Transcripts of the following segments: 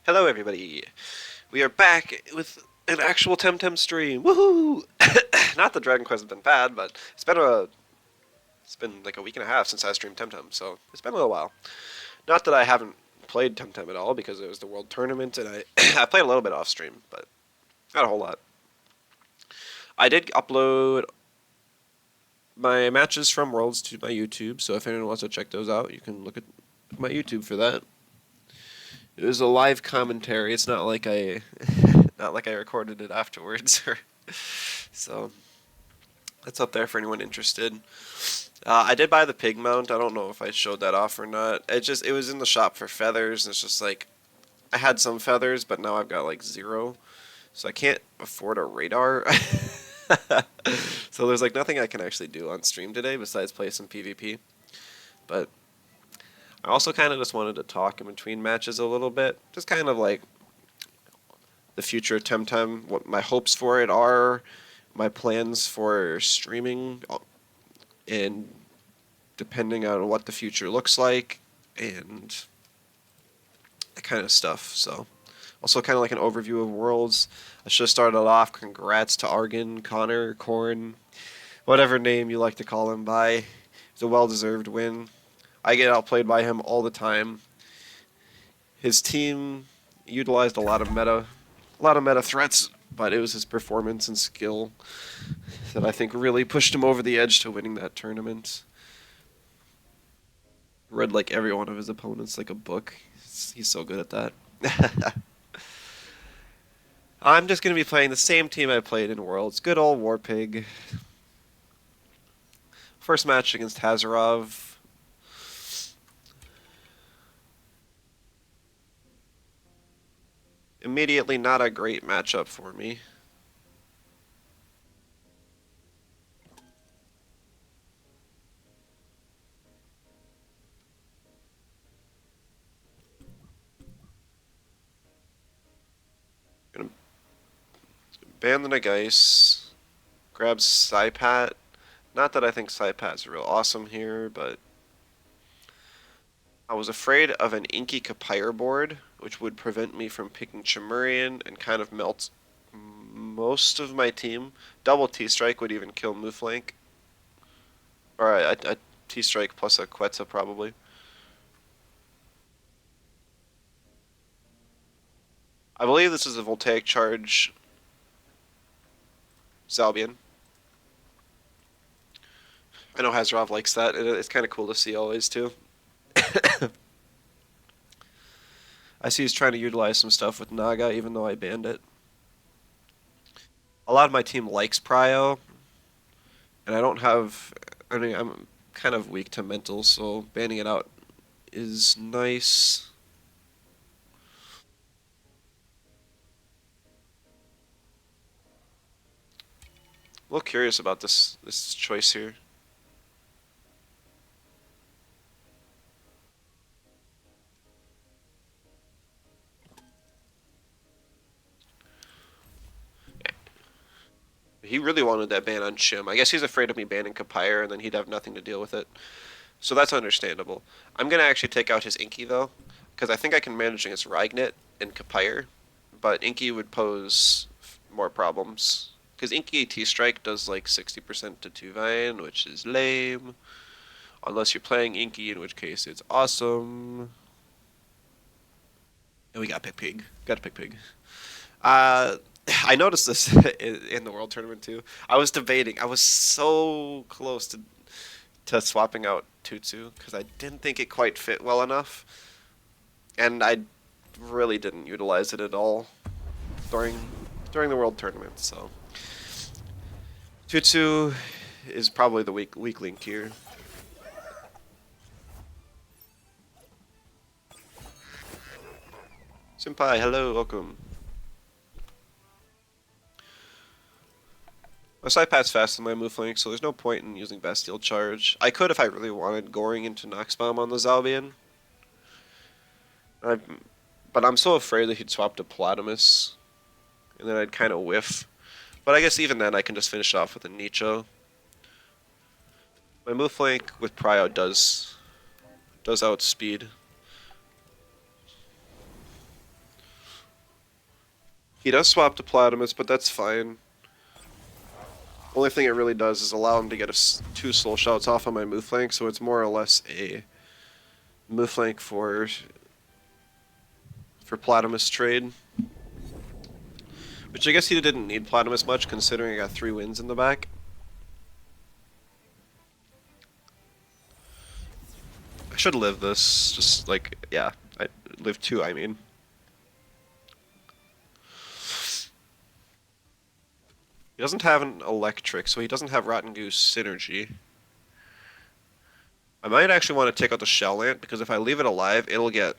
Hello, everybody. We are back with an actual Temtem stream. Woohoo! Not that Dragon Quest has been bad, but it's been like a week and a half since I streamed Temtem, so it's been a little while. Not that I haven't played Temtem at all because it was the World Tournament, and I I played a little bit off stream, but not a whole lot. I did upload my matches from Worlds to my YouTube, so if anyone wants to check those out, you can look at my YouTube for that. It was a live commentary. It's not like I not like I recorded it afterwards. So that's up there for anyone interested. I did buy the pig mount. I don't know if I showed that off or not. It was in the shop for feathers, and it's just like I had some feathers, but now I've got like zero, so I can't afford a radar. So there's like nothing I can actually do on stream today besides play some PvP. But I also kind of just wanted to talk in between matches a little bit, just kind of like the future of Temtem, what my hopes for it are, my plans for streaming, and depending on what the future looks like, and that kind of stuff. So, also kind of like an overview of Worlds. I should have started it off. Congrats to Argon, Connor, Corn, whatever name you like to call him by. It's a well-deserved win. I get outplayed by him all the time. His team utilized a lot of meta threats, but it was his performance and skill that I think really pushed him over the edge to winning that tournament. Read like every one of his opponents like a book. He's so good at that. I'm just going to be playing the same team I played in Worlds. Good old Warpig. First match against Hazarov. Immediately not a great matchup for me. Gonna ban the Nagase. Grab Saipat. Not that I think Saipat's real awesome here, but I was afraid of an Inky Kapire board, which would prevent me from picking Chimerian and kind of melt most of my team. Double T-Strike would even kill Mouflank. Or a T-Strike plus a Quetzal probably. I believe this is a Voltaic Charge Zalbian. I know Hazarov likes that. It's kind of cool to see always, too. I see he's trying to utilize some stuff with Naga, even though I banned it. A lot of my team likes Prio, and I don't have... I mean, I'm kind of weak to mental, so banning it out is nice. A little curious about this choice here. He really wanted that ban on Shim. I guess he's afraid of me banning Kapire, and then he'd have nothing to deal with it. So that's understandable. I'm going to actually take out his Inky, though, because I think I can manage against Ragnet and Kapire, but Inky would pose more problems. Because Inky T-Strike does like 60% to Tuvine, which is lame. Unless you're playing Inky, in which case it's awesome. And we got Pick Pig. Got a Pick Pig. I noticed this in the World Tournament too. I was debating. I was so close to swapping out Tutsu because I didn't think it quite fit well enough, and I really didn't utilize it at all during the World Tournament. So Tutsu is probably the weak link here. Senpai, hello, welcome. My Saipat's faster than my Mouflink, so there's no point in using Bastille Charge. I could if I really wanted, going into Nox Bomb on the Zalbian. But I'm so afraid that he'd swap to Platamus, and then I'd kind of whiff. But I guess even then I can just finish off with a Nicho. My Mouflink with Prio does outspeed. He does swap to Platimus, but that's fine. Only thing it really does is allow him to get 2 soul shots off on my move flank, so it's more or less a move flank for Platimus trade. Which I guess he didn't need Platimus much, considering I got 3 wins in the back. I should live this, just like, yeah, I live 2, I mean. He doesn't have an electric, so he doesn't have Rotten Goose synergy. I might actually want to take out the Shell Ant, because if I leave it alive, it'll get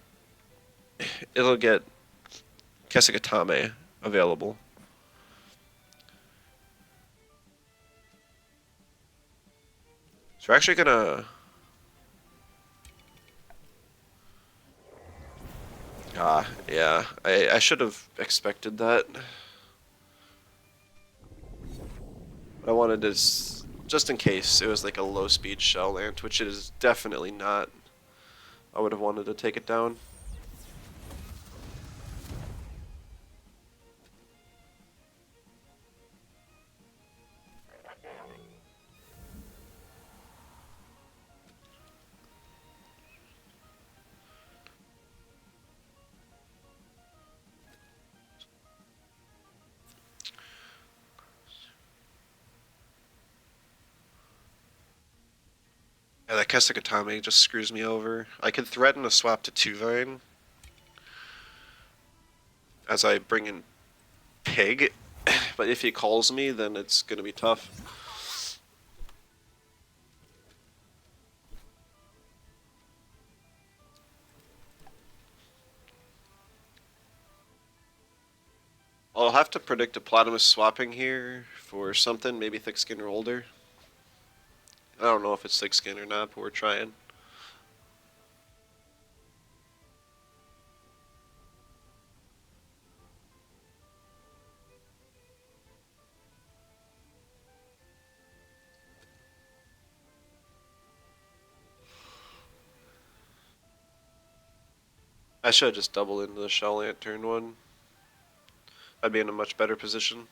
Kesekatame available. So we're actually gonna... yeah, I should have expected that. But I wanted to, just in case it was like a low speed Shell Ant, which it is definitely not, I would have wanted to take it down. Yeah, that Kesekatame just screws me over. I could threaten a swap to 2-Vine as I bring in Pig, but if he calls me, then it's gonna be tough. I'll have to predict a Platimus swapping here for something, maybe thick skin or older. I don't know if it's thick skin or not, but we're trying. I should just double into the Shell Ant turn 1. I'd be in a much better position.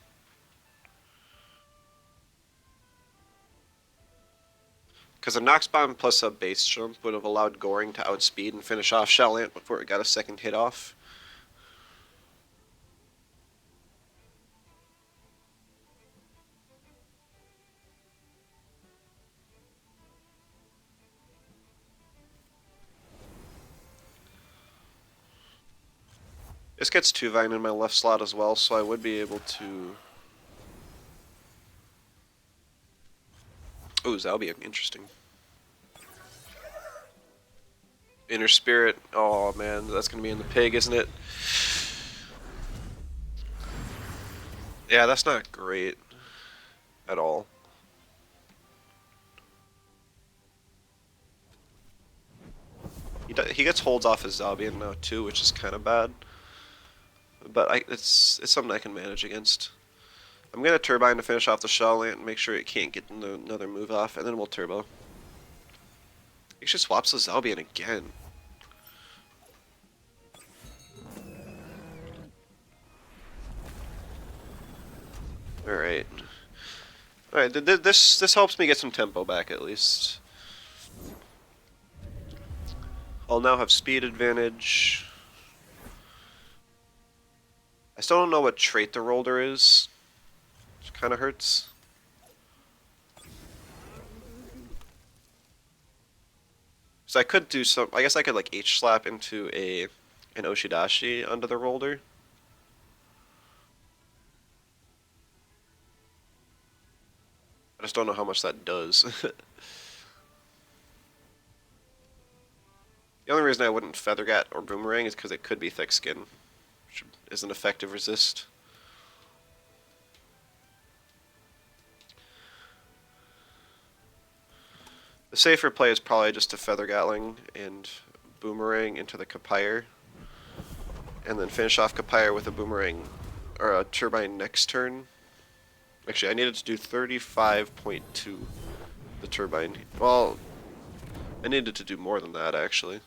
Because a Nox Bomb plus a base jump would have allowed Goring to outspeed and finish off Shell Ant before it got a second hit off. This gets 2-Vine in my left slot as well, so I would be able to... Ooh, that'll be interesting. Inner Spirit. Oh man, that's gonna be in the Pig, isn't it? Yeah, that's not great at all. He gets holds off his Zalbian now too, which is kind of bad. But it's something I can manage against. I'm gonna Turbine to finish off the Shell Ant and make sure it can't get another move off, and then we'll Turbo. He actually swaps the Zalbian again. Alright. Alright, this helps me get some tempo back at least. I'll now have speed advantage. I still don't know what trait the Rolder is, which kind of hurts. So I could do some, I guess I could like H-slap into an Oshidashi under the Rolder. I just don't know how much that does. The only reason I wouldn't Feathergat or Boomerang is because it could be Thick Skin, which is an effective resist. The safer play is probably just to Feather Gatling and Boomerang into the Kapire, and then finish off Kapire with a Boomerang or a Turbine next turn. Actually, I needed to do 35.2 the Turbine. Well, I needed to do more than that actually.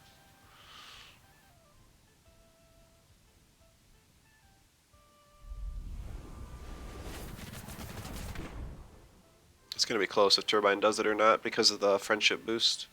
It's going to be close if Turbine does it or not because of the friendship boost.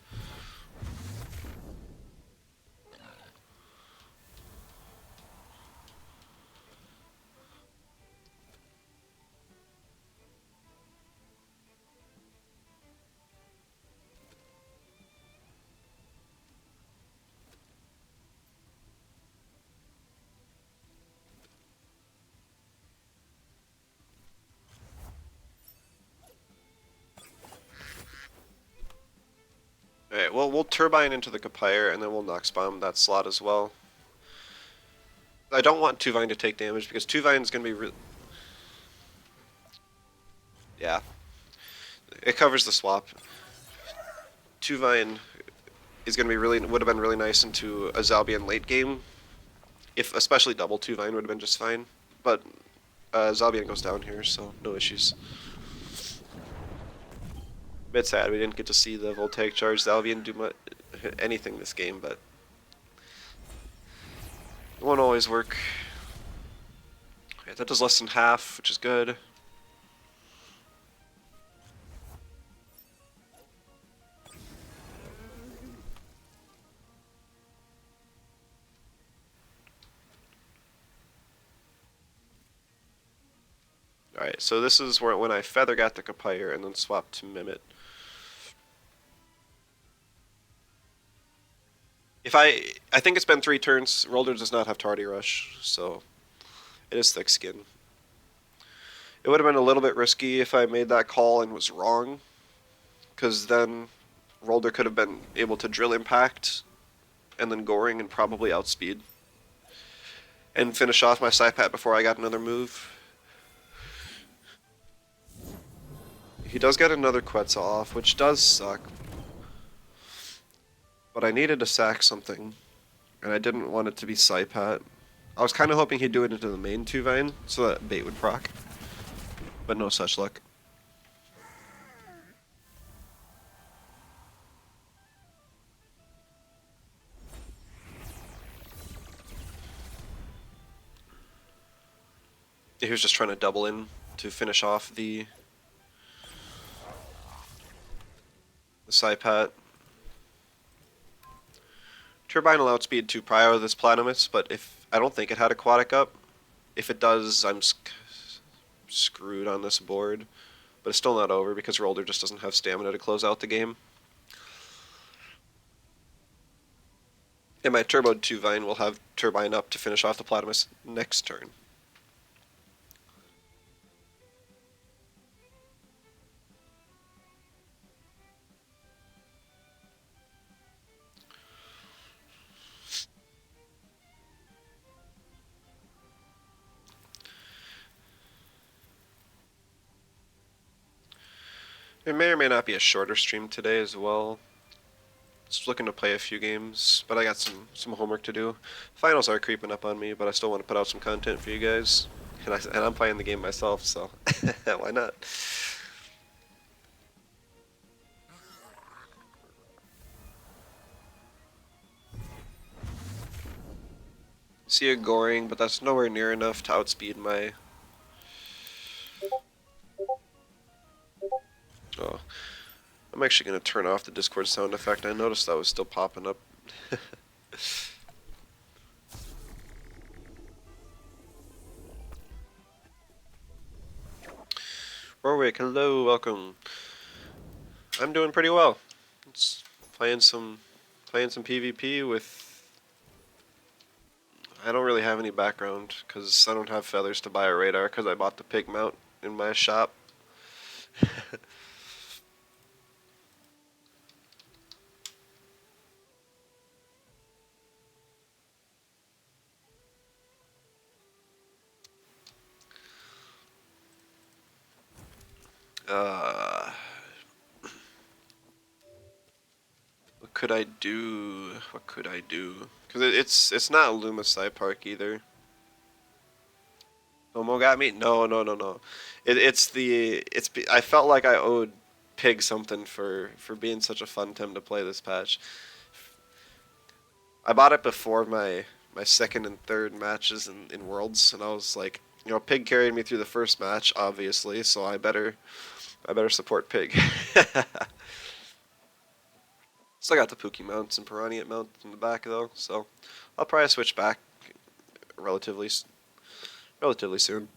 Alright, well, we'll Turbine into the Capire, and then we'll Nox Bomb that slot as well. I don't want Tuvine to take damage, because Tuvine's going to be... Yeah. It covers the swap. Tuvine is going to be would have been really nice into a Zalbian late game. If especially double Tuvine would have been just fine. But Zalbian goes down here, so no issues. Bit sad we didn't get to see the Voltaic Charge Zalbian do much, anything this game, but it won't always work. Yeah, that does less than half, which is good. Alright, so this is where when I Feather got the Capire and then swapped to Mimit. I think it's been 3 turns. Rolder does not have Tardy Rush, so it is thick skin. It would have been a little bit risky if I made that call and was wrong, because then Rolder could have been able to Drill Impact and then Goring and probably outspeed and finish off my Psypat before I got another move. He does get another Quetzal off, which does suck. But I needed to sack something, and I didn't want it to be Psypat. I was kind of hoping he'd do it into the main Tuvine, so that bait would proc. But no such luck. He was just trying to double in to finish off the Psypat. Turbine will outspeed 2 prio this Planomus, but if I don't think it had Aquatic up. If it does, I'm screwed on this board. But it's still not over because Rolder just doesn't have stamina to close out the game. And my Turboed Tuvine will have Turbine up to finish off the Planomus next turn. It may or may not be a shorter stream today as well. Just looking to play a few games, but I got some homework to do. Finals are creeping up on me, but I still want to put out some content for you guys. And I'm playing the game myself, so why not? See a Goring, but that's nowhere near enough to outspeed my... Oh. I'm actually going to turn off the Discord sound effect. I noticed that was still popping up. Warwick, hello, welcome. I'm doing pretty well. It's playing some PvP with... I don't really have any background because I don't have feathers to buy a radar because I bought the pig mount in my shop. What could I do? What could I do? Because it's not Luma Sci Park either. Momo got me? No, no, no, no. I felt like I owed Pig something for being such a fun Tem to play this patch. I bought it before my second and third matches in Worlds, and I was like, you know, Pig carried me through the first match, obviously, so I better I better support Pig. Still got the Pookie mounts and Piranha mounts in the back though, so I'll probably switch back relatively relatively soon.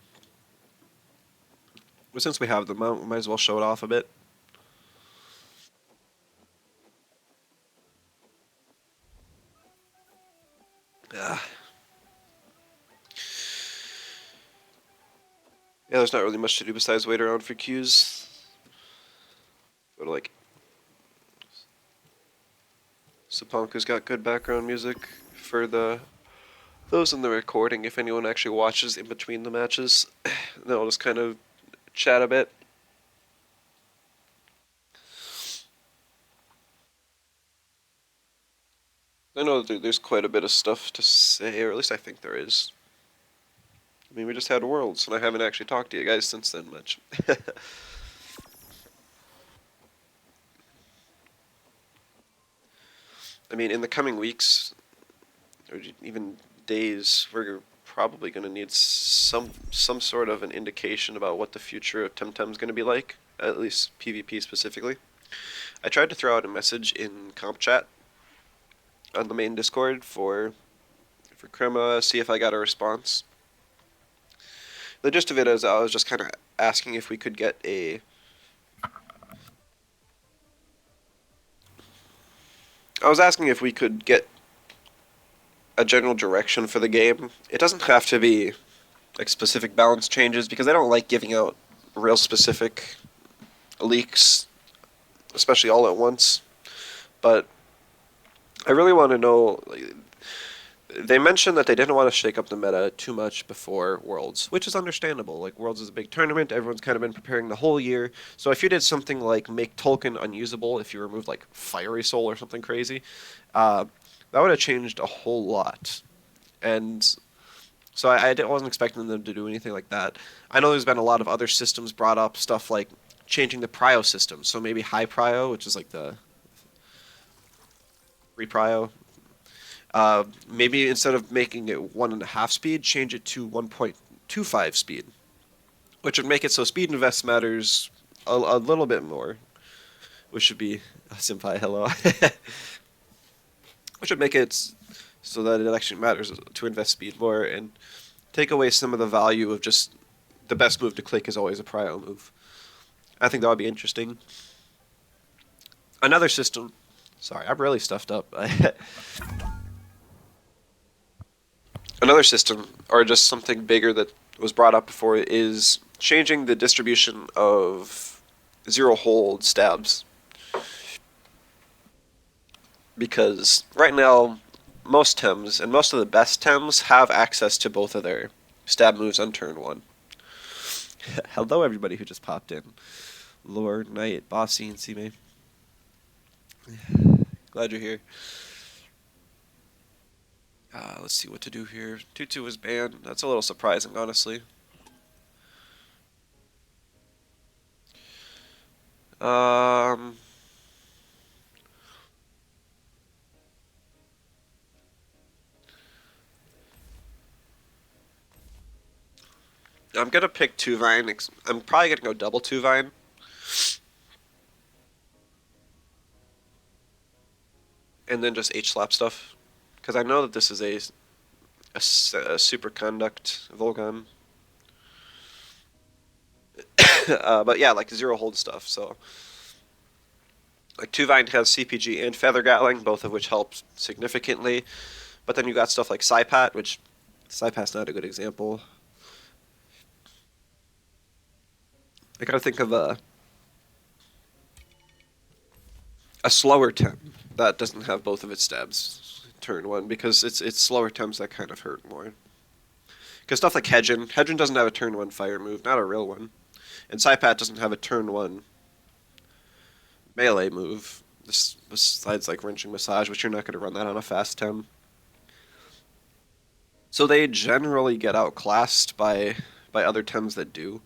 But since we have the mount, we might as well show it off a bit. Yeah. Yeah, there's not really much to do besides wait around for queues. Go to like Saponka's got good background music for those in the recording. If anyone actually watches in between the matches, then I'll just kind of chat a bit. I know that there's quite a bit of stuff to say, or at least I think there is. I mean, we just had Worlds, and I haven't actually talked to you guys since then much. I mean, in the coming weeks, or even days, we're probably going to need some sort of an indication about what the future of Temtem's going to be like, at least PvP specifically. I tried to throw out a message in comp chat on the main Discord for Crema, see if I got a response. The gist of it is I was just kind of asking if we could get a... I was asking if we could get a general direction for the game. It doesn't have to be like specific balance changes because I don't like giving out real specific leaks, especially all at once. But I really want to know. They mentioned that they didn't want to shake up the meta too much before Worlds, which is understandable. Like, Worlds is a big tournament, everyone's kind of been preparing the whole year. So if you did something like make Tolkien unusable, if you removed, like, Fiery Soul or something crazy, that would have changed a whole lot. And so I wasn't expecting them to do anything like that. I know there's been a lot of other systems brought up, stuff like changing the prio system. So maybe high prio, which is like the reprio. Maybe instead of making it 1.5 speed, change it to 1.25 speed, which would make it so speed invest matters a little bit more, which should be Senpai hello, which would make it so that it actually matters to invest speed more and take away some of the value of just the best move to click is always a prio move. I think that would be interesting. Another system. Sorry, I'm really stuffed up. Another system, or just something bigger that was brought up before, is changing the distribution of zero hold stabs. Because right now, most Tems, and most of the best Tems, have access to both of their stab moves on turn 1. Hello everybody who just popped in. Lord, Knight, Bossy, and C-May. Glad you're here. Let's see what to do here. Tutu was banned. That's a little surprising, honestly. I'm gonna pick 2-Vine. I'm probably gonna go double 2-Vine. And then just H-slap stuff. Because I know that this is a superconduct Volgun. But yeah, like zero hold stuff, so... Like 2-Vine has CPG and Feather Gatling, both of which help significantly. But then you got stuff like Psypat, which... Psypat's not a good example. I gotta think of a slower Tem that doesn't have both of its stabs turn 1, because it's slower Tems that kind of hurt more. Because stuff like Hedron doesn't have a turn 1 fire move, not a real one. And Psypat doesn't have a turn 1 melee move, besides like Wrenching Massage, which you're not going to run that on a fast Tem. So they generally get outclassed by other Tems that do.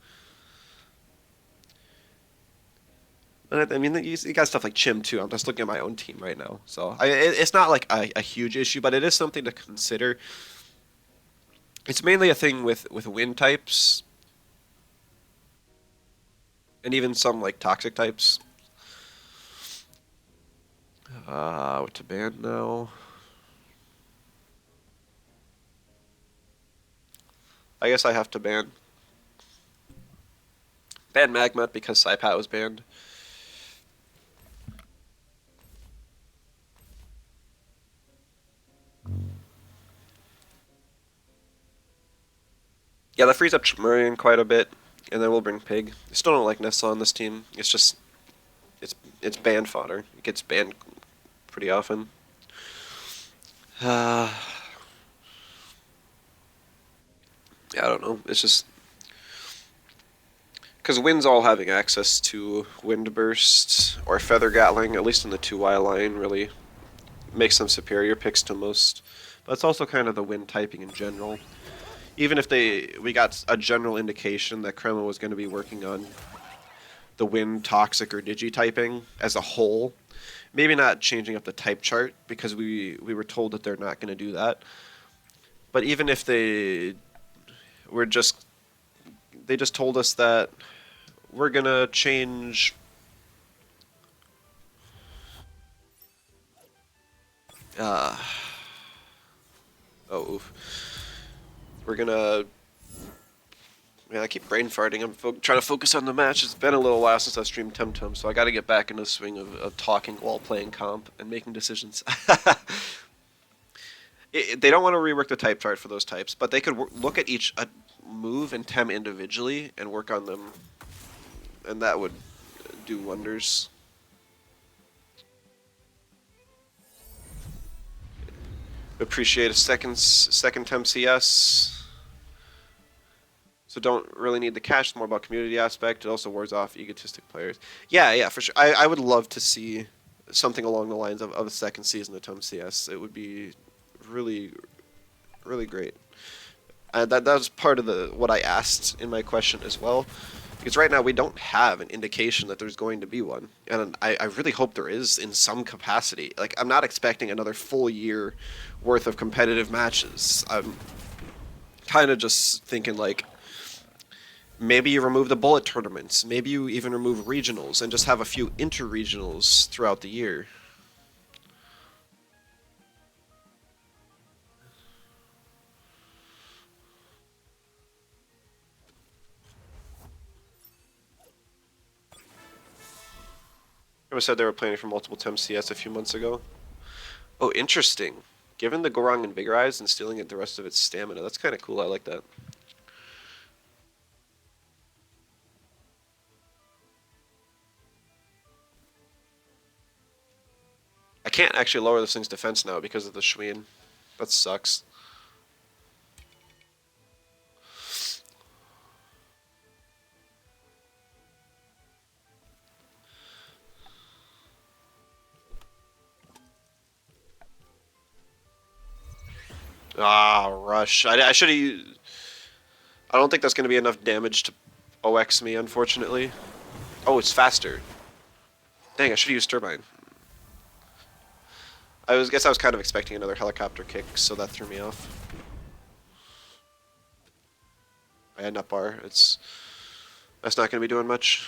I mean, you got stuff like Chim too. I'm just looking at my own team right now, so it's not like a huge issue, but it is something to consider. It's mainly a thing with wind types. And even some like toxic types. What to ban now? I guess I have to ban Magmat because Saipat was banned. Yeah, that frees up Chimerian quite a bit, and then we'll bring Pig. I still don't like Nessa on this team. It's just it's banned fodder. It gets banned pretty often. Yeah, I don't know. It's just because Wind's all having access to Wind Burst or Feather Gatling, at least in the 2Y line, really makes them superior picks to most. But it's also kind of the Wind typing in general. Even if we got a general indication that Kremlin was going to be working on the Wind, Toxic, or Digi typing as a whole, maybe not changing up the type chart because we were told that they're not going to do that. But even if were just they just told us that we're gonna change. Uh, oh, oof. We're gonna. Man, I keep brain farting. I'm trying to focus on the match. It's been a little while since I streamed Temtem, so I got to get back into the swing of talking while playing comp and making decisions. They don't want to rework the type chart for those types, but they could look at each move and Tem individually and work on them, and that would do wonders. Appreciate a second Tem CS. So don't really need the cash. It's more about community aspect. It also wards off egotistic players. Yeah, for sure. I would love to see something along the lines of a second season of Tem CS. It would be really, really great. That was part of what I asked in my question as well. Because right now we don't have an indication that there's going to be one. And I really hope there is in some capacity. Like, I'm not expecting another full year worth of competitive matches. I'm kind of just thinking, like, maybe you remove the bullet tournaments. Maybe you even remove regionals and just have a few inter-regionals throughout the year. Everyone said they were planning for multiple Tem CS a few months ago. Oh, interesting. Given the Gorong and Vigorize and stealing it the rest of its stamina, that's kind of cool. I like that. I can't actually lower this thing's defense now because of the Shween. That sucks. Ah, Rush. I should have used... I don't think that's going to be enough damage to OX me, unfortunately. Oh, it's faster. Dang, I should have used Turbine. Guess I was kind of expecting another helicopter kick, so that threw me off. I had nut bar. That's not going to be doing much.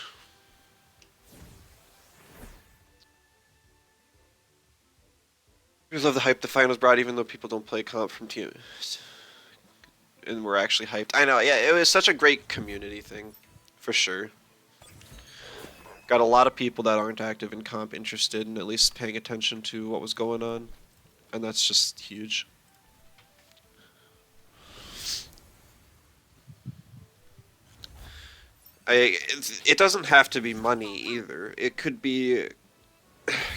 I love the hype the finals brought, even though people don't play comp from teams. And we're actually hyped. I know, yeah, it was such a great community thing, for sure. Got a lot of people that aren't active in comp interested in at least paying attention to what was going on, and that's just huge. It doesn't have to be money either. It could be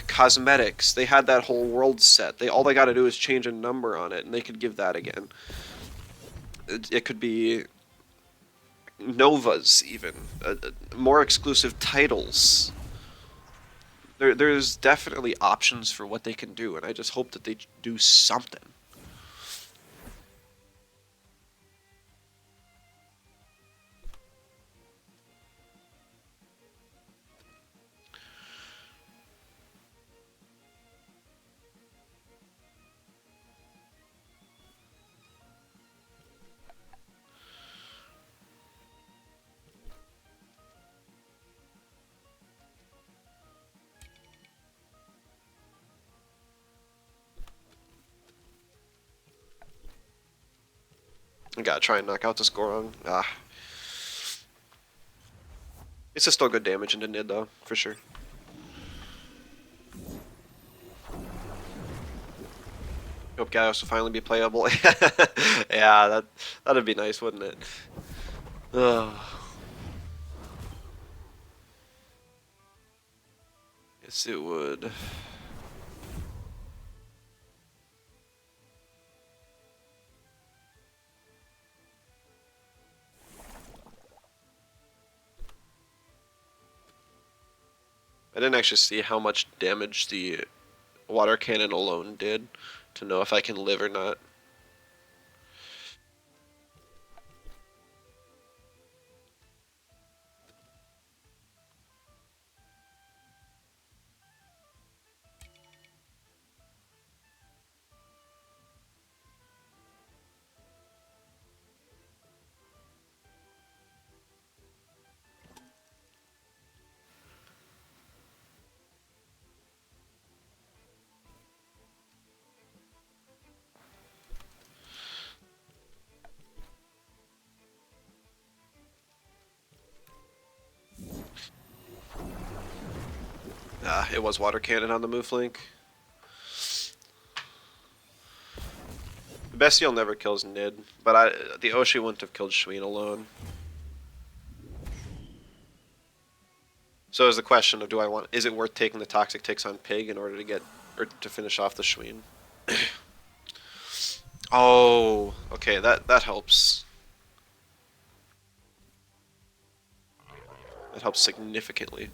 cosmetics. They had that whole world set. All they got to do is change a number on it, and they could give that again. It could be Novas, even more exclusive titles. There's definitely options for what they can do, and I just hope that they do something. I gotta try and knock out this Gorong. Ah. It's just still good damage into Nid though, for sure. Hope Gaios will finally be playable. Yeah, that'd be nice, wouldn't it? Ugh. Yes, it would. I didn't actually see how much damage the water cannon alone did to know if I can live or not. Ah, it was water cannon on the move link. The Bestial never kills Nid, but the Oshi wouldn't have killed Shween alone. So is the question of is it worth taking the toxic ticks on Pig in order to get or to finish off the Shween? Oh, okay, that helps. That helps significantly.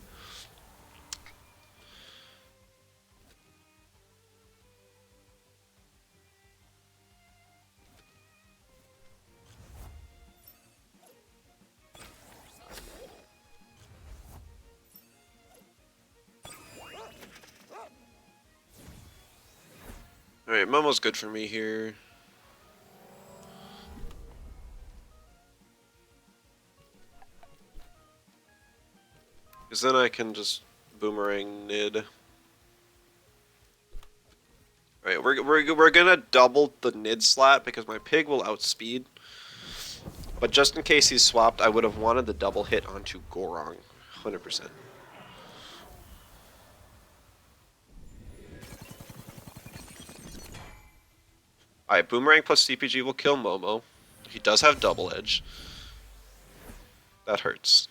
Alright, Momo's good for me here. Because then I can just boomerang Nid. Alright, we're gonna double the Nid slot because my Pig will outspeed. But just in case he's swapped, I would have wanted the double hit onto Gorong. 100%. Alright, Boomerang plus CPG will kill Momo. He does have double edge. That hurts.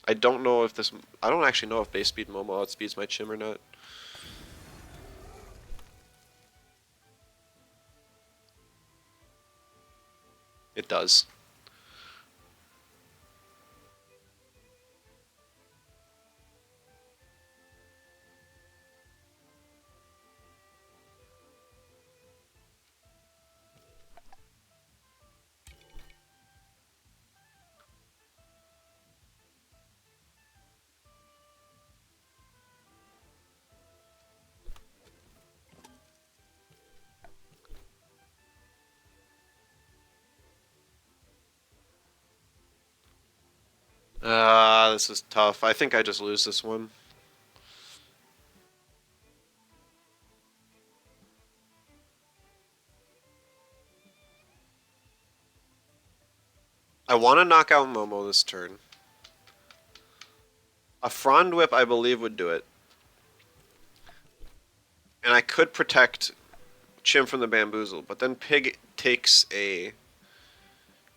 I don't know if this... I don't actually know if base speed Momo outspeeds my Chim or not. It does. This is tough. I think I just lose this one. I want to knock out Momo this turn. A Frond Whip, I believe, would do it. And I could protect Chim from the Bamboozle, but then Pig takes a...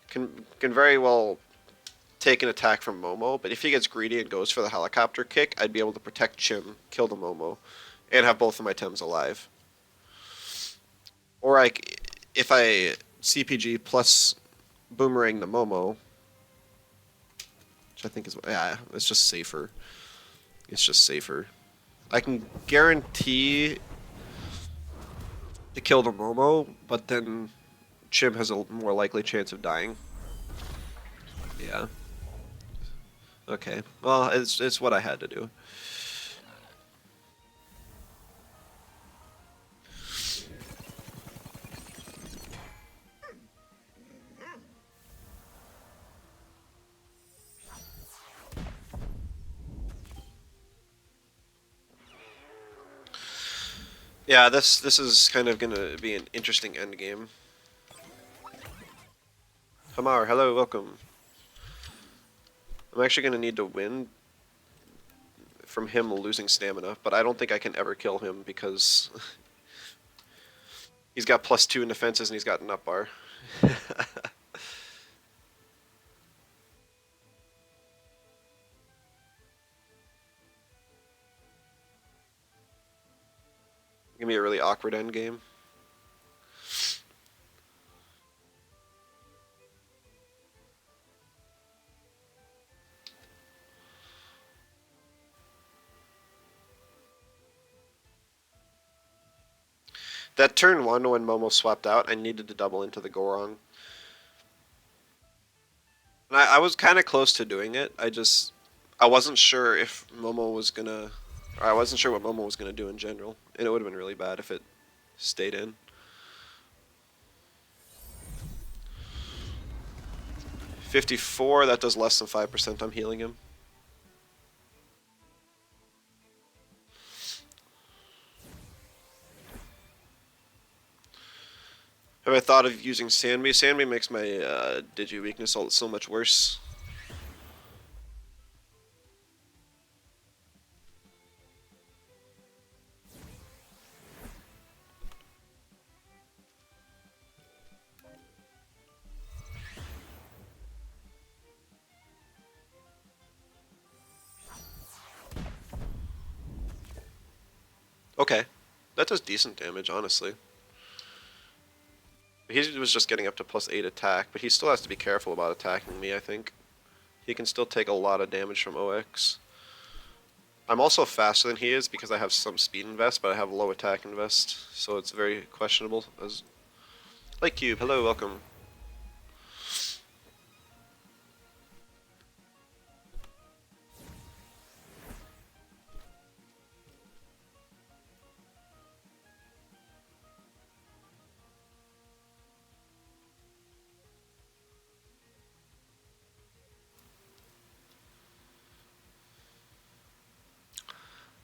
Can very well take an attack from Momo, but if he gets greedy and goes for the helicopter kick, I'd be able to protect Chim, kill the Momo, and have both of my Tems alive. Or if I CPG plus Boomerang the Momo, which I think is, yeah, it's just safer. It's just safer. I can guarantee to kill the Momo, but then Chim has a more likely chance of dying. Yeah. Okay. Well, it's what I had to do. Yeah, this is kind of gonna be an interesting end game. Hamar, hello, welcome. I'm actually gonna need to win from him losing stamina, but I don't think I can ever kill him because he's got +2 in defenses and he's got an up bar. Gonna be a really awkward end game. That turn 1 when Momo swapped out, I needed to double into the Gorong. And I was kind of close to doing it. I wasn't sure if Momo was gonna, or I wasn't sure what Momo was gonna do in general, and it would have been really bad if it stayed in. 54, that does less than 5%. I'm healing him. Have I thought of using Sandby? Sandby makes my Digi weakness so much worse. Okay, that does decent damage, honestly. He was just getting up to +8 attack, but he still has to be careful about attacking me, I think. He can still take a lot of damage from OX. I'm also faster than he is because I have some speed invest, but I have low attack invest, so it's very questionable. As Like Cube, hello, welcome.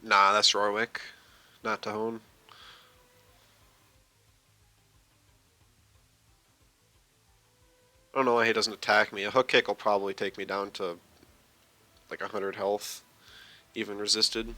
Nah, that's Rorwick, not Tahone. I don't know why he doesn't attack me. A hook kick will probably take me down to like 100 health, even resisted.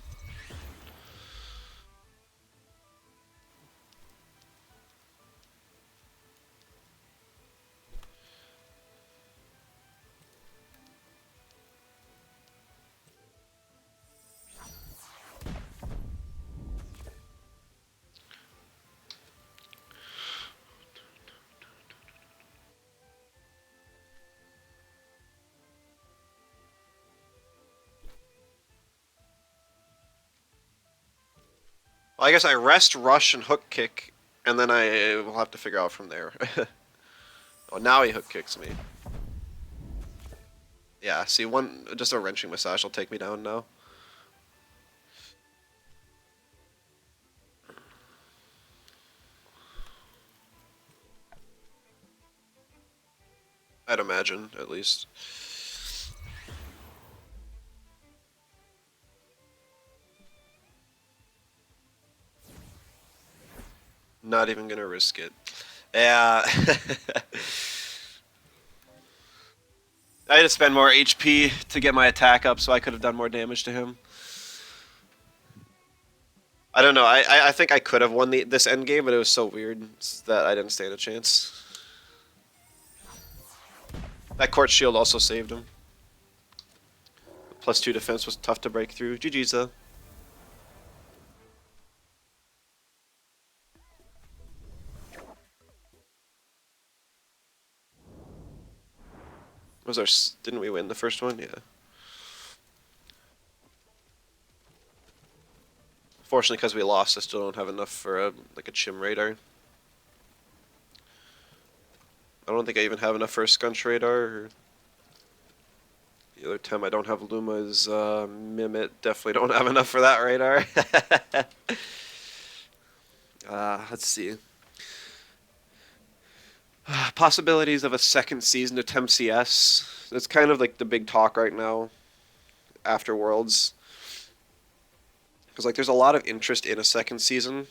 Well, I guess I rest, rush, and hook kick, and then I will have to figure out from there. Oh, now he hook kicks me. Yeah, see, just a wrenching massage will take me down now. I'd imagine, at least. Not even gonna risk it. Yeah. I had to spend more HP to get my attack up, so I could have done more damage to him. I don't know. I think I could have won this end game, but it was so weird that I didn't stand a chance. That court shield also saved him. +2 defense was tough to break through. GG's though. Didn't we win the first one? Yeah. Fortunately, because we lost, I still don't have enough for like a chim radar. I don't think I even have enough for a scunch radar. Or the other time I don't have Luma's Mimit. Definitely don't have enough for that radar. Let's see. Possibilities of a second season of Temtem CS. That's kind of like the big talk right now after Worlds. Because like there's a lot of interest in a second season,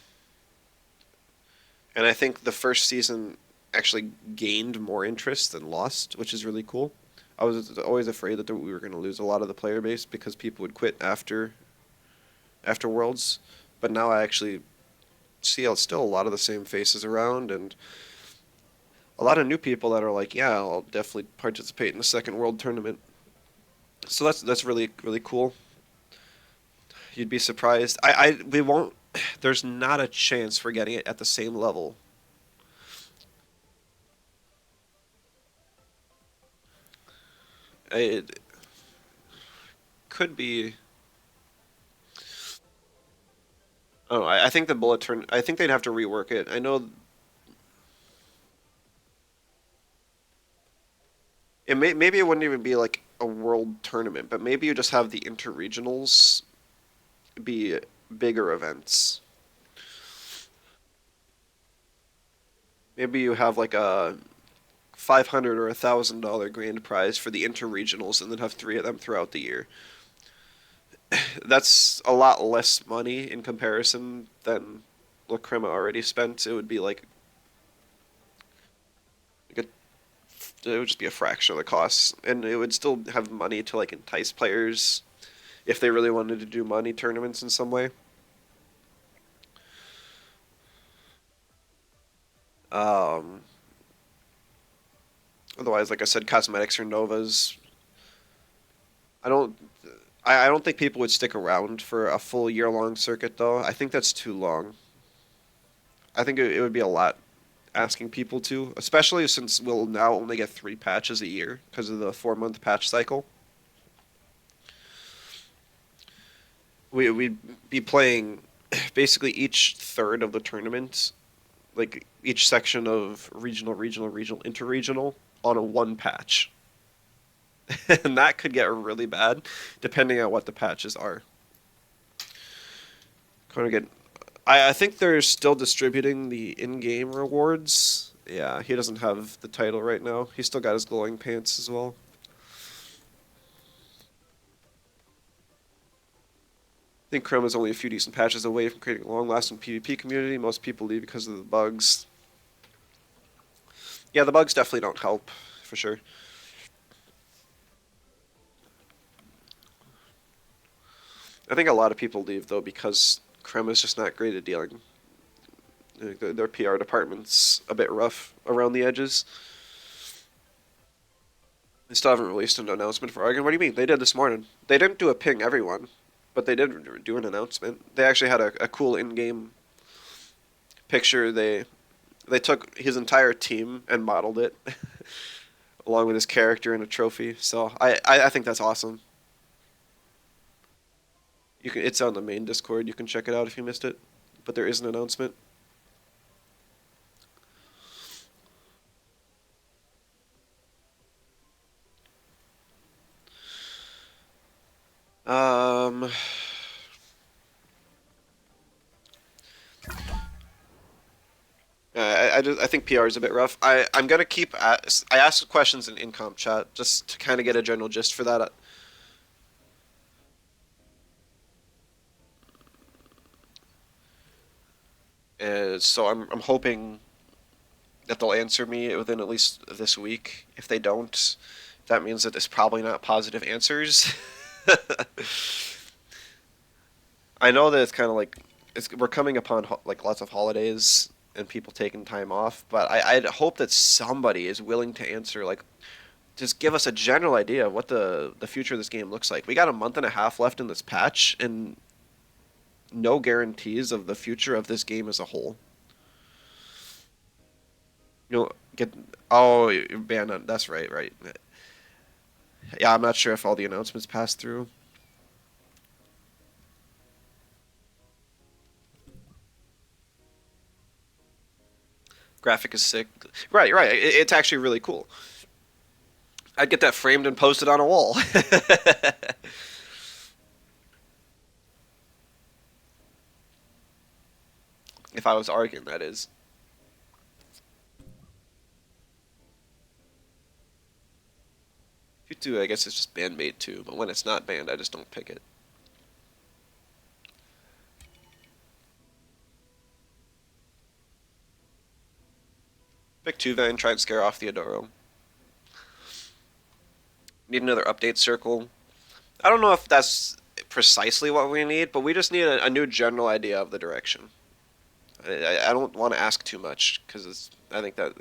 And I think the first season actually gained more interest than lost, which is really cool. I was always afraid that we were going to lose a lot of the player base because people would quit after Worlds, but now I actually see still a lot of the same faces around and a lot of new people that are like, yeah, I'll definitely participate in the second World Tournament. So that's really cool. You'd be surprised. We won't. There's not a chance for getting it at the same level. It could be. Oh, I think the bullet turn. I think they'd have to rework it. I know maybe it wouldn't even be like a world tournament, but maybe you just have the interregionals be bigger events. Maybe you have like a 500 or $1,000 grand prize for the interregionals, and then have three of them throughout the year. That's a lot less money in comparison than what Crema already spent. It would be like it would just be a fraction of the cost, and it would still have money to like entice players if they really wanted to do money tournaments in some way. Um, Otherwise, like I said, cosmetics or novas. I don't. I don't think people would stick around for a full year long circuit though. I think that's too long. I think it would be a lot asking people to, especially since we'll now only get 3 patches a year because of the 4 month patch cycle. We'd be playing basically each third of the tournament, like each section of regional, interregional on a 1 patch. And that could get really bad depending on what the patches are. Going to get. I think they're still distributing the in-game rewards. Yeah, he doesn't have the title right now. He's still got his glowing pants as well. I think Chrome is only a few decent patches away from creating a long-lasting PvP community. Most people leave because of the bugs. Yeah, the bugs definitely don't help, for sure. I think a lot of people leave, though, because Creme is just not great at dealing. Their PR department's a bit rough around the edges. They still haven't released an announcement for Argon. What do you mean? They did this morning. They didn't do a ping everyone, but they did do an announcement. They actually had a cool in-game picture. They took his entire team and modeled it, along with his character and a trophy. So I think that's awesome. It's on the main Discord. You can check it out if you missed it. But there is an announcement. Um, I think PR is a bit rough. I'm gonna I asked questions in comp chat just to kind of get a general gist for that. So I'm hoping that they'll answer me within at least this week. If they don't, that means that it's probably not positive answers. I know that it's kind of like we're coming upon like lots of holidays and people taking time off, but I'd hope that somebody is willing to answer like just give us a general idea of what the future of this game looks like. We got a month and a half left in this patch and no guarantees of the future of this game as a whole. You'll get you're banned on that's right. Yeah, I'm not sure if all the announcements passed through. Graphic is sick. Right. It's actually really cool. I'd get that framed and posted on a wall. If I was arguing, that is. Q2, I guess it's just bandmate too, but when it's not banned, I just don't pick it. Pick 2 Vayne, try and scare off the Adoro. Need another update circle. I don't know if that's precisely what we need, but we just need a new general idea of the direction. I don't want to ask too much because I think that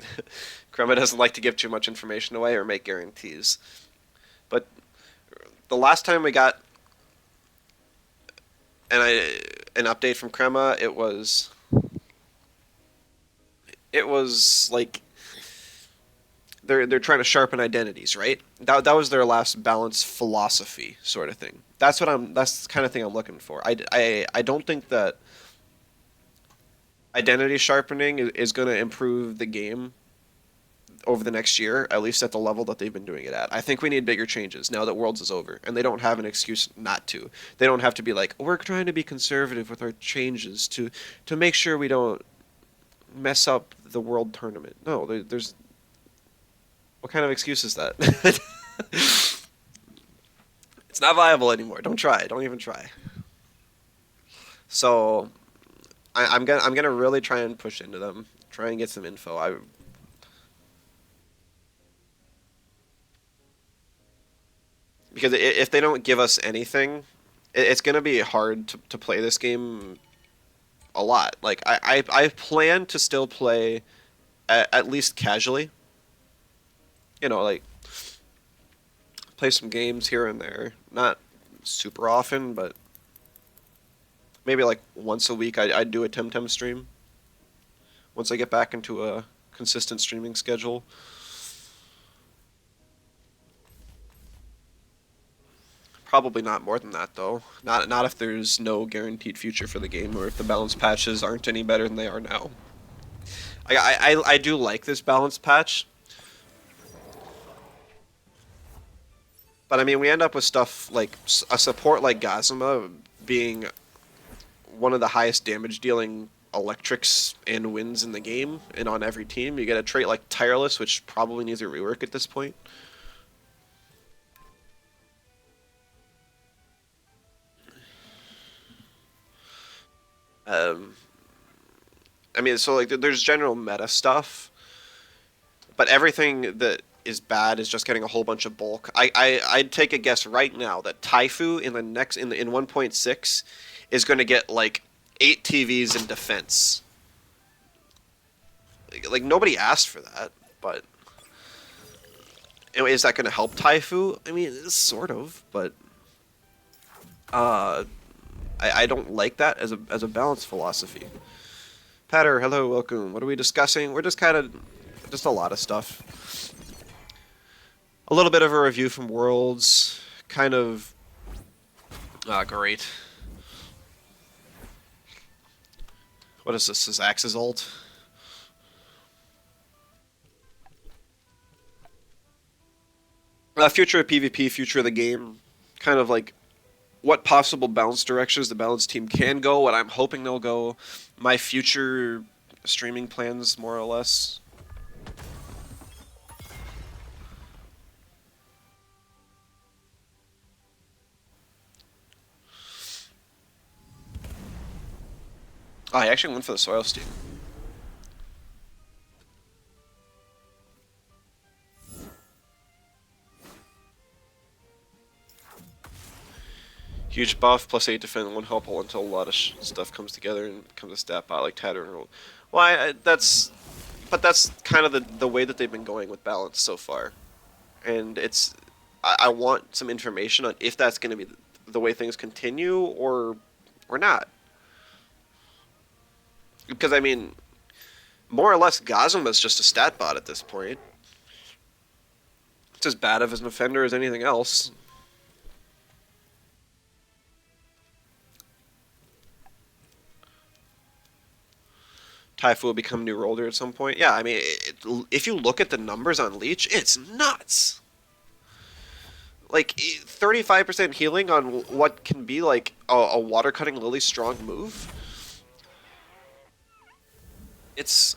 Crema doesn't like to give too much information away or make guarantees. But the last time we got an update from Crema, it was like they're trying to sharpen identities, right? That was their last balance philosophy sort of thing. That's the kind of thing I'm looking for. I don't think that identity sharpening is going to improve the game over the next year, at least at the level that they've been doing it at. I think we need bigger changes now that Worlds is over, and they don't have an excuse not to. They don't have to be like, we're trying to be conservative with our changes to make sure we don't mess up the World Tournament. No, there's what kind of excuse is that? It's not viable anymore. Don't try. Don't even try. So I'm gonna really try and push into them. Try and get some info. Because if they don't give us anything, it's gonna be hard to play this game a lot. Like I plan to still play at least casually. You know, like play some games here and there. Not super often, but maybe like once a week I'd do a Temtem stream. Once I get back into a consistent streaming schedule. Probably not more than that though. Not if there's no guaranteed future for the game or if the balance patches aren't any better than they are now. I do like this balance patch. But I mean, we end up with stuff like a support like Gazuma being one of the highest damage dealing electrics and wins in the game and on every team. You get a trait like Tireless, which probably needs a rework at this point. Um, I mean, so like there's general meta stuff, but everything that is bad is just getting a whole bunch of bulk. I'd take a guess right now that Taifu in the next in 1.6 is going to get like 8 TVs in defense. Like nobody asked for that, but anyway, is that going to help Taifu? I mean, sort of, but uh, I don't like that as a balance philosophy. Patter, hello, welcome. What are we discussing? We're just kind of just a lot of stuff. A little bit of a review from Worlds, kind of great. What is this? Is Axe's ult? Future of PvP, future of the game. Kind of like what possible balance directions the balance team can go, what I'm hoping they'll go, my future streaming plans, more or less. Oh, I actually went for the Soil Steam. Huge buff, plus 8 defend, 1 help all until a lot of stuff comes together and becomes a stat bot like Tatter and Roll. Well, that's kind of the way that they've been going with balance so far. And I want some information on if that's going to be the way things continue or not. Because, I mean, more or less, Gazuma's just a stat bot at this point. It's as bad of an offender as anything else. Taifu will become new Rolder at some point. Yeah, I mean, if you look at the numbers on Leech, it's nuts. Like, 35% healing on what can be like a water cutting Lily strong move. It's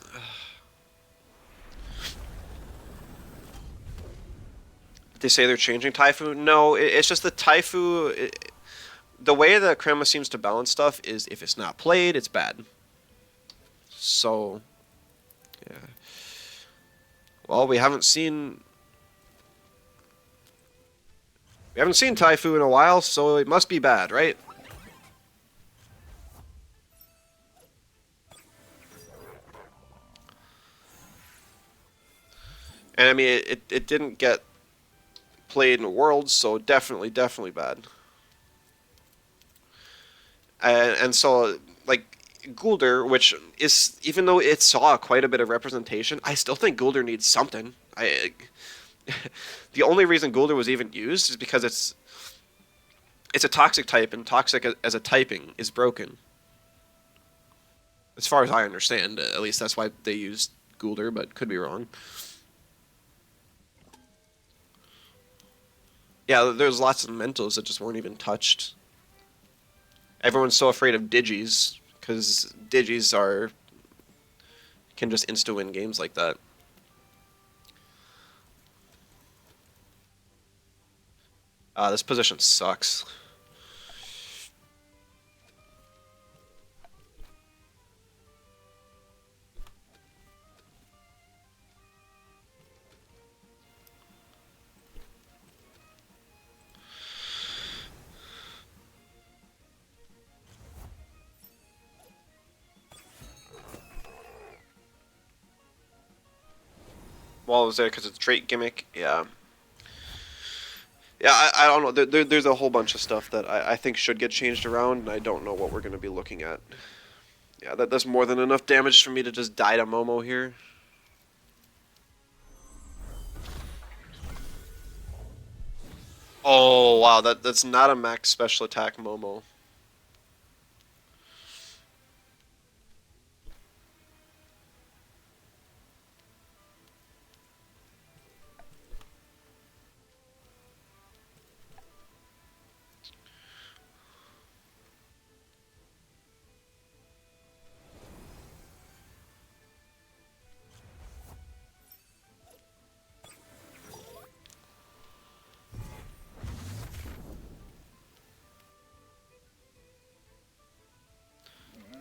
they say they're changing Taifu. No, it's just the Taifu. The way that Crema seems to balance stuff is if it's not played, it's bad. So, yeah. Well, we haven't seen Taifu in a while, so it must be bad, right? And I mean, it didn't get played in Worlds, so definitely bad. And so, like, Guldur, which is, even though it saw quite a bit of representation, I still think Guldur needs something. The only reason Guldur was even used is because it's a toxic type, and toxic as a typing is broken. As far as I understand, at least that's why they used Guldur, but could be wrong. Yeah, there's lots of Mentos that just weren't even touched. Everyone's so afraid of Digis because Digis are can just insta win games like that. This position sucks. Wall was there because it's a trait gimmick. Yeah. Yeah, I don't know. There's a whole bunch of stuff that I think should get changed around, and I don't know what we're going to be looking at. Yeah, that's more than enough damage for me to just die to Momo here. Oh, wow, that's not a max special attack Momo.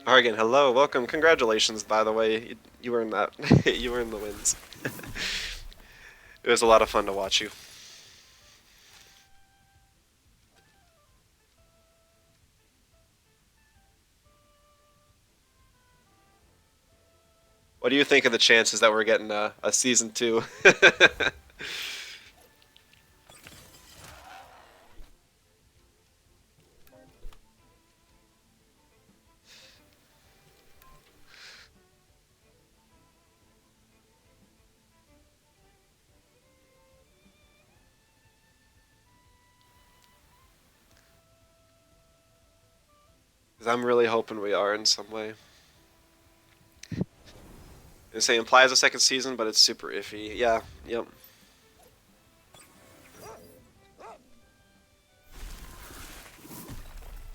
Argan, hello, welcome, congratulations, by the way. You earned that. You earned the wins. It was a lot of fun to watch you. What do you think of the chances that we're getting a season 2? 'Cause I'm really hoping we are in some way. They say implies a second season, but it's super iffy. Yeah, yep.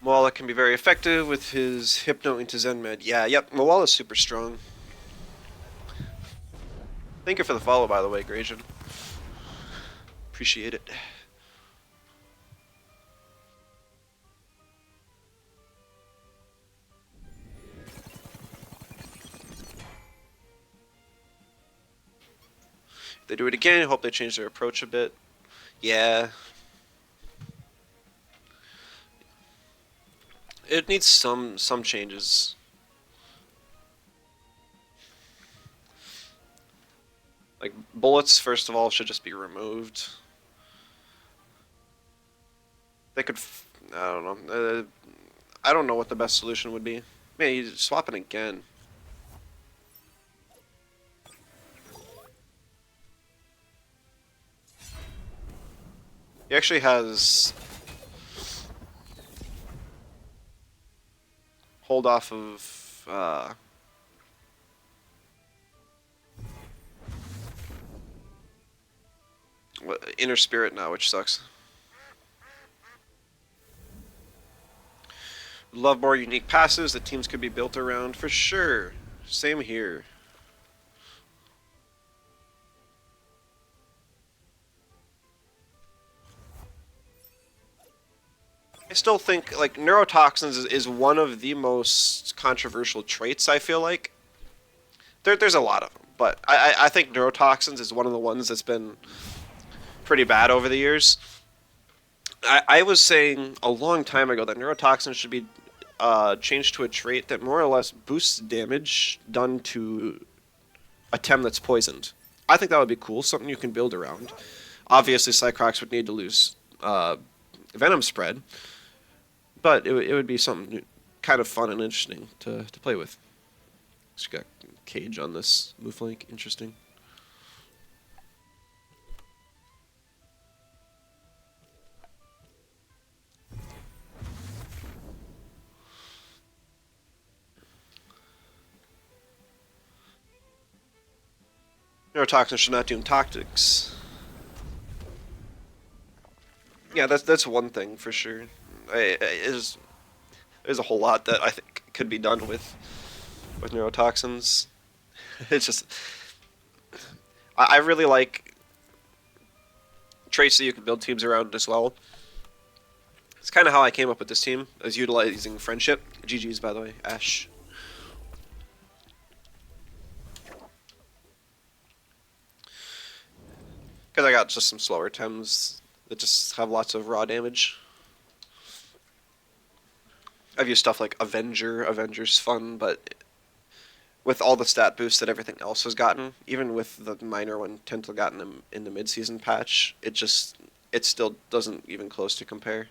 Moala can be very effective with his Hypno into Zen Med. Yeah, yep, Moala's super strong. Thank you for the follow, by the way, Grayson. Appreciate it. If they do it again, I hope they change their approach a bit. Yeah. It needs some changes. Like, bullets, first of all, should just be removed. They could... I don't know. I don't know what the best solution would be. Man, he's swapping again. He actually has... hold off of... Inner Spirit now, which sucks. Love more unique passes that teams could be built around, for sure. Same here. I still think, like, neurotoxins is one of the most controversial traits, I feel like. There's a lot of them, but I think neurotoxins is one of the ones that's been pretty bad over the years. I was saying a long time ago that neurotoxins should be changed to a trait that more or less boosts damage done to a Tem that's poisoned. I think that would be cool, something you can build around. Obviously, Cycrox would need to lose Venom spread, but it would be something kind of fun and interesting to play with. Just got Cage on this move flank, interesting. Neurotoxin should not do tactics. Yeah, that's one thing for sure. There's a whole lot that I think could be done with neurotoxins. It's just I really like traits that you can build teams around as well. It's kind of how I came up with this team, is utilizing friendship. GG's, by the way, Ash. Because I got just some slower Tems that just have lots of raw damage. I've used stuff like Avenger. Avenger's fun, but with all the stat boosts that everything else has gotten, even with the minor one Temtem got in the mid-season patch, it still doesn't even close to compare.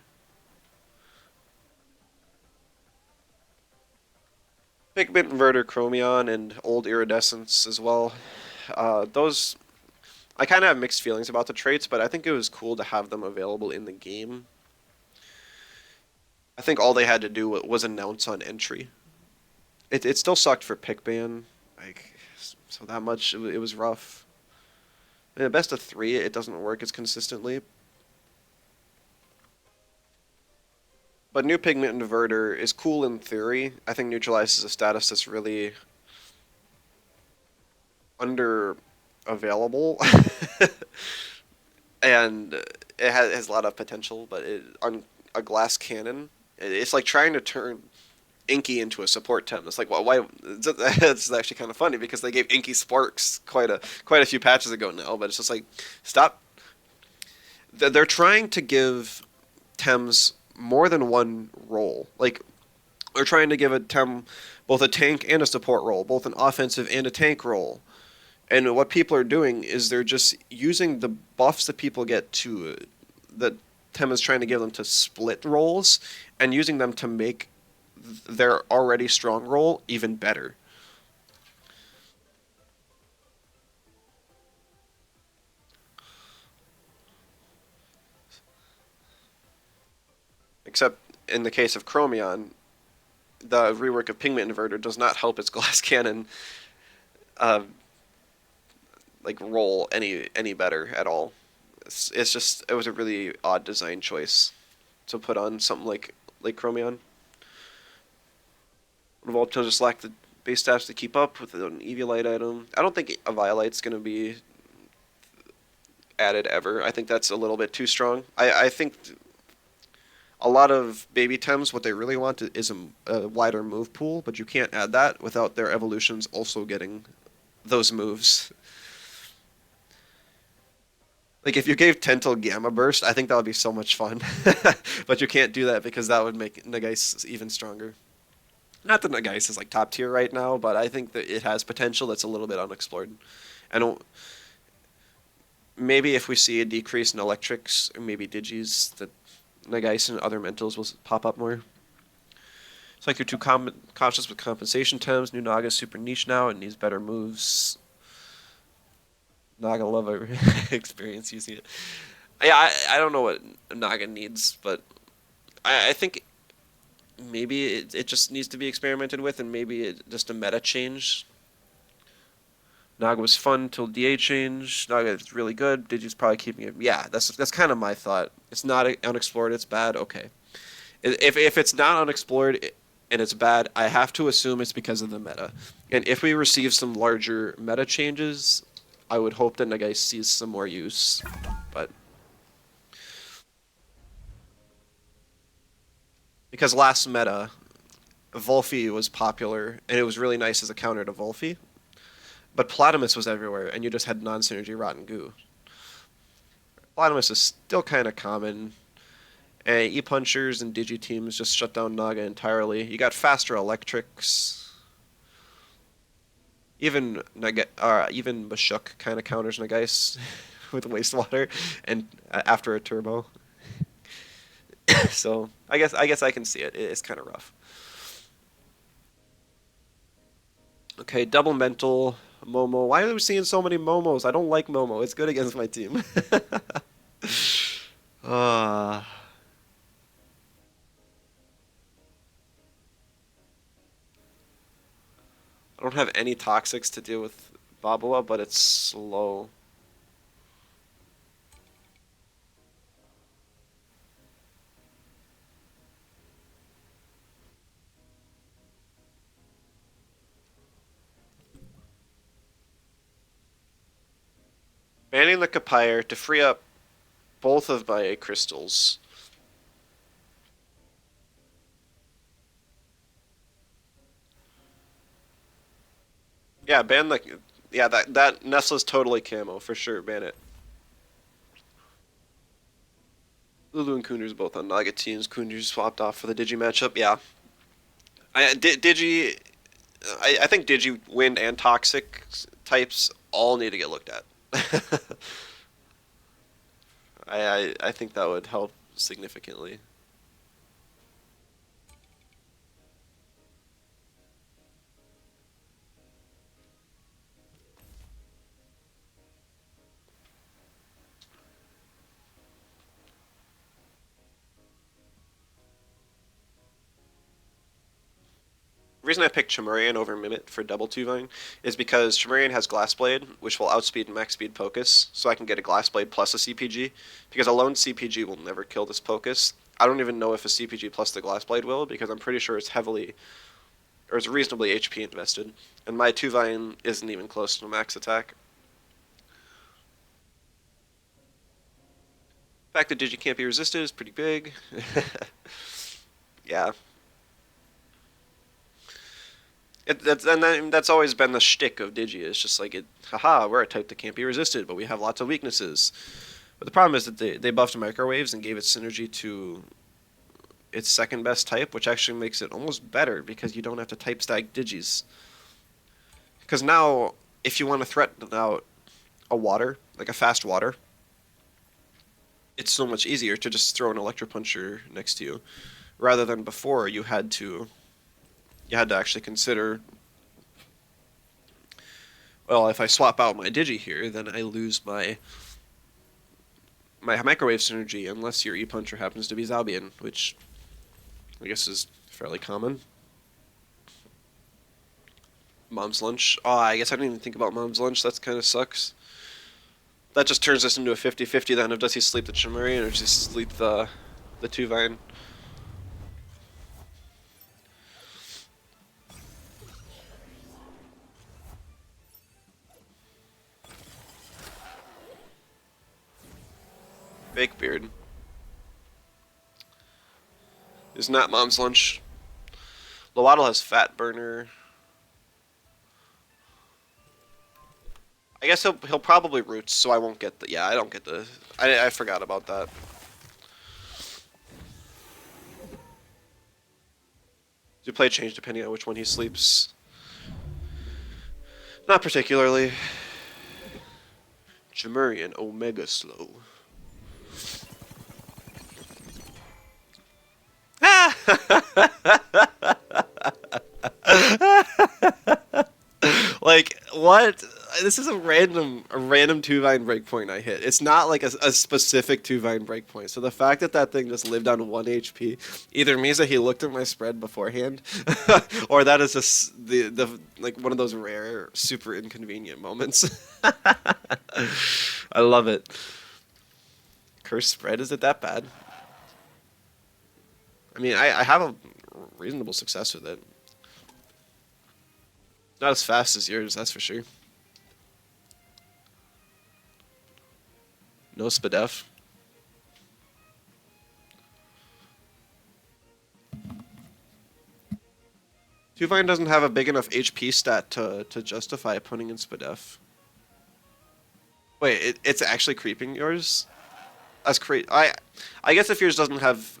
Pigment Inverter, Chromion, and Old Iridescence as well. Those I kind of have mixed feelings about the traits, but I think it was cool to have them available in the game. I think all they had to do was announce on entry. It still sucked for pick ban, like so that much. It was rough. In a best of 3, it doesn't work as consistently. But new Pigment Inverter is cool in theory. I think neutralizes a status that's really under available, and it has a lot of potential. But on a glass cannon, it's like trying to turn Inky into a support Tem. It's like, well, why? It's actually kind of funny because they gave Inky Sparks quite a few patches ago now. But it's just like, stop. They're trying to give Tems more than one role. Like, they're trying to give a Tem both a tank and a support role, both an offensive and a tank role. And what people are doing is they're just using the buffs that people get to that Tem is trying to give them to split roles, and using them to make their already strong role even better. Except in the case of Chromion, the rework of Pigment Inverter does not help its glass cannon uh, like roll any better at all. It's just it was a really odd design choice to put on something like Chromion. Volto just lacked the base stats to keep up with an Eviolite item. I don't think a Violite's going to be added ever. I think that's a little bit too strong. I think a lot of baby Tems, what they really want is a wider move pool, but you can't add that without their evolutions also getting those moves. Like, if you gave Tental Gamma Burst, I think that would be so much fun. But you can't do that because that would make Nagase even stronger. Not that Nagase is like top tier right now, but I think that it has potential that's a little bit unexplored. And maybe if we see a decrease in electrics or maybe digis, that Nagase and other mentals will pop up more. It's like they're too cautious with compensation Tems. New Naga's super niche now and needs better moves. Naga love our experience using it. Yeah, I don't know what Naga needs, but I think maybe it just needs to be experimented with, and maybe just a meta change. Naga was fun till DA change. Naga is really good. Digi's probably keeping it. Yeah, that's kind of my thought. It's not unexplored. It's bad. Okay. If it's not unexplored and it's bad, I have to assume it's because of the meta. And if we receive some larger meta changes, I would hope that Nagase sees some more use, but because last meta, Volphy was popular, and it was really nice as a counter to Volphy, But Platimus was everywhere, and you just had non-synergy Rotten Goo. Platimus is still kind of common. And E-Punchers and Digi-Teams just shut down Naga entirely. You got faster electrics. Even Bashuk kind of counters Nagais with wastewater and after a turbo. So I guess I can see it. It's kind of rough. Okay, double mental Momo. Why are we seeing so many Momos? I don't like Momo. It's good against my team. uh, I don't have any toxics to deal with Babua, but it's slow. Banning the Kapire to free up both of my crystals. Yeah, ban the. Yeah, that Nestle's totally camo for sure. Ban it. Lulu and Kunder's both on Naga teams. Kunder's swapped off for the Digi matchup. Yeah, Digi. I think Digi, Wind, and Toxic types all need to get looked at. I think that would help significantly. The reason I picked Chimerian over Mimit for double two-vine is because Chimerian has Glass Blade, which will outspeed max speed Pocus, so I can get a Glass Blade plus a CPG, because a lone CPG will never kill this Pocus. I don't even know if a CPG plus the Glass Blade will, because I'm pretty sure it's heavily, or it's reasonably HP invested, and my two-vine isn't even close to max attack. The fact that Digi can't be resisted is pretty big. Yeah. That's always been the shtick of Digi. It's just like, haha, we're a type that can't be resisted, but we have lots of weaknesses. But the problem is that they buffed microwaves and gave it synergy to its second best type, which actually makes it almost better because you don't have to type stack Digis. Because now, if you want to threaten out a water, like a fast water, it's so much easier to just throw an Electro Puncher next to you, rather than before you had to actually consider, well, if I swap out my Digi here, then I lose my microwave synergy unless your E-Puncher happens to be Zalbian, which I guess is fairly common. Mom's Lunch. Oh, I guess I didn't even think about Mom's Lunch. That kind of sucks. That just turns us into a 50-50 then of does he sleep the Chimerian or does he sleep the two-vine. Fake beard. Is not Mom's Lunch. Lowaddle has Fat Burner. I guess he'll probably Roots, so I won't get the. Yeah, I don't get the. I forgot about that. Do play change depending on which one he sleeps? Not particularly. Chimerian Omega Slow. Like, what? This is a random two-vine breakpoint I hit. It's not like a specific two-vine breakpoint. So the fact that that thing just lived on 1 HP either means that he looked at my spread beforehand, or that is just the like one of those rare, super inconvenient moments. I love it. Curse spread, is it that bad? I mean, I have a reasonable success with it. Not as fast as yours, that's for sure. No Spadef. Tuvine doesn't have a big enough HP stat to justify putting in Spadef. Wait, it's actually creeping yours? That's crazy. I guess if yours doesn't have.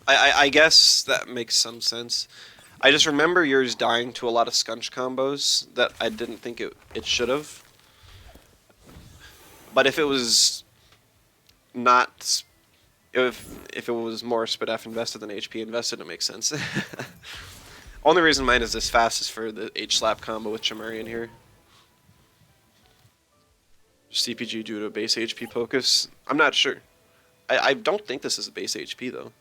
I guess that makes some sense. I just remember yours dying to a lot of scunch combos that I didn't think it should have. But if it was not, if it was more Spadef invested than HP invested, it makes sense. Only reason mine is this fast is for the H-slap combo with Chimerian here. CPG due to base HP focus. I'm not sure. I don't think this is a base HP though.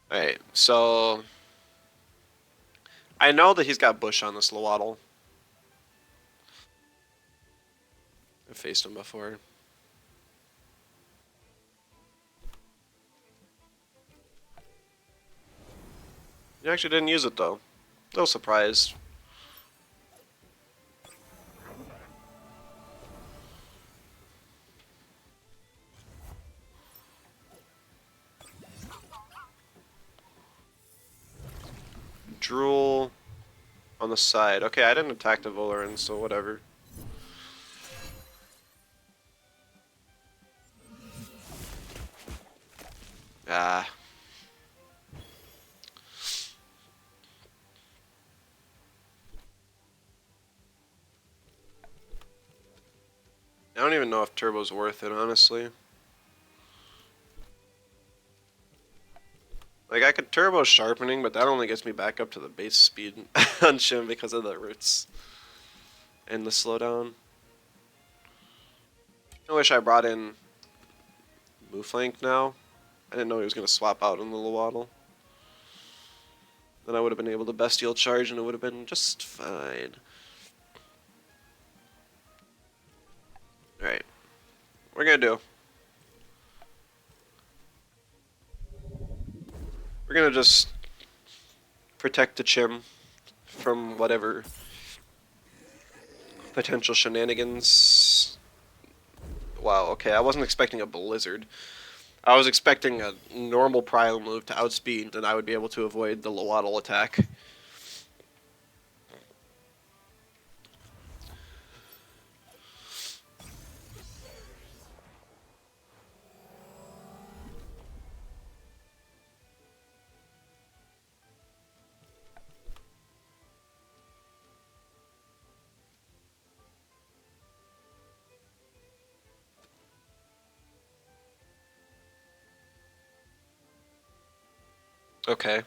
Alright, so I know that he's got Bush on this Lowaddle. I've faced him before. You actually didn't use it though. Little surprised. Drool on the side. Okay, I didn't attack the Volerin, so whatever. Ah. I don't even know if Turbo's worth it, honestly. Like, I could Turbo Sharpening, but that only gets me back up to the base speed on Shim because of the roots and the slowdown. I wish I brought in Mooflank now. I didn't know he was going to swap out on the Lowaddle. Then I would have been able to Bestial Charge and it would have been just fine. Alright. What we're going to do. We're going to just protect the Chim from whatever potential shenanigans. Wow, okay, I wasn't expecting a Blizzard. I was expecting a normal Prio move to outspeed, and I would be able to avoid the Lowaddle attack. Okay.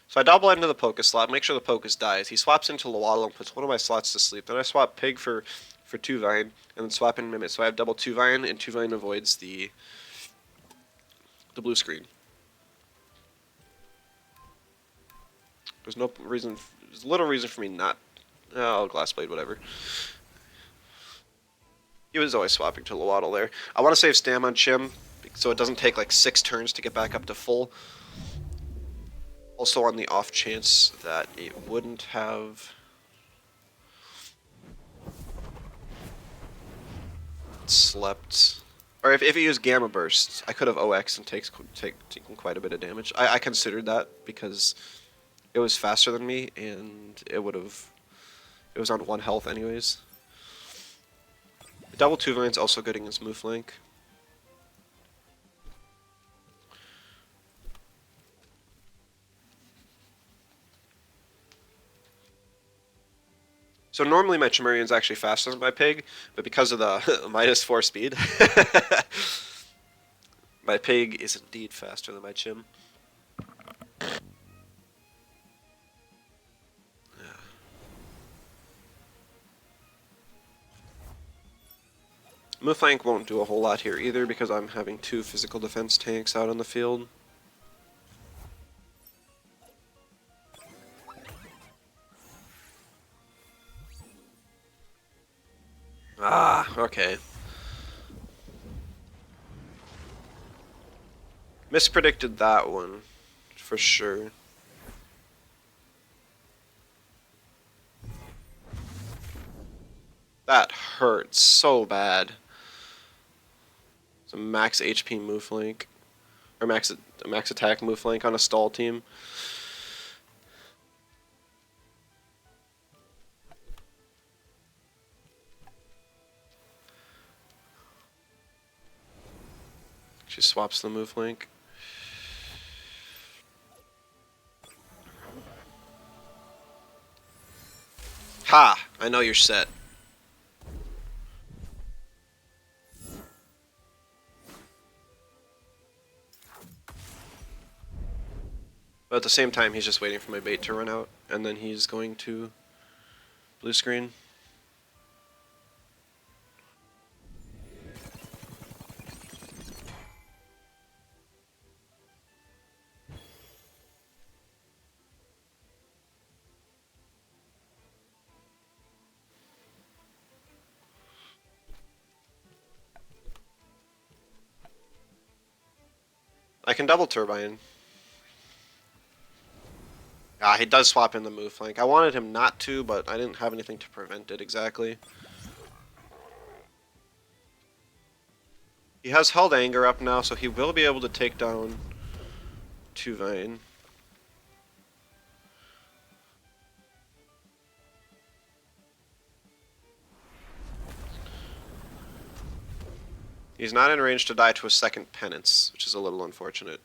So I double into the Poké slot, make sure the Poké dies. He swaps into Lowaddle and puts one of my slots to sleep. Then I swap Pig for Tuvine, and then swap in Mimit. So I have double Tuvine, and Tuvine avoids the blue screen. There's no reason. There's little reason for me not. Oh, Glass Blade, whatever. He was always swapping to Lowaddle there. I want to save Stam on Chim, so it doesn't take like 6 turns to get back up to full. Also on the off chance that it wouldn't have slept. Or if it used Gamma Burst, I could have OX and taken quite a bit of damage. I considered that because it was faster than me and it was on 1 health anyways. Double Tuvine's also good against Mooflank. So normally my Chimerian's actually faster than my Pig, but because of the -4 speed, my Pig is indeed faster than my Chim. Yeah. Mooflank won't do a whole lot here either because I'm having 2 physical defense tanks out on the field. Ah, okay. Mispredicted that one, for sure. That hurts so bad. It's a max HP Mooflank. Or max attack Mooflank on a stall team. She swaps the Mooflank. Ha! I know you're set. But at the same time, he's just waiting for my bait to run out, and then he's going to blue screen. I can double turbine. Ah, he does swap in the Mooflank. I wanted him not to, but I didn't have anything to prevent it exactly. He has held anger up now, so he will be able to take down 2 Vine. He's not in range to die to a second Penance, which is a little unfortunate.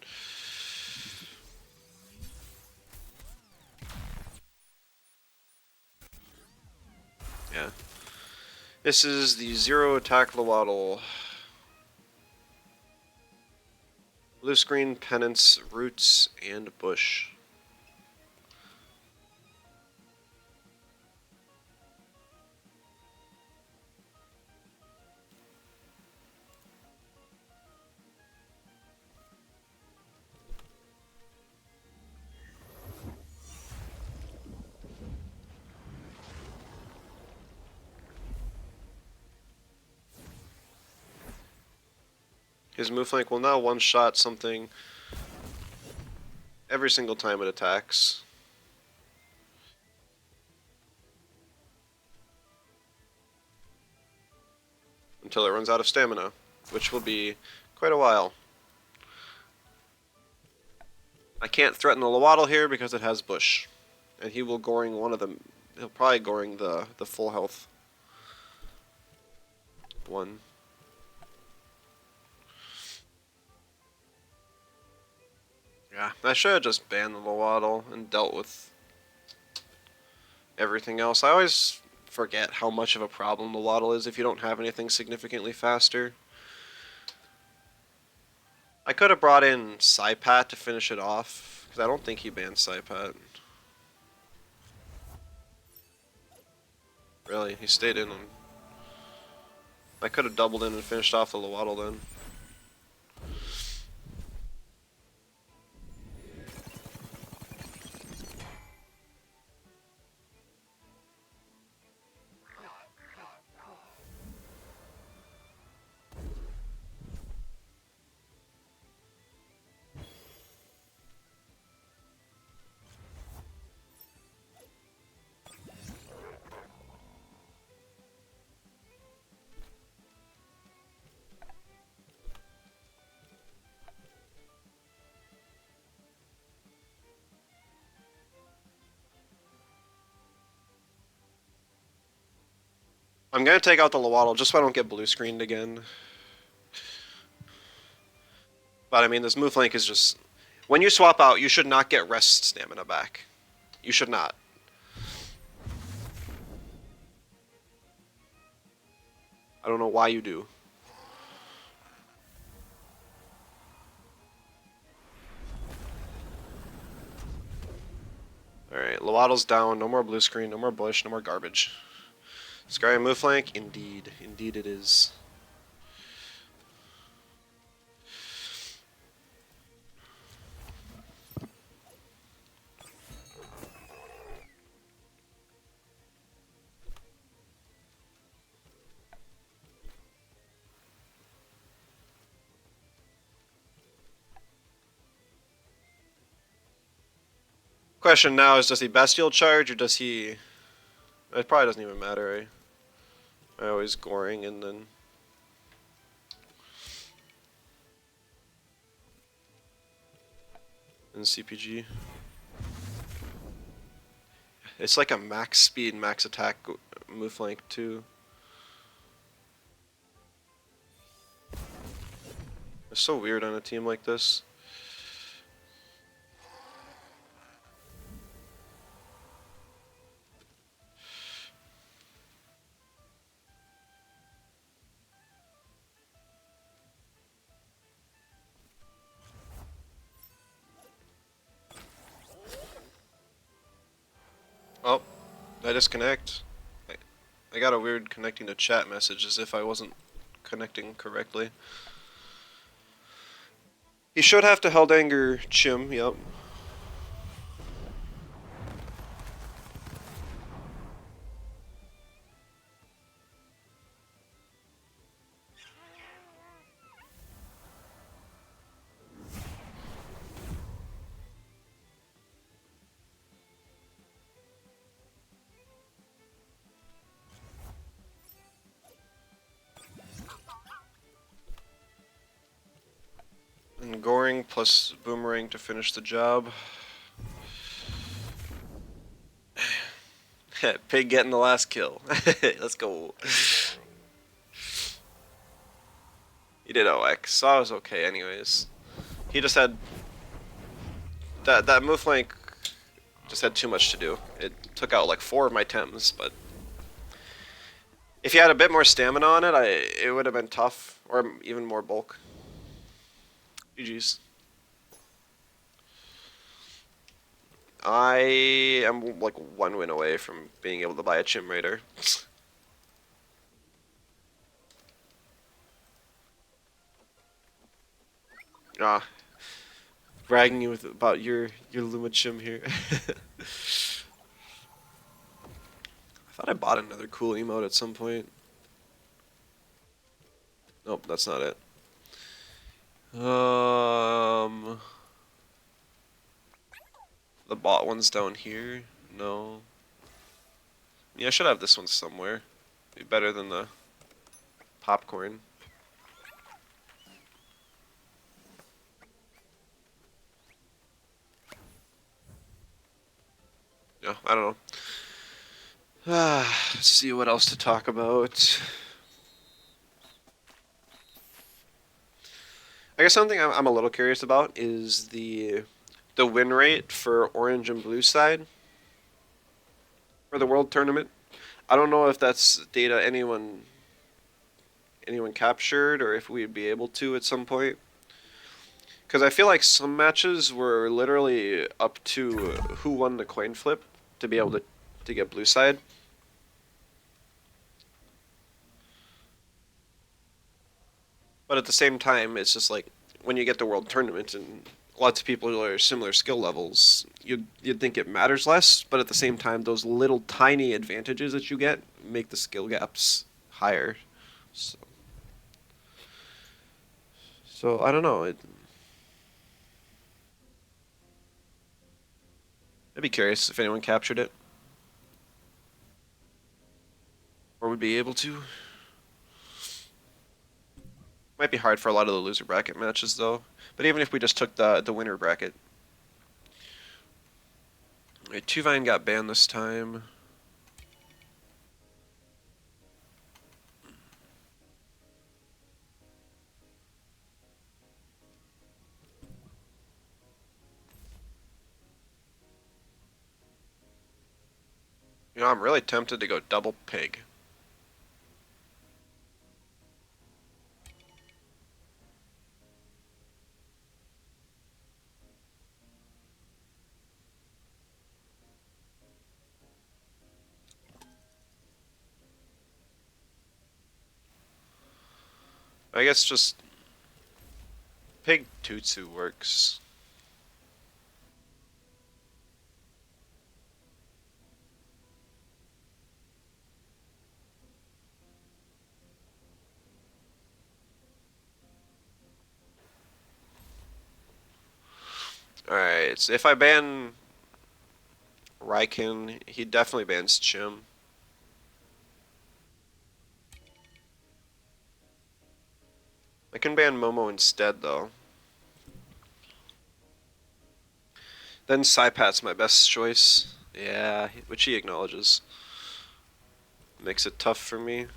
Yeah. This is the 0 attack Lowaddle. Blue screen, Penance, Roots, and Bush. His Mooflank will now one-shot something every single time it attacks. Until it runs out of stamina, which will be quite a while. I can't threaten the Lowaddle here because it has Bush. And he will goring one of them. He'll probably goring the full health one. Yeah, I should have just banned the Lowaddle and dealt with everything else. I always forget how much of a problem the Lowaddle is if you don't have anything significantly faster. I could have brought in Psypat to finish it off, because I don't think he banned Psypat. Really, he stayed in him. I could have doubled in and finished off the Lowaddle then. I'm gonna take out the Lowaddle just so I don't get blue screened again. But I mean, this Mooflank is just... When you swap out, you should not get rest stamina back. You should not. I don't know why you do. Alright, Lowaddle's down. No more blue screen, no more Bush, no more garbage. Scry Mooflank? Indeed. Indeed it is. Question now is, does he Bestial charge or does he... It probably doesn't even matter, I always goring and then... And CPG. It's like a max speed, max attack move flank too. It's so weird on a team like this. Oh, I disconnect. I got a weird connecting to chat message as if I wasn't connecting correctly. He should have to held anger Chim, yep. And goring plus boomerang to finish the job. Pig getting the last kill. Let's go. He did OX, so I was okay anyways. He just had... That move flank just had too much to do. It took out like 4 of my Tems, but... If he had a bit more stamina on it, it would have been tough, or even more bulk. GG's. I am like 1 win away from being able to buy a Chim Raider. Ah, bragging you about your Luma Chim here. I thought I bought another cool emote at some point. Nope, that's not it. The bot one's down here. No. Yeah, I should have this one somewhere. Be better than the popcorn. Yeah, I don't know. Let's see what else to talk about. I guess something I'm a little curious about is the win rate for orange and blue side for the world tournament. I don't know if that's data anyone captured or if we'd be able to at some point. Because I feel like some matches were literally up to who won the coin flip to be able to get blue side. But at the same time, it's just like when you get the world tournament and lots of people are similar skill levels, you'd think it matters less. But at the same time, those little tiny advantages that you get make the skill gaps higher. So I don't know. I'd be curious if anyone captured it or would be able to. Might be hard for a lot of the loser bracket matches though. But even if we just took the winner bracket. Right, Tuvine got banned this time. You know, I'm really tempted to go double pig. I guess just pig Tutsu works. Alright, so if I ban Raikin, he definitely bans Chim. I can ban Momo instead, though. Then Saipat's my best choice. Yeah, which he acknowledges. Makes it tough for me.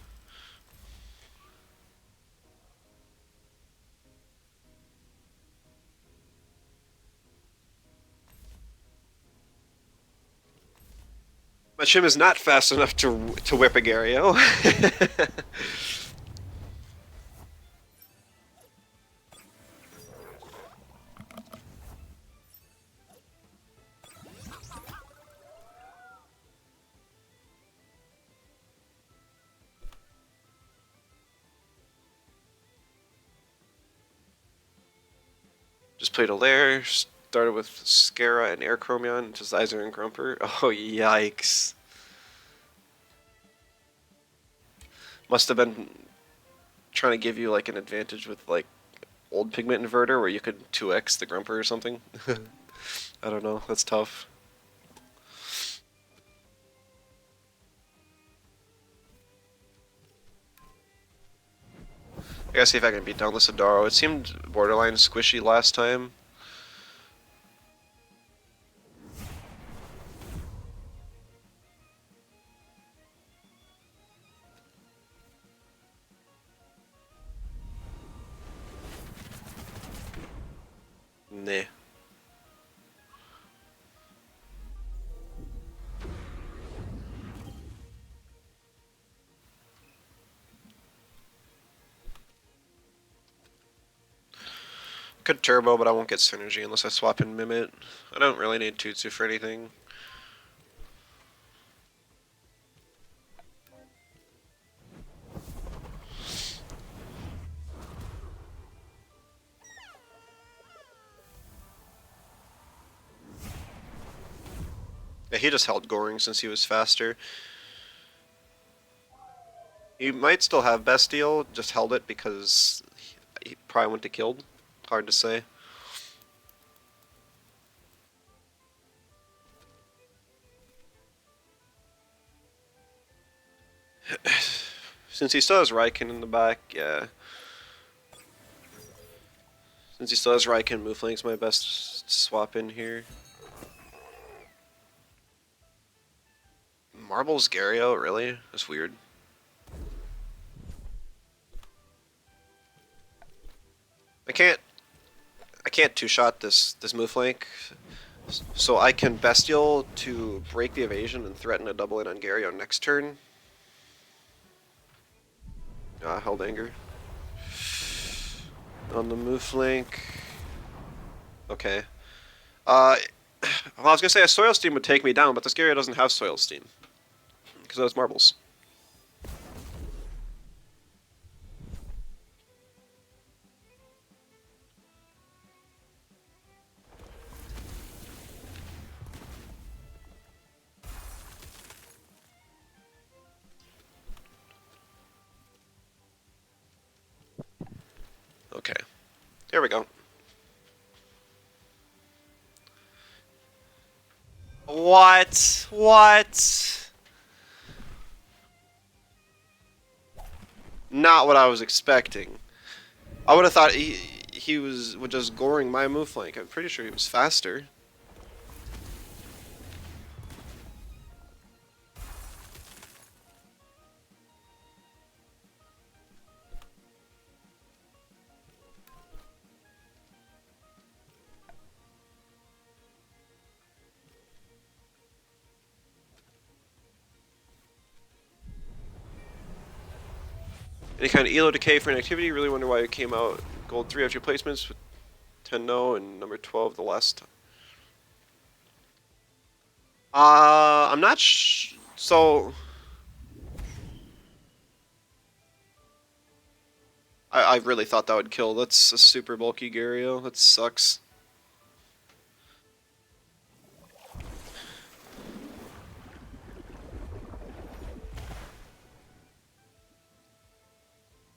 My Chim is not fast enough to whip a Gario. Just played a lair, started with Scara and Air Chromion, just Iser and Grumper. Oh, yikes. Must have been trying to give you like an advantage with like old pigment inverter where you could 2x the Grumper or something. I don't know, that's tough. I gotta see if I can beat down this Adaro. It seemed borderline squishy last time. Nah. Could turbo, but I won't get synergy unless I swap in Mimit. I don't really need Tutsu for anything. Yeah, he just held Goring since he was faster. He might still have Bestial, just held it because he probably went to killed. Hard to say. Since he still has Raikin in the back, yeah. Since he still has Raikin, Moofling's my best swap in here. Marbles Gario, really? That's weird. I can't two-shot this Mooflank, so I can Bestial to break the evasion and threaten a double in on Gario next turn. Held Anger. On the Mooflank. Okay. Well, I was gonna say a Soil Steam would take me down, but this Gario doesn't have Soil Steam. Because it has marbles. Okay. Here we go. What? What? Not what I was expecting. I would have thought he was just goring my Mooflank. I'm pretty sure he was faster. Any kind of elo decay for inactivity. Really wonder why it came out gold 3 after placements with 10 no and number 12 the last time. I'm not so I really thought that would kill. That's a super bulky Gario. That sucks.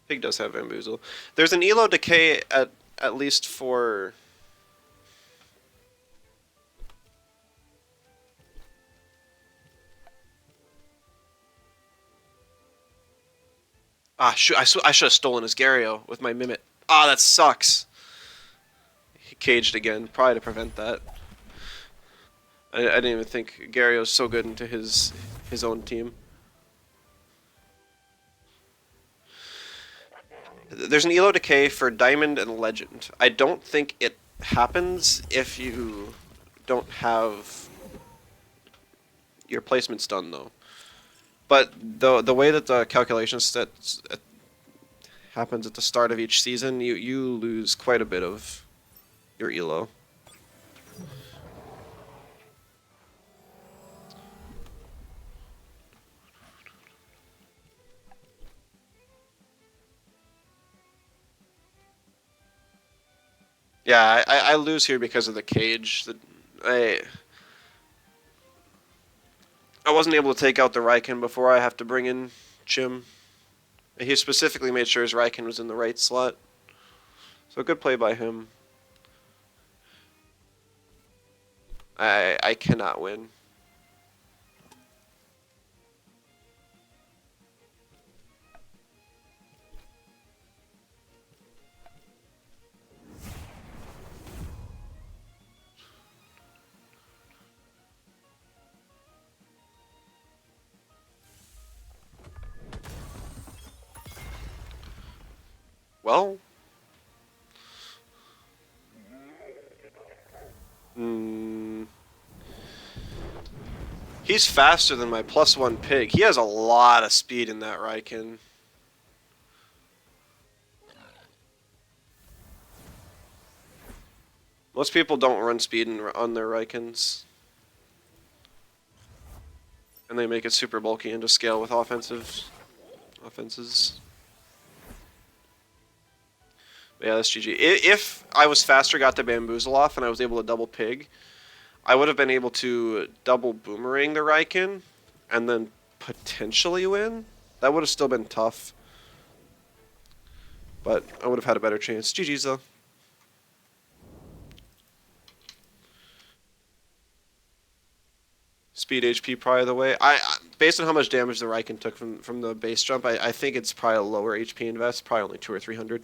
Pig does have Bamboozle. There's an elo decay at least for I should have stolen his Gario with my Mimit. Ah, that sucks. He caged again, probably to prevent that. I didn't even think Gario's so good into his own team. There's an elo decay for Diamond and Legend. I don't think it happens if you don't have your placements done though. But the way that the calculation sets happens at the start of each season, you lose quite a bit of your elo. Yeah, I lose here because of the cage. I I wasn't able to take out the Raiken before I have to bring in Chim. He specifically made sure his Raiken was in the right slot. So good play by him. I cannot win. Well, mm, he's faster than my +1 pig. He has a lot of speed in that Raiken. Most people don't run speed on their Raikens. And they make it super bulky and to scale with offenses. But yeah, that's GG. If I was faster, got the bamboozle off, and I was able to double pig, I would have been able to double boomerang the Raiken, and then potentially win. That would have still been tough. But I would have had a better chance. GG's though. Speed HP probably the way. Based on how much damage the Raiken took from the base jump, I think it's probably a lower HP invest, probably only 200 or 300.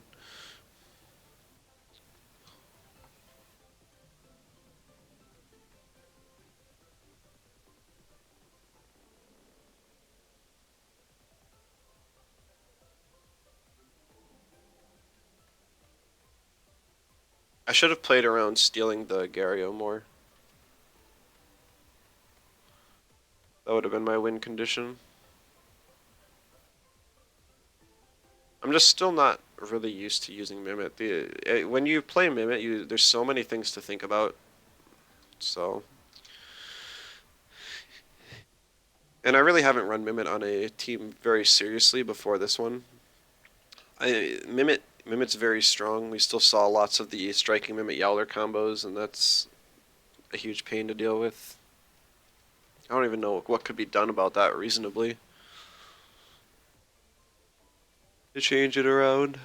I should have played around stealing the Gario more. That would have been my win condition. I'm just still not really used to using Mimit. When you play Mimit, there's so many things to think about. So, and I really haven't run Mimit on a team very seriously before this one. Mimit's very strong. We still saw lots of the striking Mimit Yowler combos, and that's a huge pain to deal with. I don't even know what could be done about that reasonably to change it around.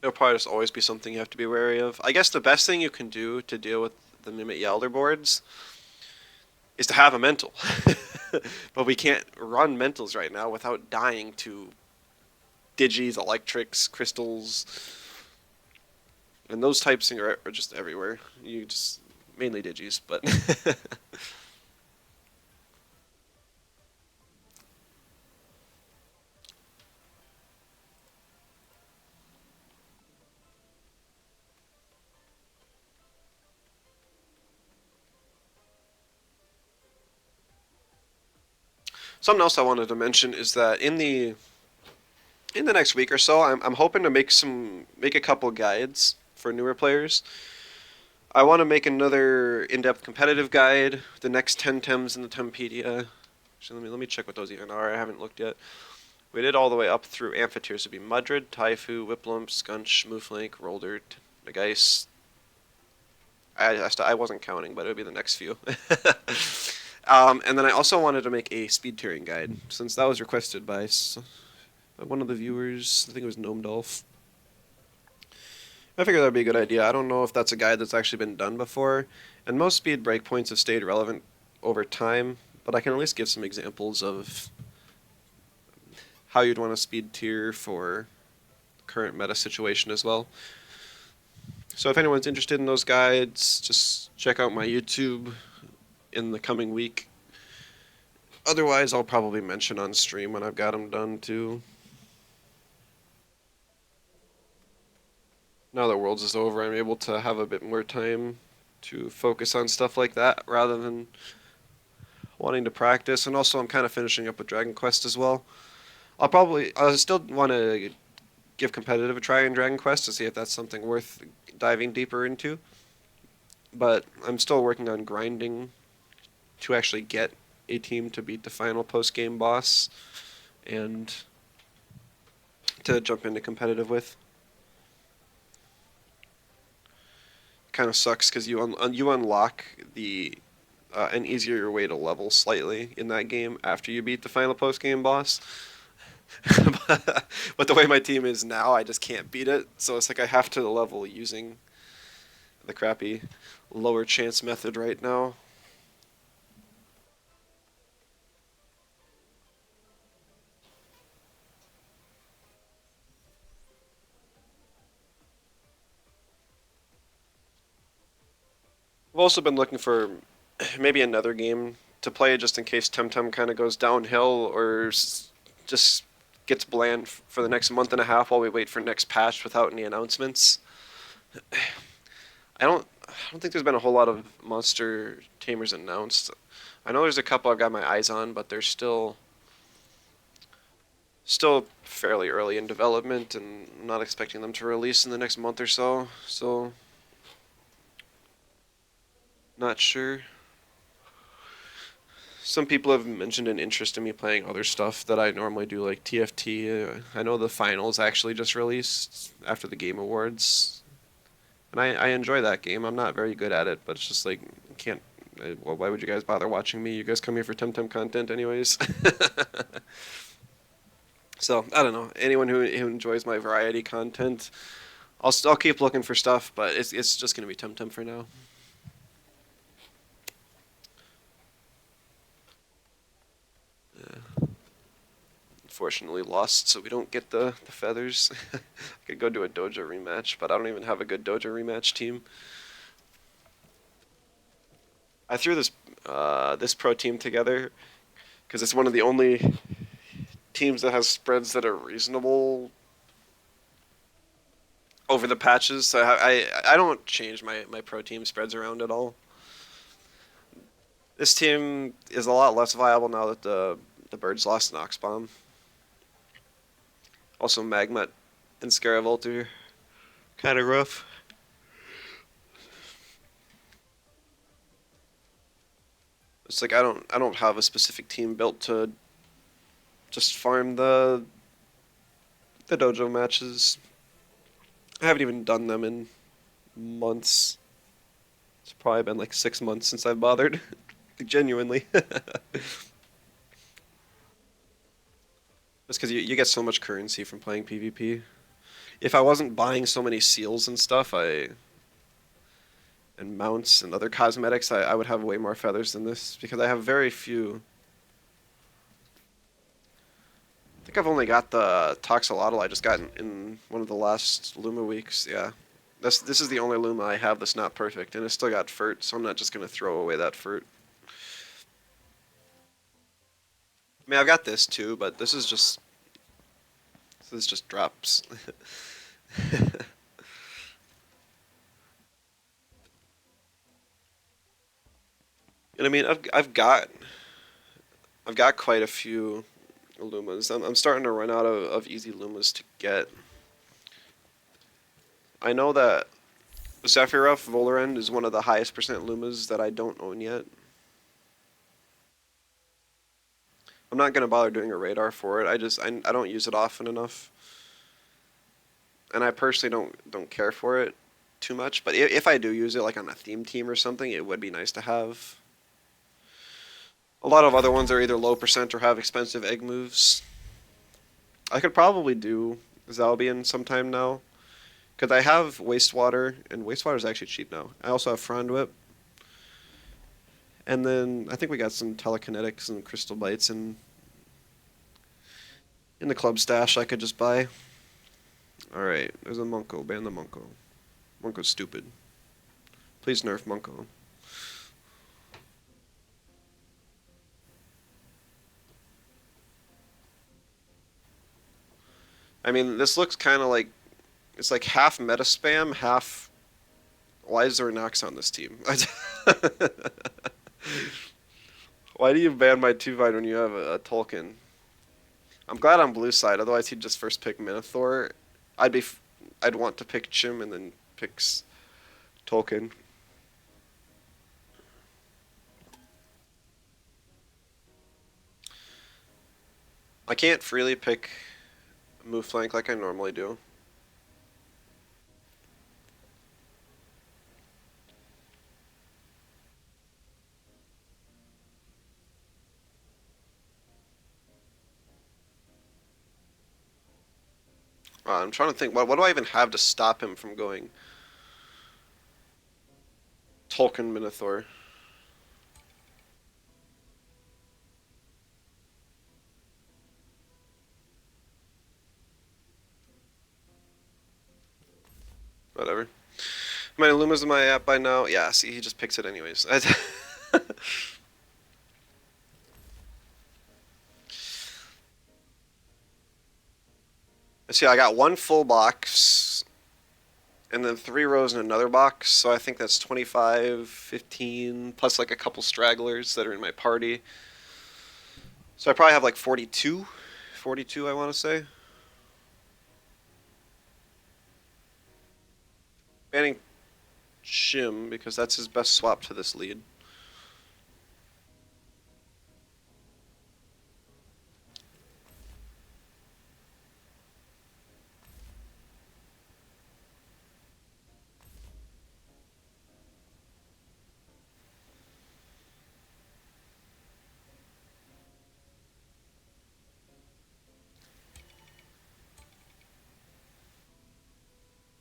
It'll probably just always be something you have to be wary of. I guess the best thing you can do to deal with the Mimit Yowler boards is to have a mental. But we can't run mentals right now without dying to digis, electrics, crystals, and those types are just everywhere. You just mainly digis, but something else I wanted to mention is that in the next week or so, I'm hoping to make a couple guides for newer players. I want to make another in-depth competitive guide, the next 10 Tems in the Tempedia. Actually, let me check what those even are. I haven't looked yet. We did all the way up through Amphitheres. It'd be Mudred, Taifu, Whiplump, Skunch, Mooflink, Roldert, Nageice. I wasn't counting, but it would be the next few. And then I also wanted to make a speed tiering guide, since that was requested by one of the viewers. I think it was Gnome Dolph. I figured that would be a good idea. I don't know if that's a guide that's actually been done before, and most speed breakpoints have stayed relevant over time, but I can at least give some examples of how you'd want to speed tier for current meta situation as well. So if anyone's interested in those guides, just check out my YouTube in the coming week. Otherwise, I'll probably mention on stream when I've got them done too. Now that Worlds is over, I'm able to have a bit more time to focus on stuff like that rather than wanting to practice. And also, I'm kind of finishing up with Dragon Quest as well. I still want to give competitive a try in Dragon Quest to see if that's something worth diving deeper into. But I'm still working on grinding to actually get a team to beat the final post-game boss and to jump into competitive with. Kind of sucks because you unlock the an easier way to level slightly in that game after you beat the final post-game boss. But the way my team is now, I just can't beat it. So it's like I have to level using the crappy lower chance method right now. I've also been looking for maybe another game to play just in case Temtem kind of goes downhill or just gets bland for the next month and a half while we wait for next patch without any announcements. I don't think there's been a whole lot of monster tamers announced. I know there's a couple I've got my eyes on, but they're still fairly early in development, and I'm not expecting them to release in the next month or so. So not sure. Some people have mentioned an interest in me playing other stuff that I normally do, like TFT. I know the finals actually just released after the Game Awards, and I enjoy that game. I'm not very good at it, but it's just like, can't. Well, why would you guys bother watching me? You guys come here for Temtem content, anyways. So I don't know. Anyone who enjoys my variety content, I'll keep looking for stuff, but it's just gonna be Temtem for now. Unfortunately lost, so we don't get the feathers. I could go do a dojo rematch, but I don't even have a good dojo rematch team. I threw this pro team together because it's one of the only teams that has spreads that are reasonable over the patches. So I don't change my pro team spreads around at all. This team is a lot less viable now that the birds lost Nox Bomb. Also, Magmut and Scaravolt are kind of rough. It's like I don't have a specific team built to just farm the dojo matches. I haven't even done them in months. It's probably been like 6 months since I've bothered. Genuinely. Just because you get so much currency from playing PvP. If I wasn't buying so many seals and stuff, and mounts and other cosmetics, I would have way more feathers than this because I have very few. I think I've only got the Toxolotl I just got in one of the last Luma weeks. Yeah, this is the only Luma I have that's not perfect, and it's still got Furt, so I'm not just gonna throw away that Furt. I mean, I've got this too, but this is just drops. And I mean, I've got quite a few Lumas. I'm starting to run out of easy Lumas to get. I know that Sephiroth Volorend is one of the highest percent Lumas that I don't own yet. I'm not gonna bother doing a radar for it. I don't use it often enough, and I personally don't care for it too much. But if I do use it, like on a theme team or something, it would be nice to have. A lot of other ones are either low percent or have expensive egg moves. I could probably do Zalbian sometime now, because I have Wastewater, and Wastewater is actually cheap now. I also have Frond Whip, And then I think we got some telekinetics and crystal bites in the club stash I could just buy. Alright, there's a Munko. Ban the Munko. Munko's stupid. Please nerf Munko. I mean, this looks kind of like it's like half meta spam, half. Why is there a Nox on this team? Why do you ban my 2-Vine when you have a Tolkien? I'm glad on blue side, otherwise he'd just first pick Minotaur. I'd want to pick Chim and then picks Tolkien. I can't freely pick move flank like I normally do. I'm trying to think, what do I even have to stop him from going Tolkien Minotaur? Whatever. My Illuma's in my app by now. Yeah, see, he just picks it anyways. See, I got one full box and then 3 rows in another box, so I think that's 25, 15, plus like a couple stragglers that are in my party. So I probably have like 42. 42, I want to say. Banning Shim, because that's his best swap to this lead.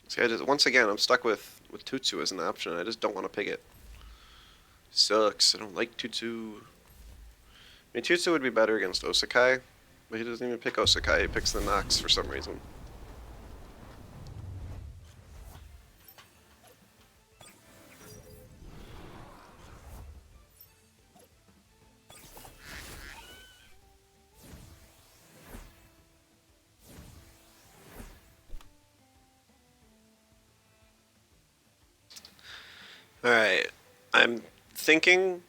See, once again, I'm stuck with Tutsu as an option. I just don't want to pick it. Sucks. I don't like Tutsu. I mean, Tutsu would be better against Osakai, but he doesn't even pick Osakai. He picks the Nox for some reason. Alright. I'm thinking.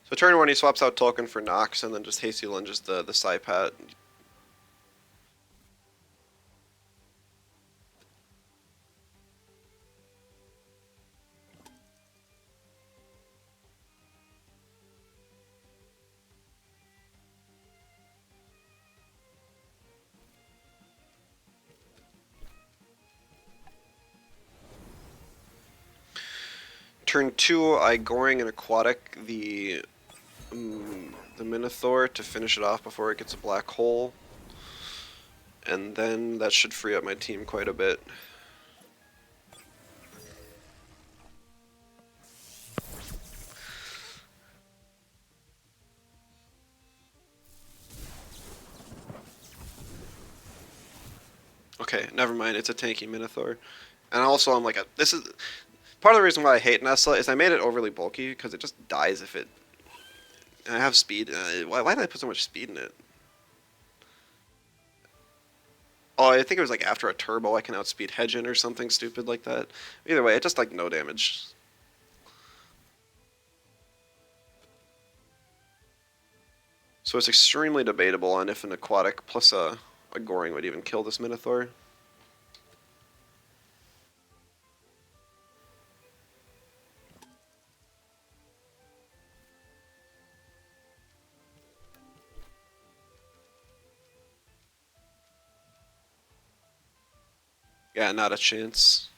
So turn 1, he swaps out Tolkien for Nox, and then just hasty lunges the Psypat. Turn 2, I Goring and Aquatic the Minotaur to finish it off before it gets a black hole. And then that should free up my team quite a bit. Okay, never mind, it's a tanky Minotaur. And also I'm like, this is part of the reason why I hate Nessa is I made it overly bulky because it just dies if it. And I have speed. Why did I put so much speed in it? Oh, I think it was like after a turbo I can outspeed Hedgen or something stupid like that. Either way, it just like no damage. So it's extremely debatable on if an Aquatic plus a Goring would even kill this Minotaur. Yeah, not a chance.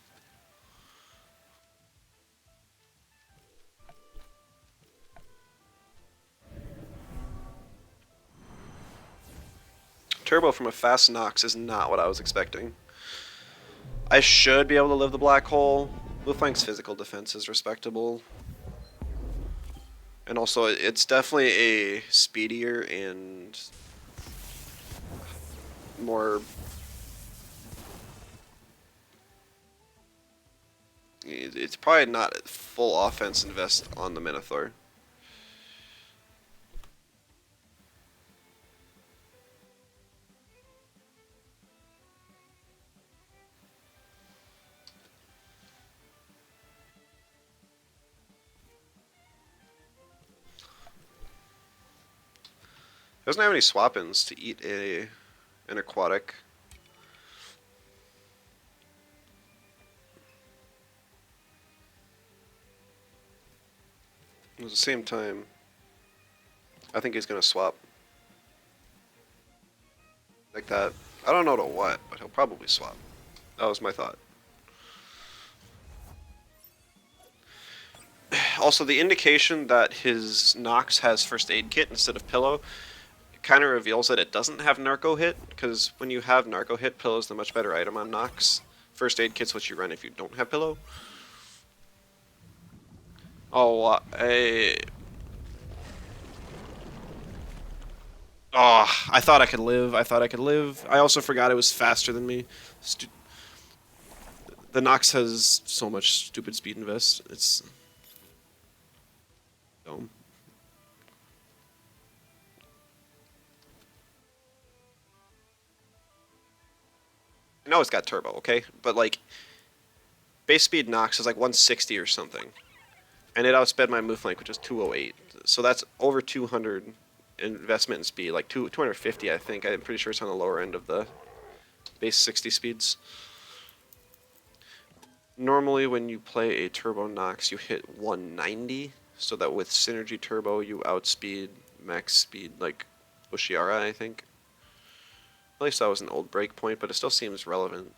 Turbo from a fast Nox is not what I was expecting. I should be able to live the black hole. Wolfang's physical defense is respectable. And also, it's definitely a speedier and more... It's probably not full offense invest on the Minotaur. Doesn't have any swap-ins to eat an aquatic. At the same time, I think he's gonna swap. Like that. I don't know to what, but he'll probably swap. That was my thought. Also, the indication that his Nox has first aid kit instead of pillow kind of reveals that it doesn't have narco hit, because when you have narco hit, pillow is the much better item on Nox. First aid kit's what you run if you don't have pillow. Oh, I thought I could live. I thought I could live. I also forgot it was faster than me. The Nox has so much stupid speed invest. It's dumb. I know it's got turbo, okay? But like, base speed Nox is like 160 or something. And it outsped my move flank, which is 208. So that's over 200 investment in speed, like 250, I think. I'm pretty sure it's on the lower end of the base 60 speeds. Normally, when you play a turbo Nox, you hit 190, so that with synergy turbo, you outspeed max speed like Ushiara, I think. At least that was an old breakpoint, but it still seems relevant.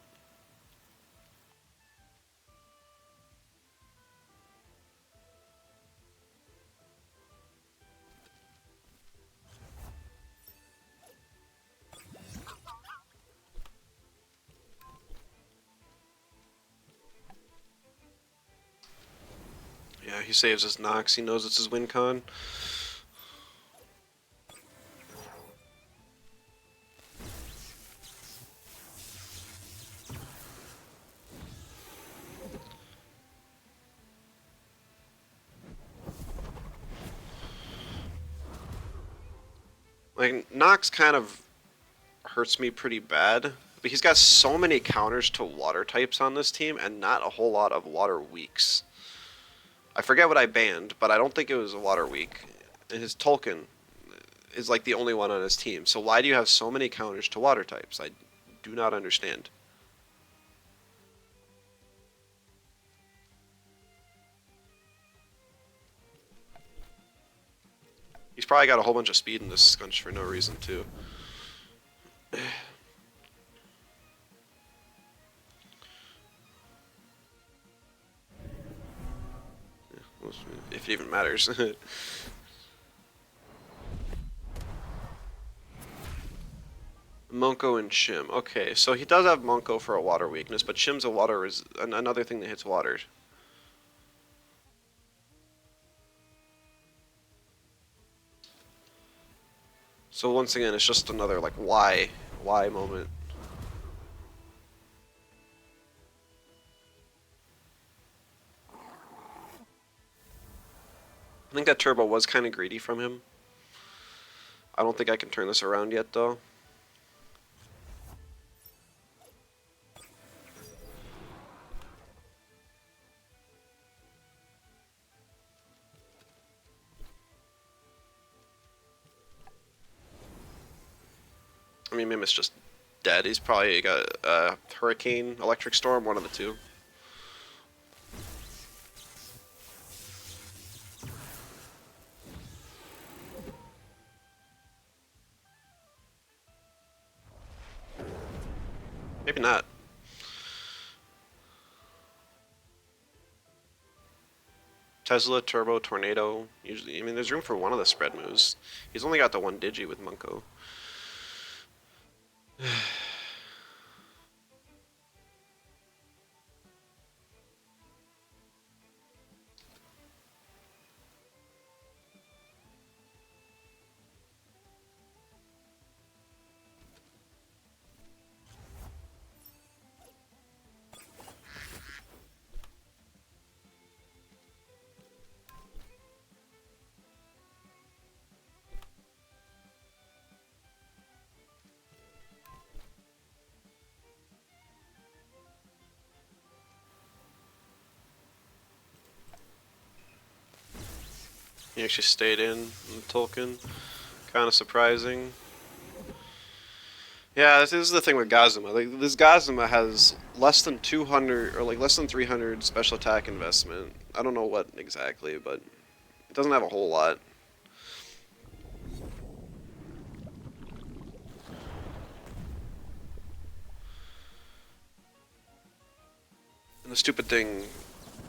Yeah, he saves his Nox. He knows it's his win con. Like, Nox kind of hurts me pretty bad. But he's got so many counters to water types on this team and not a whole lot of water weaks. I forget what I banned, but I don't think it was a water weak. And his Tolkien is like the only one on his team. So why do you have so many counters to water types? I do not understand. He's probably got a whole bunch of speed in this scunch for no reason too. If it even matters. Monko and Shim. Okay, so he does have Monko for a water weakness, but Shim's a water is another thing that hits water. So once again, it's just another like why moment. I think that turbo was kind of greedy from him. I don't think I can turn this around yet though. I mean, Mim is just dead. He's probably got a hurricane, electric storm, one of the two. Maybe not. Tesla, Turbo, Tornado. Usually, I mean, there's room for one of the spread moves. He's only got the one digi with Monko. He actually stayed in Tolkien. Kind of surprising. Yeah, this is the thing with Gazuma. Like, this Gazuma has less than 200 or like less than 300 special attack investment. I don't know what exactly, but it doesn't have a whole lot. And the stupid thing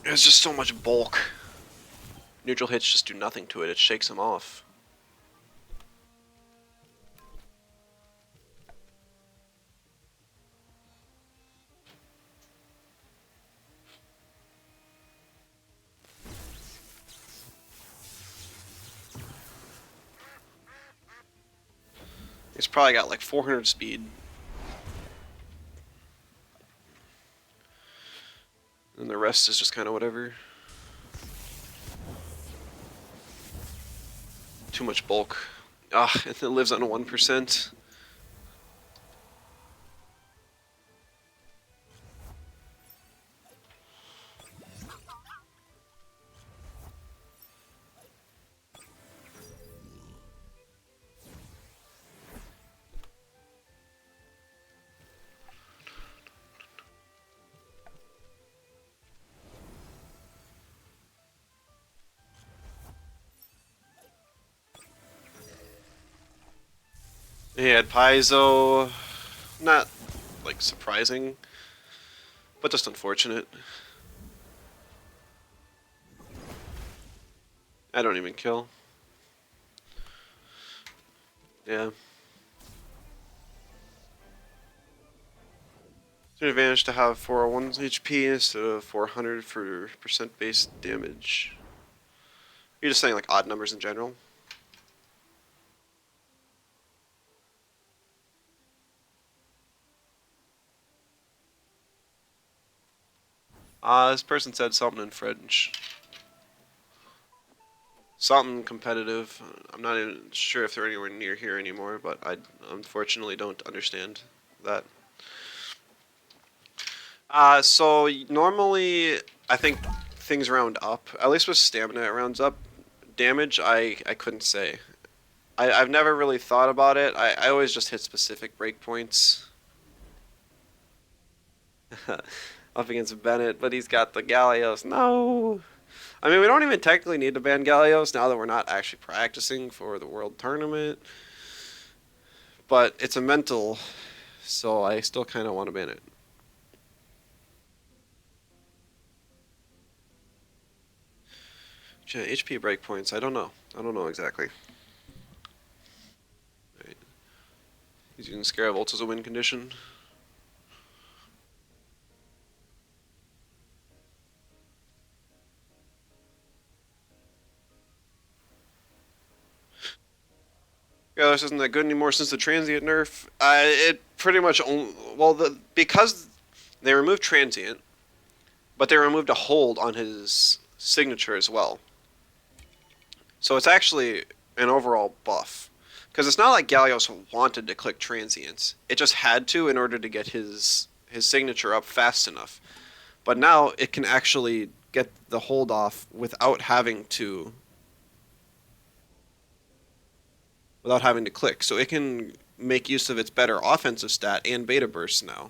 has just so much bulk. Neutral hits just do nothing to it. It shakes him off. He's probably got like 400 speed. And the rest is just kind of whatever. Too much bulk. Ah, and it lives on 1%. He had Paizo. Not, like, surprising, but just unfortunate. I don't even kill. Yeah. It's an advantage to have 401 HP instead of 400 for percent base damage. You're just saying like odd numbers in general? This person said something in French. Something competitive. I'm not even sure if they're anywhere near here anymore, but I unfortunately don't understand that. So normally I think things round up. At least with stamina, it rounds up. Damage, I couldn't say. I've never really thought about it. I always just hit specific breakpoints. Up against Bennett, but he's got the Gallios. No! I mean, we don't even technically need to ban Gallios now that we're not actually practicing for the World Tournament. But it's a mental, so I still kind of want to ban it. HP breakpoints, I don't know. I don't know exactly. Right. He's using Scaravolts as a win condition. Yeah, this isn't that good anymore since the transient nerf. It pretty much only, well, because they removed transient, but they removed a hold on his signature as well. So it's actually an overall buff. Because it's not like Gallios wanted to click transients. It just had to in order to get his signature up fast enough. But now it can actually get the hold off without having to click. So it can make use of its better offensive stat and beta burst now.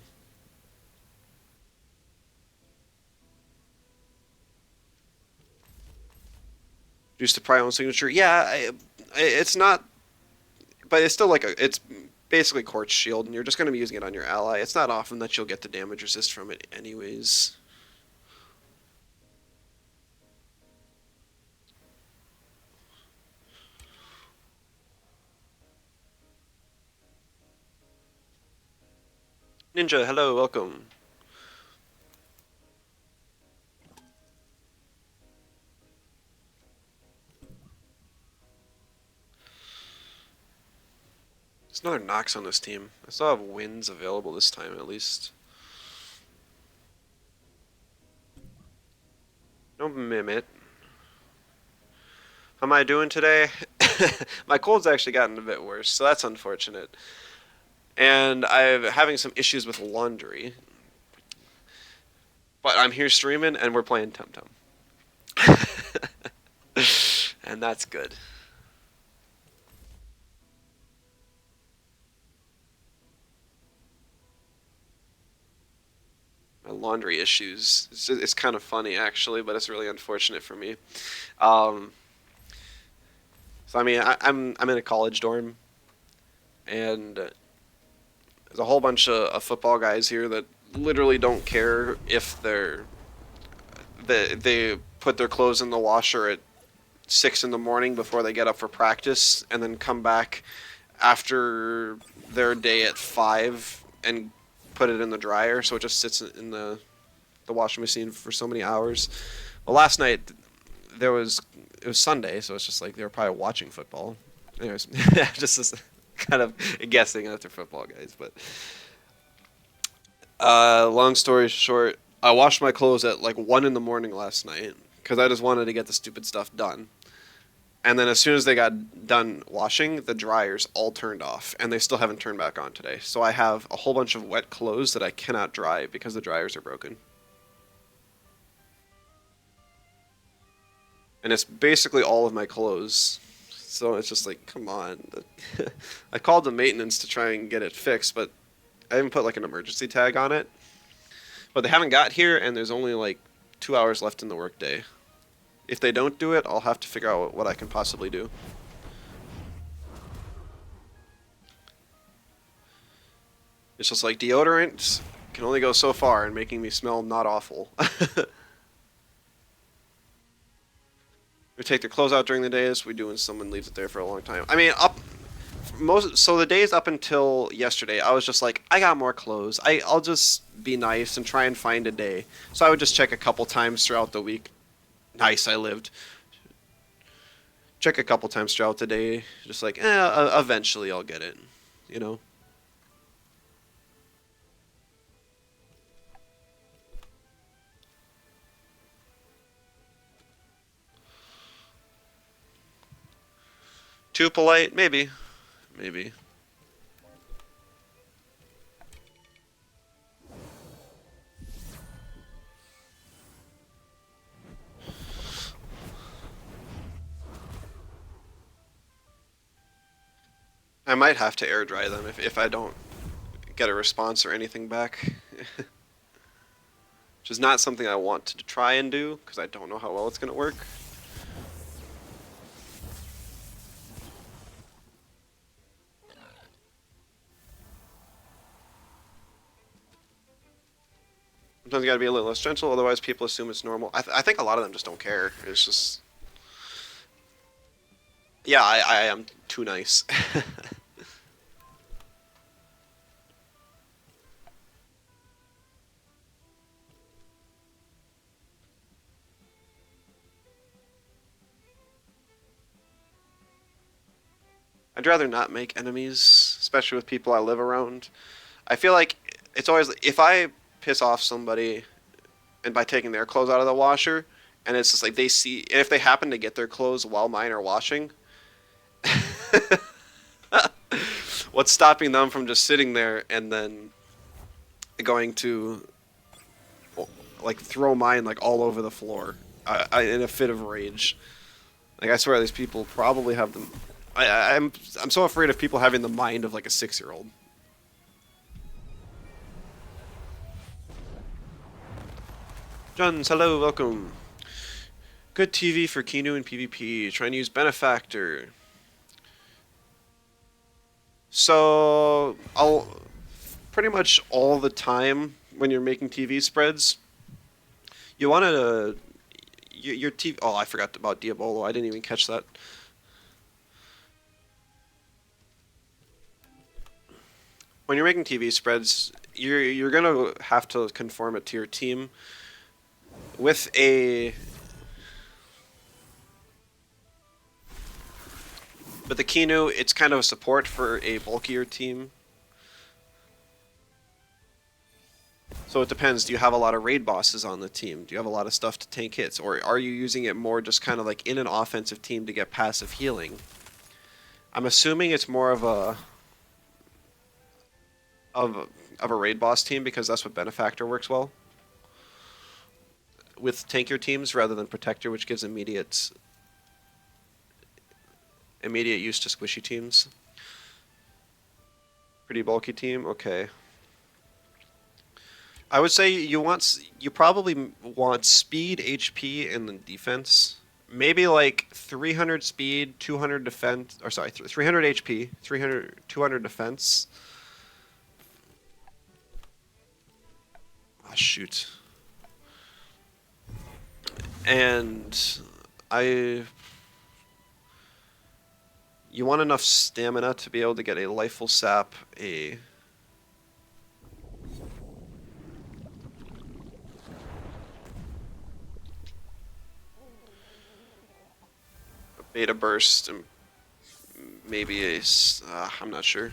Use the prion signature. Yeah, it's not, but it's still like it's basically Quartz Shield, and you're just going to be using it on your ally. It's not often that you'll get the damage resist from it anyways. Ninja, hello, welcome. There's another Nox on this team. I still have wins available this time at least. No Mimit. How am I doing today? My cold's actually gotten a bit worse, so that's unfortunate. And I'm having some issues with laundry. But I'm here streaming and we're playing Temtem. and that's good. My laundry issues. It's kind of funny actually, but it's really unfortunate for me. Um, so I mean, I'm in a college dorm, and there's a whole bunch of football guys here that literally don't care if they put their clothes in the washer at 6 in the morning before they get up for practice, and then come back after their day at 5 and put it in the dryer, so it just sits in the washing machine for so many hours. Well, last night it was Sunday, so it's just like they were probably watching football. Anyways, just this kind of guessing at their football guys, but long story short, I washed my clothes at like 1 in the morning last night because I just wanted to get the stupid stuff done. And then as soon as they got done washing, the dryers all turned off, and they still haven't turned back on today. So I have a whole bunch of wet clothes that I cannot dry because the dryers are broken. And it's basically all of my clothes. So it's just like, come on. I called the maintenance to try and get it fixed, but I haven't put like an emergency tag on it. But they haven't got here, and there's only like 2 hours left in the workday. If they don't do it, I'll have to figure out what I can possibly do. It's just like deodorant can only go so far in making me smell not awful. We take their clothes out during the day, as we do when someone leaves it there for a long time. I mean, so the days up until yesterday, I was just like, I got more clothes. I'll just be nice and try and find a day. So I would just check a couple times throughout the week. Nice, I lived. Check a couple times throughout the day, just like, eventually I'll get it, you know? Too polite? Maybe. Maybe. I might have to air dry them if I don't get a response or anything back. Which is not something I want to try and do, because I don't know how well it's going to work. Sometimes you gotta be a little less gentle, otherwise people assume it's normal. I think a lot of them just don't care. It's just... Yeah, I am too nice. I'd rather not make enemies, especially with people I live around. I feel like it's always... If I piss off somebody, and by taking their clothes out of the washer, and it's just like they see... And if they happen to get their clothes while mine are washing... What's stopping them from just sitting there and then going to like throw mine like all over the floor in a fit of rage? Like I swear, these people probably have them. I'm so afraid of people having the mind of like a 6-year-old. Johns, hello, welcome. Good TV for Kinu and PvP. Trying to use Benefactor. So, I'll pretty much all the time when you're making TV spreads, you want to your TV. Oh, I forgot about Diabolo. I didn't even catch that. When you're making TV spreads, you're gonna have to conform it to your team with a. But the Kinu, it's kind of a support for a bulkier team. So it depends. Do you have a lot of raid bosses on the team? Do you have a lot of stuff to tank hits? Or are you using it more just kind of like in an offensive team to get passive healing? I'm assuming it's more of a raid boss team because that's what Benefactor works well with tankier teams rather than Protector, which gives immediate Immediate use to squishy teams. Pretty bulky team. Okay. I would say you probably want speed, HP, and then defense. Maybe like 300 speed, 200 defense, or sorry, 300 HP, 200 defense. Ah, shoot. And I you want enough stamina to be able to get a Lifeful Sap, a Beta Burst, and maybe I'm not sure.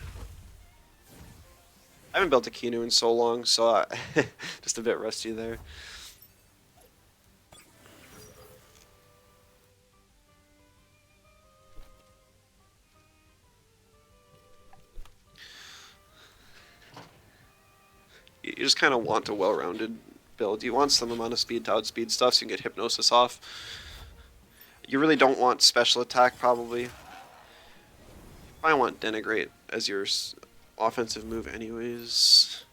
I haven't built a Kinu in so long, so just a bit rusty there. You just kind of want a well-rounded build. You want some amount of speed to outspeed stuff so you can get Hypnosis off. You really don't want special attack, probably. I want Denigrate as your offensive move anyways.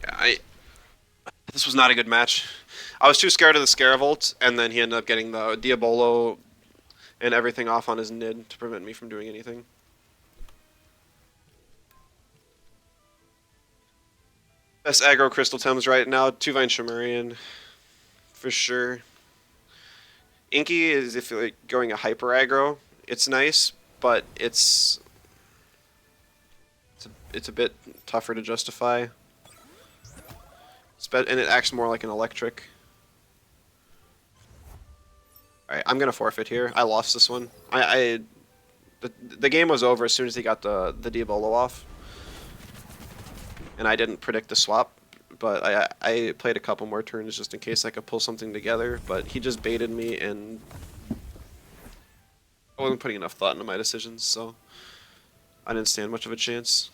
Yeah, this was not a good match. I was too scared of the Scaravolt, and then he ended up getting the Diabolo and everything off on his Nid to prevent me from doing anything. Best aggro Crystal Thames right now, Two-Vine Shimerian, for sure. Inky is, if you're like going a hyper aggro, it's nice, but it's a bit tougher to justify. And it acts more like an electric. Alright, I'm gonna forfeit here. I lost this one. The game was over as soon as he got the Diabolo off. And I didn't predict the swap, but I played a couple more turns just in case I could pull something together, but he just baited me, and I wasn't putting enough thought into my decisions, so I didn't stand much of a chance.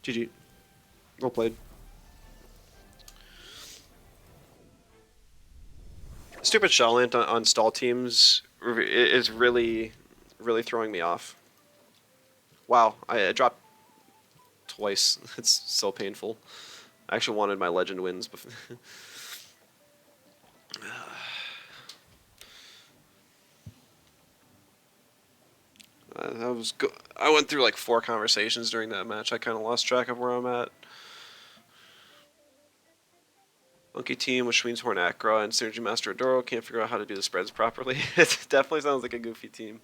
GG. Well played. Stupid Shellant on stall teams is really throwing me off. Wow, I dropped twice. It's so painful. I actually wanted my legend wins. That was good. I went through like 4 conversations during that match. I kind of lost track of where I'm at. Monkey team with Schweenshorn Acra and Synergy Master Adoro can't figure out how to do the spreads properly. It definitely sounds like a goofy team.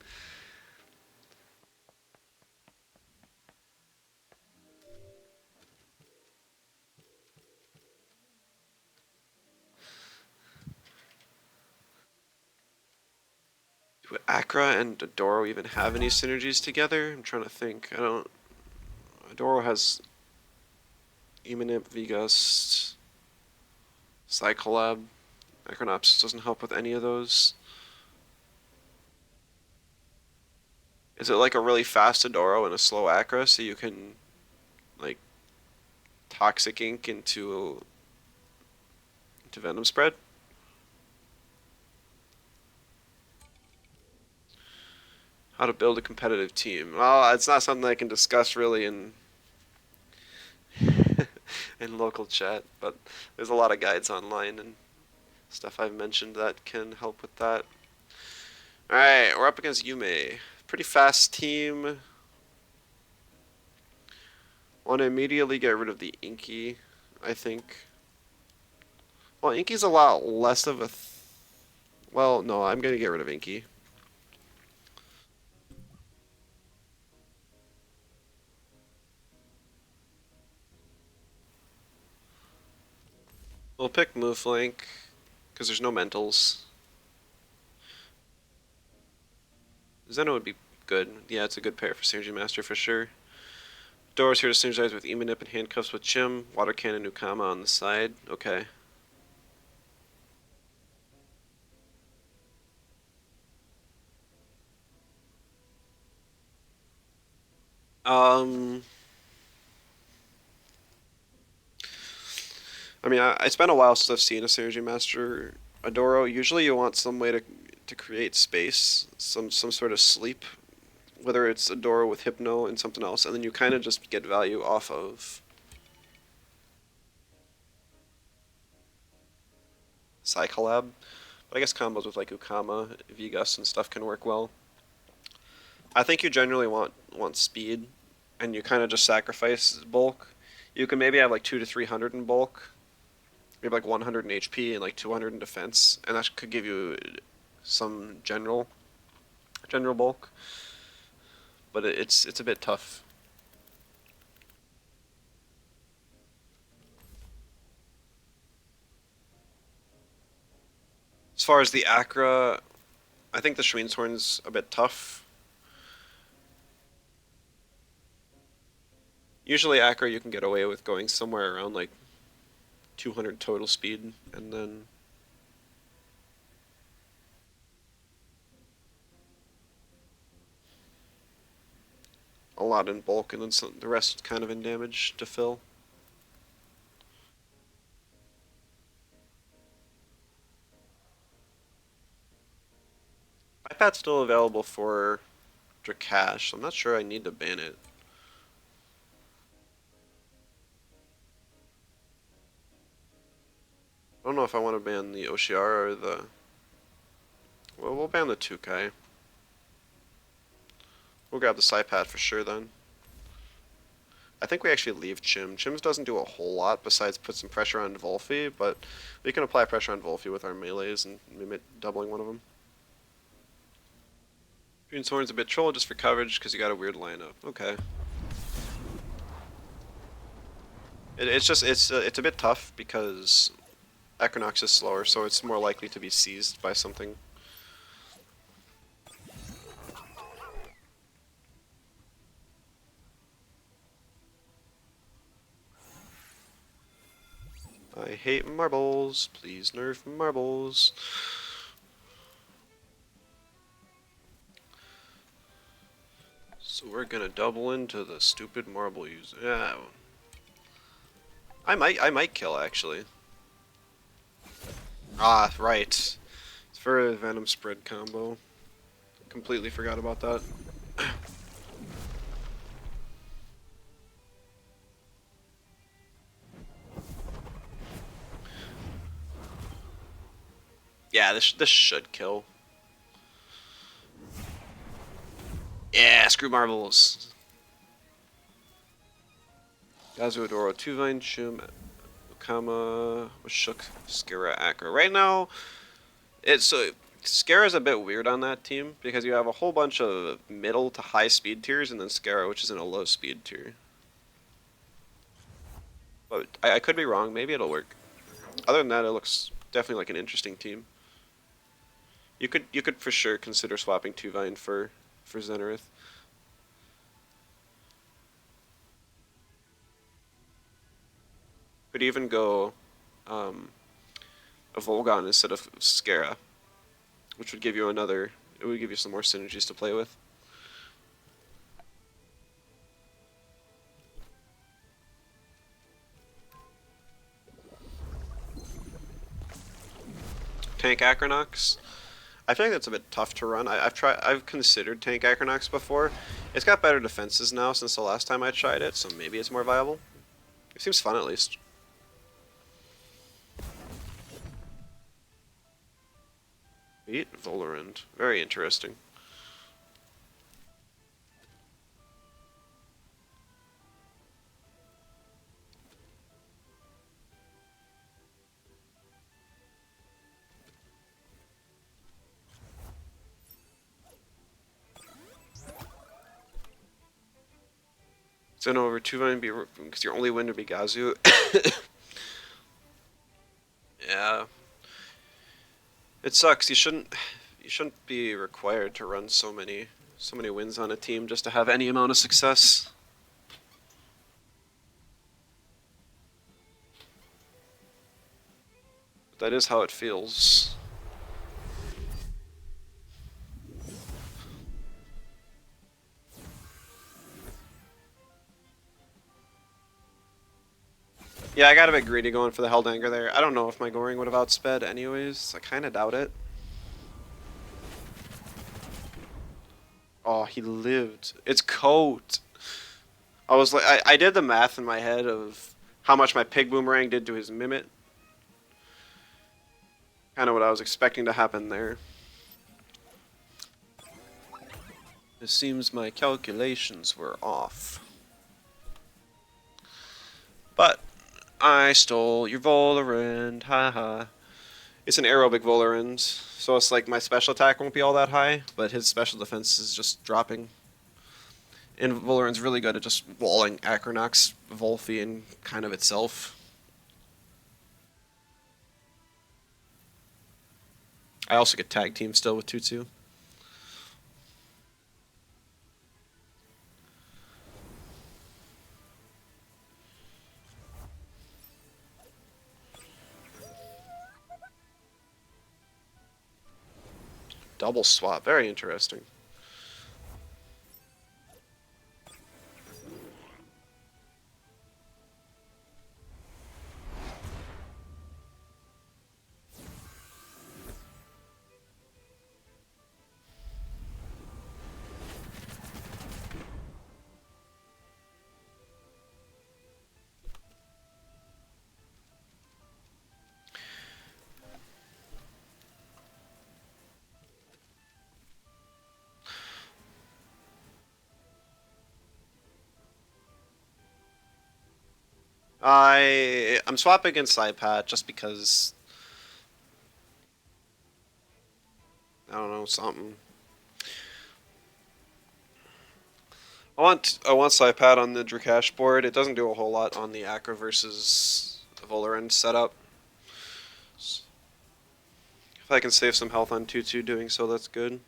Do Acra and Adoro even have any synergies together? I'm trying to think. I don't. Adoro has Emanip, Vigust, Cyclab. Acronops doesn't help with any of those. Is it like a really fast Adoro and a slow Acra so you can like Toxic Ink into Venom Spread? How to build a competitive team. Well, it's not something I can discuss really in in local chat, but there's a lot of guides online and stuff I've mentioned that can help with that. Alright, we're up against Yume. Pretty fast team. Want to immediately get rid of the Inky, I think. Well, Inky's a lot less of a... well, no, I'm going to get rid of Inky. We'll pick Mooflink, because there's no mentals. Zeno would be good. Yeah, it's a good pair for Synergy Master for sure. Dora's here to synergize with Emanip and handcuffs with Chim. Water Cannon Nukama on the side. Okay. Um, I mean, it's been a while since I've seen a Synergy Master Adoro. Usually, you want some way to create space, some sort of sleep, whether it's Adoro with Hypno and something else, and then you kind of just get value off of Psychollab. But I guess combos with like Ukama, Vigas, and stuff can work well. I think you generally want speed, and you kind of just sacrifice bulk. You can maybe have like 2 to 300 in bulk, maybe like 100 in HP and like 200 in defense, and that could give you some general bulk. But it's a bit tough. As far as the Acra, I think the Schweinshorn's a bit tough. Usually Acra you can get away with going somewhere around like 200 total speed, and then a lot in bulk, and then the rest kind of in damage to fill. iPad's still available for Drakash. I'm not sure I need to ban it. I don't know if I want to ban the Oshiara or the... Well, we'll ban the Tukai. We'll grab the Psypat for sure then. I think we actually leave Chim. Chim's doesn't do a whole lot besides put some pressure on Volphy, but we can apply pressure on Volphy with our melees and maybe doubling one of them. Green Sword's a bit troll just for coverage because you got a weird lineup. Okay. It's a bit tough because Equinox is slower, so it's more likely to be seized by something. I hate marbles. Please nerf marbles. So we're gonna double into the stupid marble user. Yeah. I might kill actually. Ah, right. It's for a Venom spread combo. Completely forgot about that. Yeah, this should kill. Yeah, screw marbles. Gazuadoro, Tuvine, Shum, Ukama, Shook, Skira, Akra. Right now, it's Skara's a bit weird on that team because you have a whole bunch of middle to high speed tiers and then Skara, which is in a low speed tier. But I could be wrong. Maybe it'll work. Other than that, it looks definitely like an interesting team. You could for sure consider swapping Tuvine for Zenarith. Could even go a Volgon instead of Skara, which would give you another. It would give you some more synergies to play with. Tank Acronox. I feel like that's a bit tough to run. I've considered Tank Acronox before. It's got better defenses now since the last time I tried it, so maybe it's more viable. It seems fun at least. Beat Volerand. Very interesting. Then over Tuvine because your only win would be Gazu. Yeah. It sucks. You shouldn't be required to run so many wins on a team just to have any amount of success. But that is how it feels. Yeah, I got a bit greedy going for the held anger there. I don't know if my Goring would have outsped anyways. I kind of doubt it. Oh, he lived. It's coat. I was like, I did the math in my head of how much my pig boomerang did to his mimit. Kind of what I was expecting to happen there. It seems my calculations were off. But I stole your Volerand, haha. It's an aerobic Volerand, so it's like my special attack won't be all that high, but his special defense is just dropping. And Volerand's really good at just walling Acronox, Volphy, and kind of itself. I also get tag team still with Tutu. Double swap, very interesting. I'm swapping against Saipat just because I don't know something. I want Saipat on the Drakash board. It doesn't do a whole lot on the Acro versus Volerand setup. If I can save some health on Tutu doing so, that's good.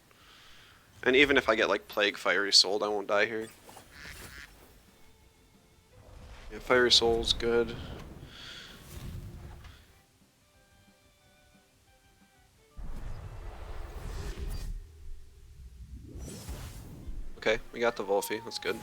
And even if I get like Plague Fiery Souled, I won't die here. Yeah, Fiery Soul's good. Okay, we got the Volphy, that's good.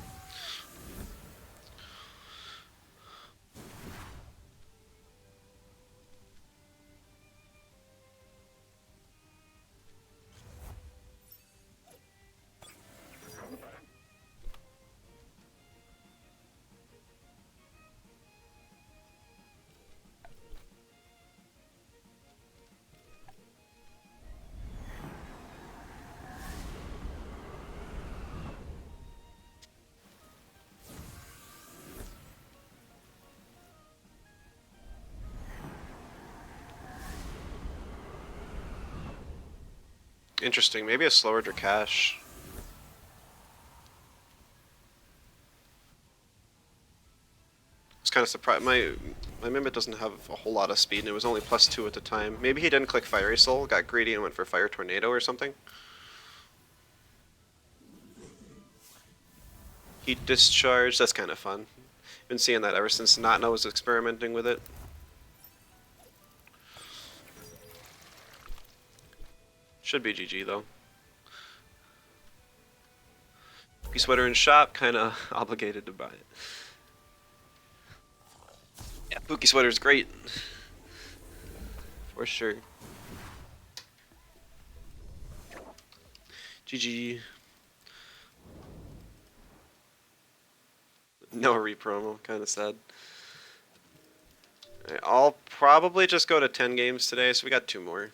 Interesting, maybe a slower Drakash. It's kind of surprised. My Mimit doesn't have a whole lot of speed, and it was only +2 at the time. Maybe he didn't click Fiery Soul, got greedy and went for Fire Tornado or something. Heat Discharge, that's kind of fun. Been seeing that ever since Natna was experimenting with it. Should be GG though. Pookie Sweater in shop, kind of obligated to buy it. Yeah, Pookie Sweater's great. For sure. GG. No repromo, kind of sad. Right, I'll probably just go to 10 games today, so we got 2 more.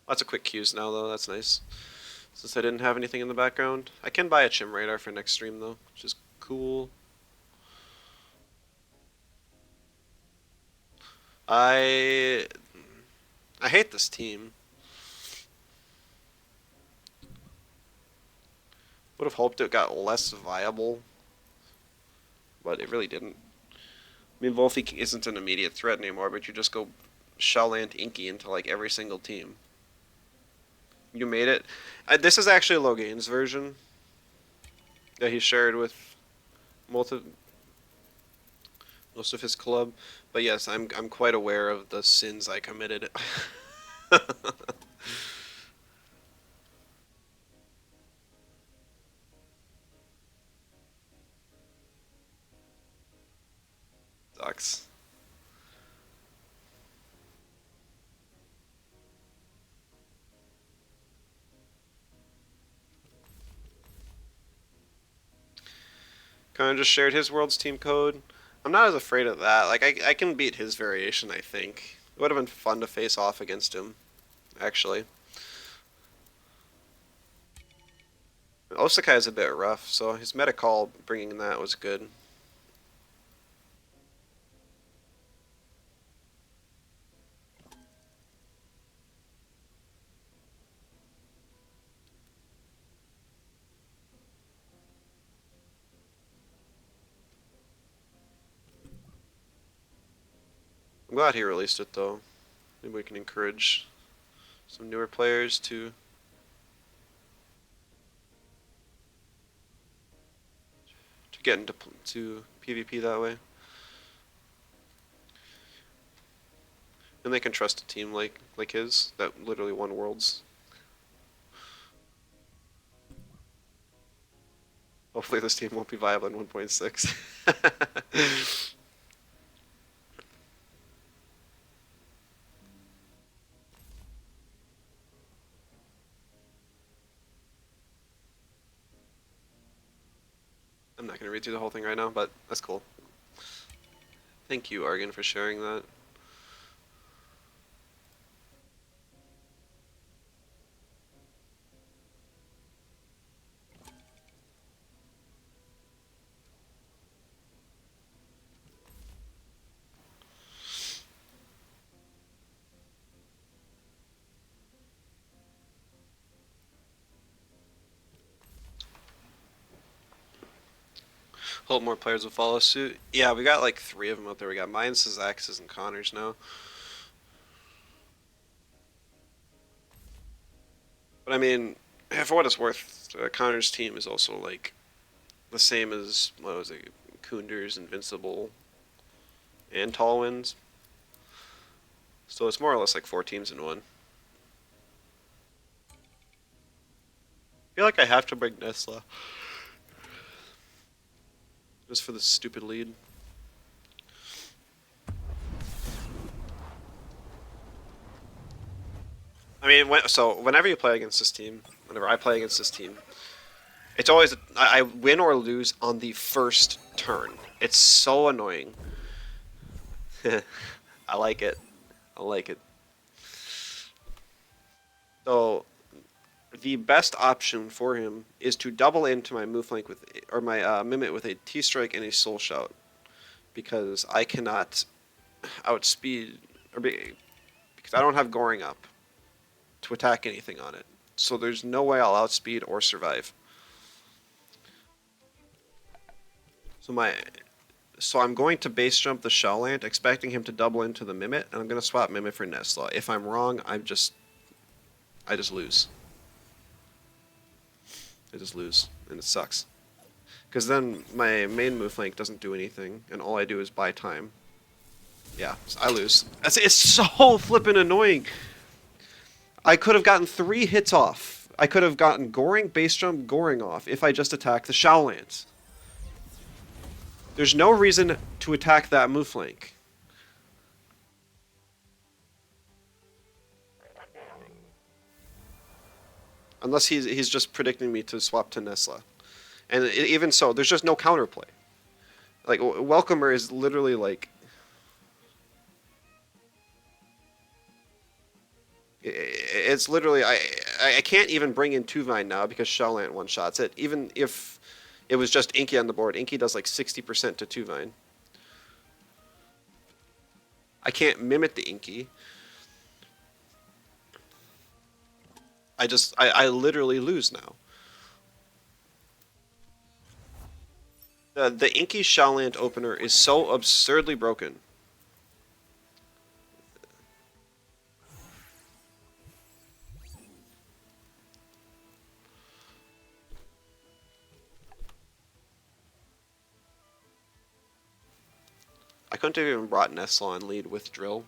Lots of quick queues now, though. That's nice. Since I didn't have anything in the background. I can buy a Chim Radar for next stream, though, which is cool. I hate this team. Would have hoped it got less viable, but it really didn't. I mean, Volphy isn't an immediate threat anymore, but you just go Shellland Inky into like every single team. You made it. This is actually a Logain's version that he shared with most of his club. But yes, I'm quite aware of the sins I committed. Sucks. Kind of just shared his world's team code. I'm not as afraid of that. Like, I can beat his variation, I think. It would have been fun to face off against him, actually. Osakai is a bit rough, so his meta call bringing that was good. I'm glad he released it, though. Maybe we can encourage some newer players to get into PvP that way. And they can trust a team like his that literally won worlds. Hopefully this team won't be viable in 1.6. I'm not gonna read through the whole thing right now, but that's cool. Thank you, Argon, for sharing that. Hope more players will follow suit. Yeah, we got like 3 of them out there. We got mine, Axes, and Connors now. But I mean, for what it's worth, Connor's team is also like the same as, what was it, Kunders, Invincible, and Tall Winds. So it's more or less like 4 teams in one. I feel like I have to bring Nesla. Just for the stupid lead. I mean, whenever you play against this team, whenever I play against this team, it's always I win or lose on the first turn. It's so annoying. I like it. I like it. So the best option for him is to double into my move flank with, or my Mimit with a T strike and a Soul Shout, because I cannot outspeed because I don't have Goring up to attack anything on it. So there's no way I'll outspeed or survive. So I'm going to base jump the Shellland, expecting him to double into the Mimit, and I'm going to swap Mimit for Nesla. If I'm wrong, I just lose. I just lose, and it sucks. Because then my main move flank doesn't do anything, and all I do is buy time. Yeah, I lose. It's so flippin' annoying. I could have gotten 3 hits off. I could have gotten Goring, base jump, Goring off if I just attacked the Shelllands. There's no reason to attack that move flank. Unless he's just predicting me to swap to Nesla. And even so, there's just no counterplay. Like, Welcomer is literally like... It's literally... I can't even bring in Tuvine now because Shelllant one-shots it. Even if it was just Inky on the board, Inky does like 60% to Tuvine. I can't mimic the Inky. I literally lose now. The Inky Shellland opener is so absurdly broken. I couldn't have even brought Nestle on lead with Drill,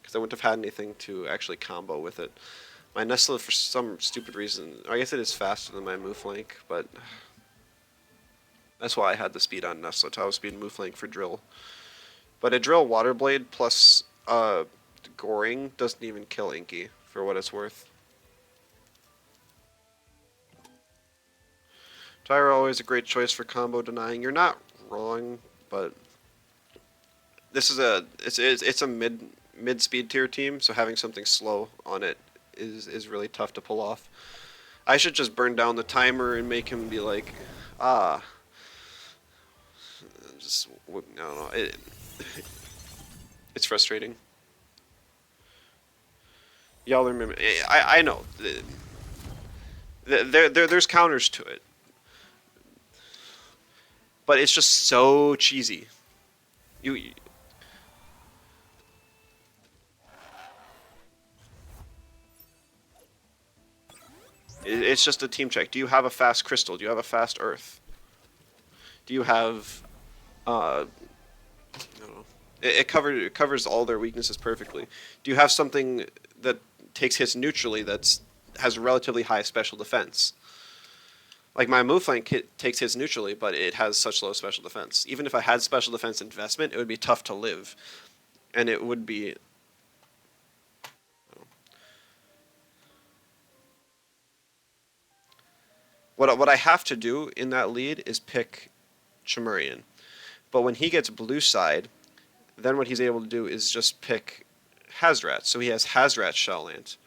because I wouldn't have had anything to actually combo with it. My Nestle, for some stupid reason, I guess it is faster than my move flank, but that's why I had the speed on Nestle. I was speed move flank for Drill. But a drill water blade plus goring doesn't even kill Inky for what it's worth. Tyra always a great choice for combo denying. You're not wrong, but this is a mid speed tier team, so having something slow on it is really tough to pull off. I should just burn down the timer and make him be like, ah, just I don't know. It's frustrating. Y'all remember? I know. There's counters to it, but it's just so cheesy. You it's just a team check. Do you have a fast crystal? Do you have a fast earth? Do you have I don't know. It covers all their weaknesses perfectly. Do you have something that takes hits neutrally that's has relatively high special defense? Like my move flank kit takes hits neutrally, but it has such low special defense. Even if I had special defense investment, it would be tough to live, and it would be. What I have to do in that lead is pick Chimerian, but when he gets blue side, then what he's able to do is just pick Hazrat. So he has Hazrat Shelllant,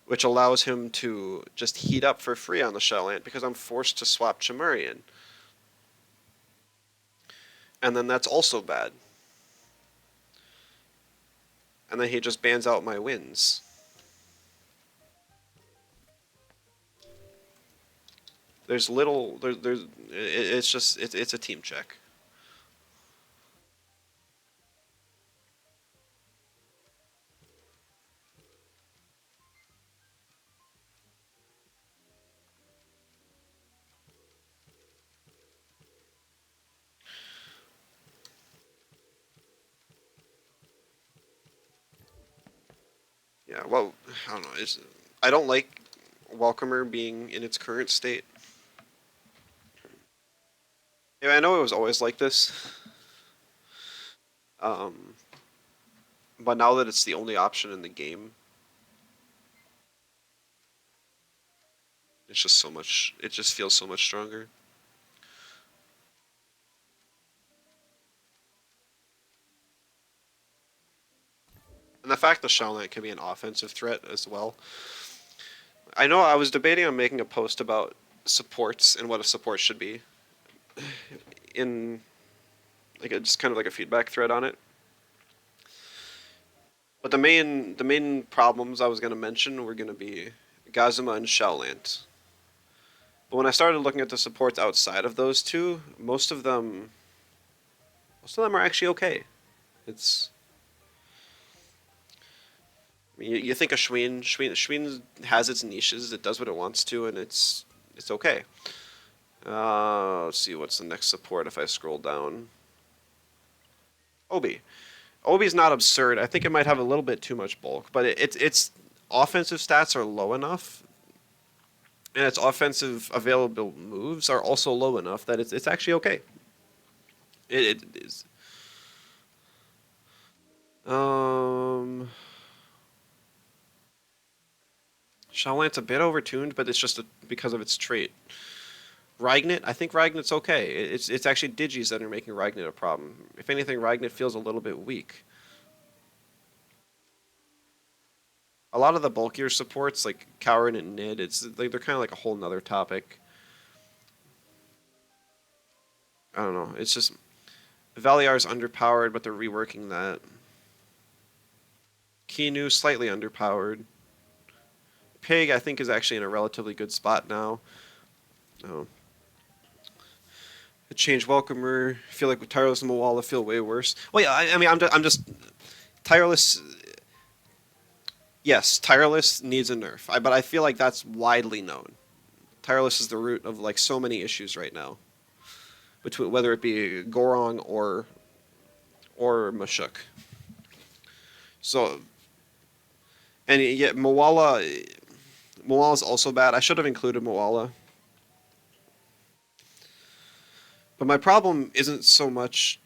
which allows him to just heat up for free on the Shelllant because I'm forced to swap Chimerian. And then that's also bad. And then he just bans out my wins. There's little, it's just, it's a team check. Yeah, well, I don't know. I don't like Welcomer being in its current state. Yeah, I know it was always like this, um, but now that it's the only option in the game, it's just so much. It just feels so much stronger. And the fact that Shao Knight can be an offensive threat as well. I know I was debating on making a post about supports and what a support should be in like just kind of like a feedback thread on it. But the main problems I was going to mention were going to be Gazuma and Shaolant. But when I started looking at the supports outside of those two, most of them are actually okay. It's I mean, you think of Schween has its niches, it does what it wants to, and it's okay. Let's see what's the next support if I scroll down. Obi. Obi's not absurd. I think it might have a little bit too much bulk, but its offensive stats are low enough, and its offensive available moves are also low enough that it's actually okay. It is. Um, Shaolant's a bit overtuned, but it's just because of its trait. Ragnet, I think Ragnet's okay. It's actually Digis that are making Ragnet a problem. If anything, Ragnet feels a little bit weak. A lot of the bulkier supports, like Coward and Nid, it's like they're kind of like a whole nother topic. I don't know. It's just Valiar's underpowered, but they're reworking that. Kinu slightly underpowered. Pig, I think, is actually in a relatively good spot now. Oh. A change welcomer. I feel like with Tireless and Moala feel way worse. Well, yeah, I mean, I'm just Tireless. Yes, Tireless needs a nerf, but I feel like that's widely known. Tireless is the root of like so many issues right now, between whether it be Gorong or Mashuk. So, and yet Moala is also bad. I should have included Moala. But my problem isn't so much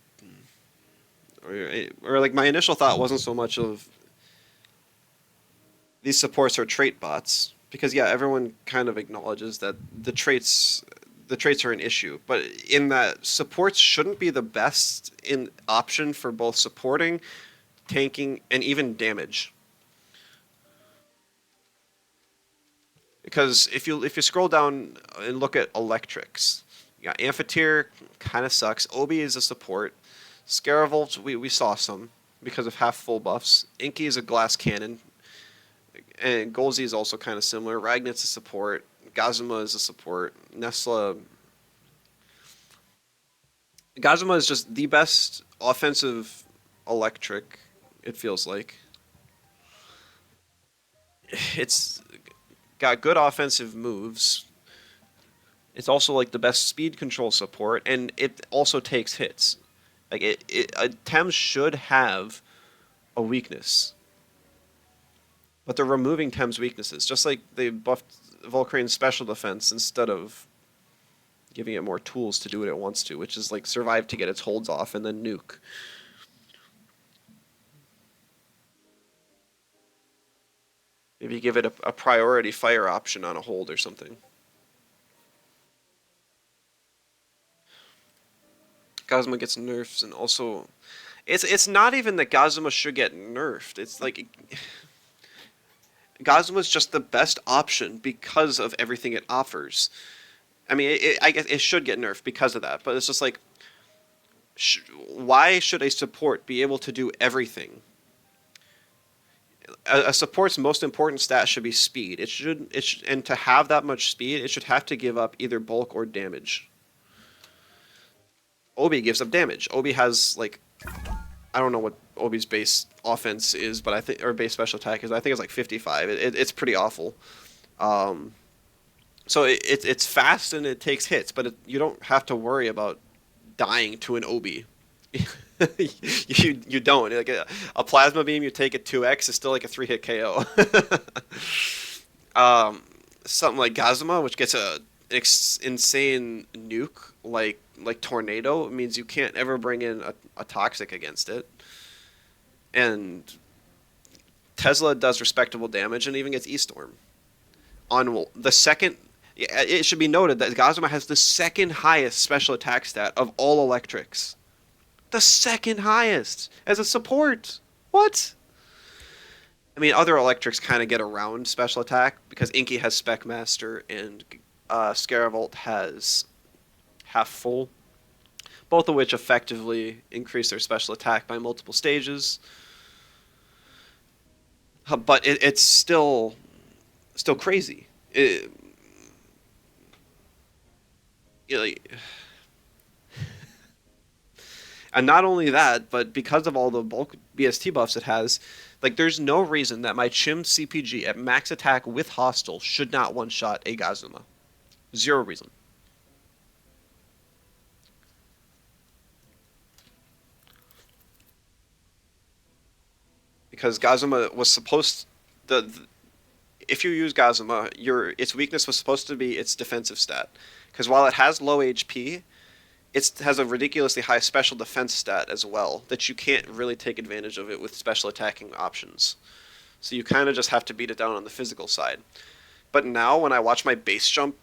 or like my initial thought wasn't so much of these supports are trait bots because yeah, everyone kind of acknowledges that the traits are an issue, but in that supports shouldn't be the best in option for both supporting, tanking, and even damage. Because if you scroll down and look at electrics, yeah, Amphitheater kind of sucks. Obi is a support. Scaravolts, we saw some because of half full buffs. Inky is a glass cannon, and Golzi is also kind of similar. Ragnit's a support. Gazuma is a support. Gazuma is just the best offensive electric. It feels like it's got good offensive moves. It's also like the best speed control support, and it also takes hits. Like Tem should have a weakness, but they're removing Tem's weaknesses, just like they buffed Volcrane's special defense instead of giving it more tools to do what it wants to, which is like survive to get its holds off and then nuke. Maybe give it a priority fire option on a hold or something. Gazuma gets nerfs, and also it's not even that Gazuma should get nerfed. It's like Gazuma's just the best option because of everything it offers. I mean, I guess it should get nerfed because of that, but it's just like, why should a support be able to do everything? A support's most important stat should be speed. And to have that much speed, it should have to give up either bulk or damage. Obi gives up damage. Obi has like, I don't know what Obi's base offense is, but I think, or base special attack is. I think it's like 55. It's pretty awful. So it's fast and it takes hits, but you don't have to worry about dying to an Obi. you don't. Like a plasma beam, you take it 2x, is still like a 3-hit KO. Something like Gazuma, which gets a insane nuke like Tornado, means you can't ever bring in a toxic against it. And Tesla does respectable damage and even gets E-Storm. On the second, it should be noted that Gazuma has the second highest special attack stat of all electrics. The second highest as a support. What? I mean, other electrics kind of get around special attack because Inky has Spec Master and Scaravolt has half full, both of which effectively increase their special attack by multiple stages. But it's still crazy. Like, and not only that, but because of all the bulk BST buffs it has, like there's no reason that my Chim CPG at max attack with hostile should not one-shot a Gazuma. Zero reason. Because Gazuma was supposed if you use Gazuma, its weakness was supposed to be its defensive stat. Because while it has low HP, it has a ridiculously high special defense stat as well that you can't really take advantage of it with special attacking options. So you kind of just have to beat it down on the physical side. But now when I watch my base jump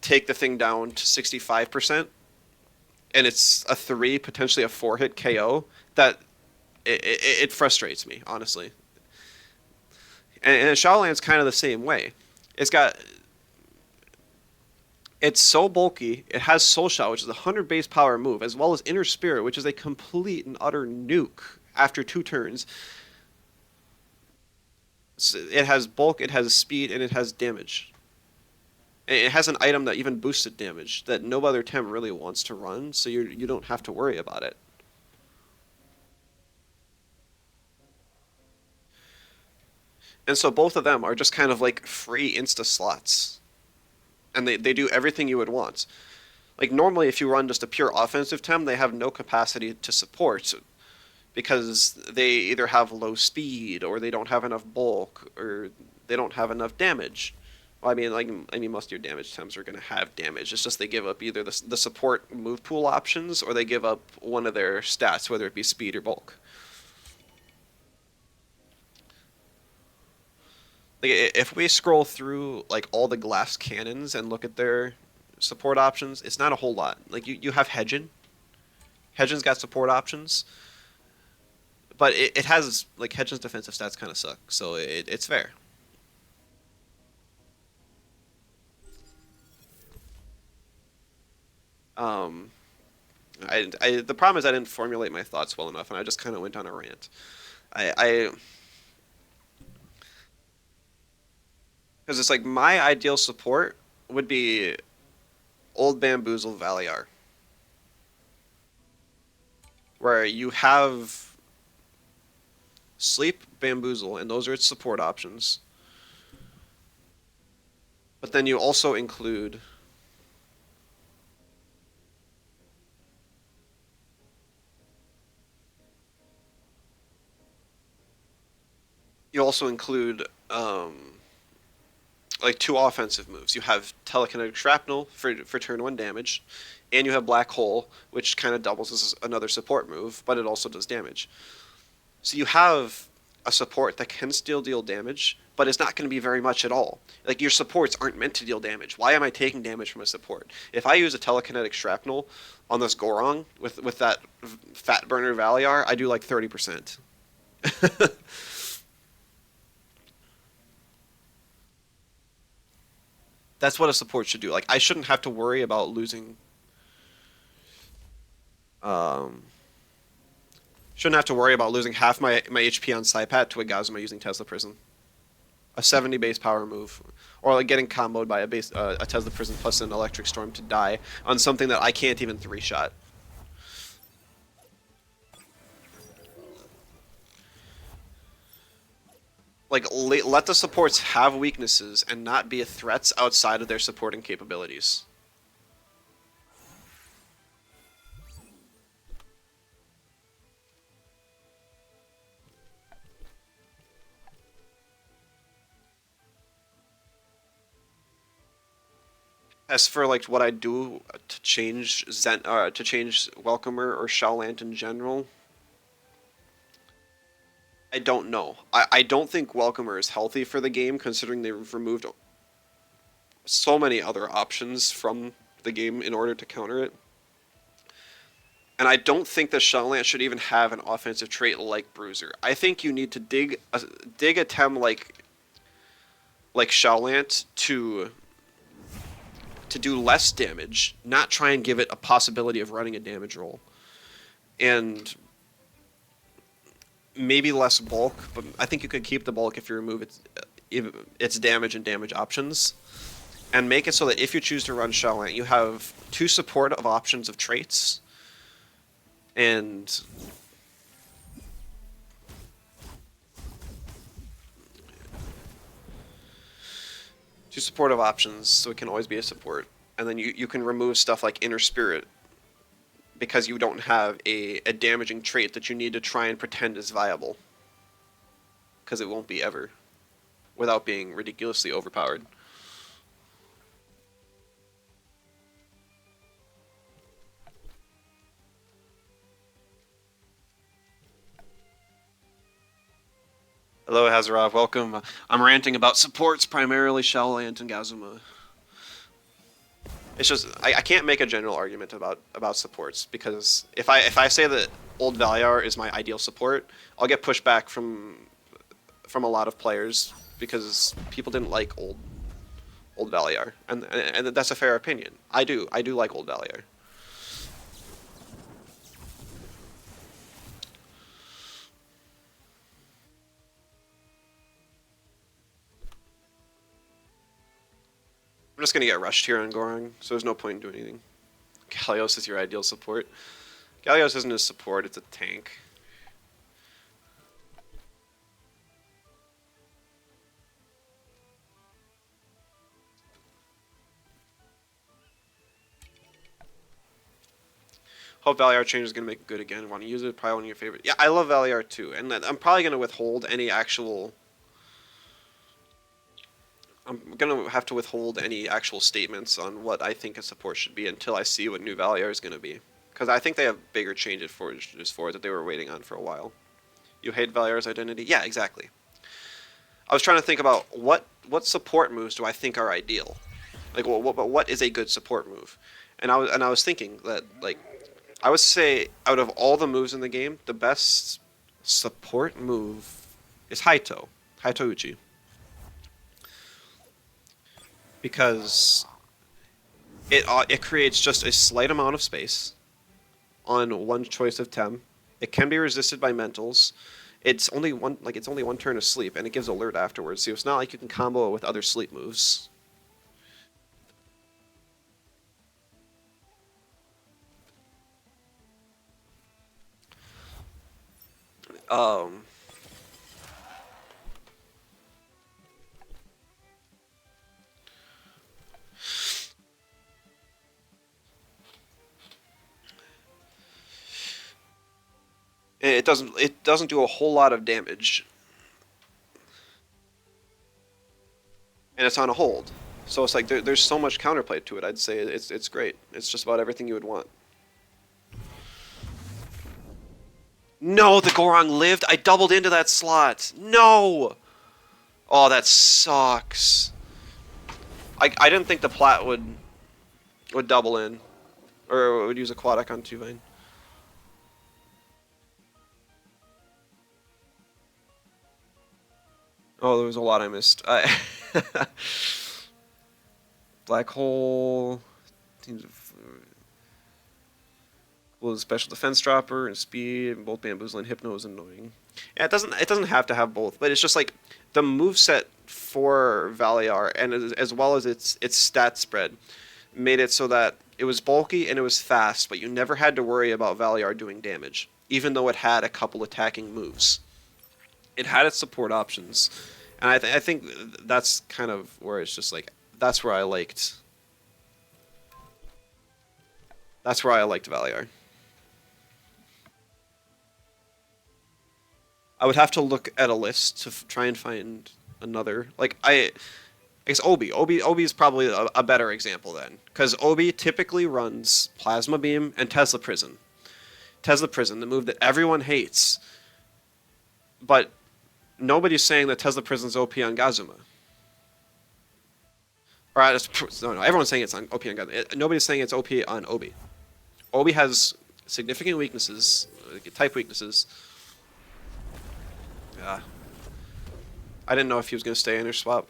take the thing down to 65%, and it's a 3, potentially a 4-hit KO, that it frustrates me, honestly. And Shaolan's kind of the same way. It's so bulky. It has Soul Shot, which is a 100 base power move, as well as Inner Spirit, which is a complete and utter nuke after 2 turns. So it has bulk, it has speed, and it has damage. And it has an item that even boosted damage that no other Tem really wants to run, so you don't have to worry about it. And so both of them are just kind of like free insta slots. And they do everything you would want. Like normally if you run just a pure offensive Tem, they have no capacity to support because they either have low speed or they don't have enough bulk or they don't have enough damage. Well, most of your damage Tems are going to have damage. It's just they give up either the support move pool options or they give up one of their stats, whether it be speed or bulk. Like if we scroll through like all the glass cannons and look at their support options, it's not a whole lot. Like you have Hedgen. Hedgen's got support options, but it has like Hedgen's defensive stats kind of suck, so it's fair. Um, the problem is I didn't formulate my thoughts well enough, and I just kind of went on a rant. I because it's like my ideal support would be Old Bamboozle Valiar, where you have Sleep Bamboozle, and those are its support options. But then you also include like two offensive moves. You have Telekinetic Shrapnel for turn one damage, and you have Black Hole, which kind of doubles as another support move, but it also does damage. So you have a support that can still deal damage, but it's not going to be very much at all. Like your supports aren't meant to deal damage. Why am I taking damage from a support? If I use a Telekinetic Shrapnel on this Gorong with that Fat Burner Valiar, I do like 30%. That's what a support should do. Like I shouldn't have to worry about losing. Um, shouldn't have to worry about losing half my HP on Saipat to a Gazuma using Tesla Prison, a 70 base power move, or like getting comboed by a Tesla Prison plus an Electric Storm to die on something that I can't even three shot. Like let the supports have weaknesses and not be threats outside of their supporting capabilities. As for like what I do to change to change Welcomer or Shaolant in general, I don't know. I don't think Welcomer is healthy for the game, considering they've removed so many other options from the game in order to counter it. And I don't think that Shaolant should even have an offensive trait like Bruiser. I think you need to dig a Tem like Shaolant to do less damage, not try and give it a possibility of running a damage roll. And maybe less bulk, but I think you could keep the bulk if you remove its damage and damage options, and make it so that if you choose to run Shaolant, you have two supportive options of traits, and two supportive options, so it can always be a support. And then you can remove stuff like Inner Spirit because you don't have a damaging trait that you need to try and pretend is viable. Because it won't be ever, without being ridiculously overpowered. Hello, Hazarov. Welcome. I'm ranting about supports, primarily Shaolant and Gazuma. It's just I can't make a general argument about supports because if I say that old Valiar is my ideal support, I'll get pushback from a lot of players because people didn't like old Valiar, and that's a fair opinion. I do like old Valiar. I'm just gonna get rushed here on Gorong, so there's no point in doing anything. Gallios is your ideal support. Gallios isn't a support; it's a tank. Hope Valiar change is gonna make it good again. Want to use it? Probably one of your favorite. Yeah, I love Valiar too, and I'm probably gonna withhold any actual I'm gonna have to withhold any actual statements on what I think a support should be until I see what new Valiar is gonna be. Because I think they have bigger changes for it that they were waiting on for a while. You hate Valiar's identity? Yeah, exactly. I was trying to think about what support moves do I think are ideal. Like, what is a good support move? And I was thinking that, like, I would say out of all the moves in the game, the best support move is Haito Uchi, because it creates just a slight amount of space on one choice of Tem. It can be resisted by mentals. It's only one turn of sleep, and it gives alert afterwards. So it's not like you can combo it with other sleep moves. Um, it doesn't do a whole lot of damage, and it's on a hold. So it's like there's so much counterplay to it. I'd say it's great. It's just about everything you would want. No, the Gorong lived. I doubled into that slot. No. Oh, that sucks. I didn't think the plat would double in, or would use aquatic on 2 Vine. Oh, there was a lot I missed. Black hole. Teams of special defense dropper and speed, and both bamboozle and hypno is annoying. Yeah, it doesn't have to have both, but it's just like the move set for Valiar and as well as its stat spread made it so that it was bulky and it was fast, but you never had to worry about Valiar doing damage, even though it had a couple attacking moves. It had its support options, and I think that's kind of where it's just like that's where I liked Valiar. I would have to look at a list to try and find another. Like I guess Obi. Obi is probably a better example then, because Obi typically runs Plasma Beam and Tesla Prison. Tesla Prison, the move that everyone hates, but nobody's saying that Tesla Prison's OP on Gazuma. Or no, everyone's saying it's on OP on Gazuma. Nobody's saying it's OP on Obi. Obi has significant weaknesses, type weaknesses. Yeah. I didn't know if he was going to stay in or swap.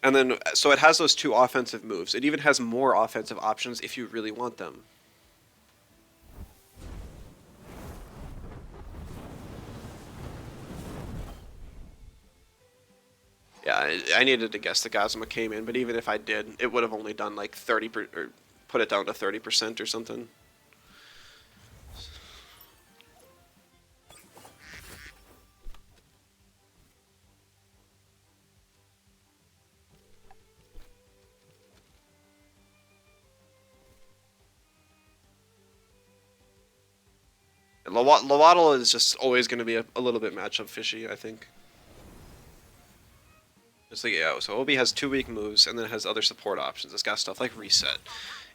And then, so it has those two offensive moves. It even has more offensive options if you really want them. Yeah, I needed to guess the Gazuma came in, but even if I did, it would have only done like 30 or put it down to 30% or something. Lowaddle is just always going to be a little bit matchup fishy, I think. It's like, yeah, so Obi has 2 weak moves, and then it has other support options. It's got stuff like Reset.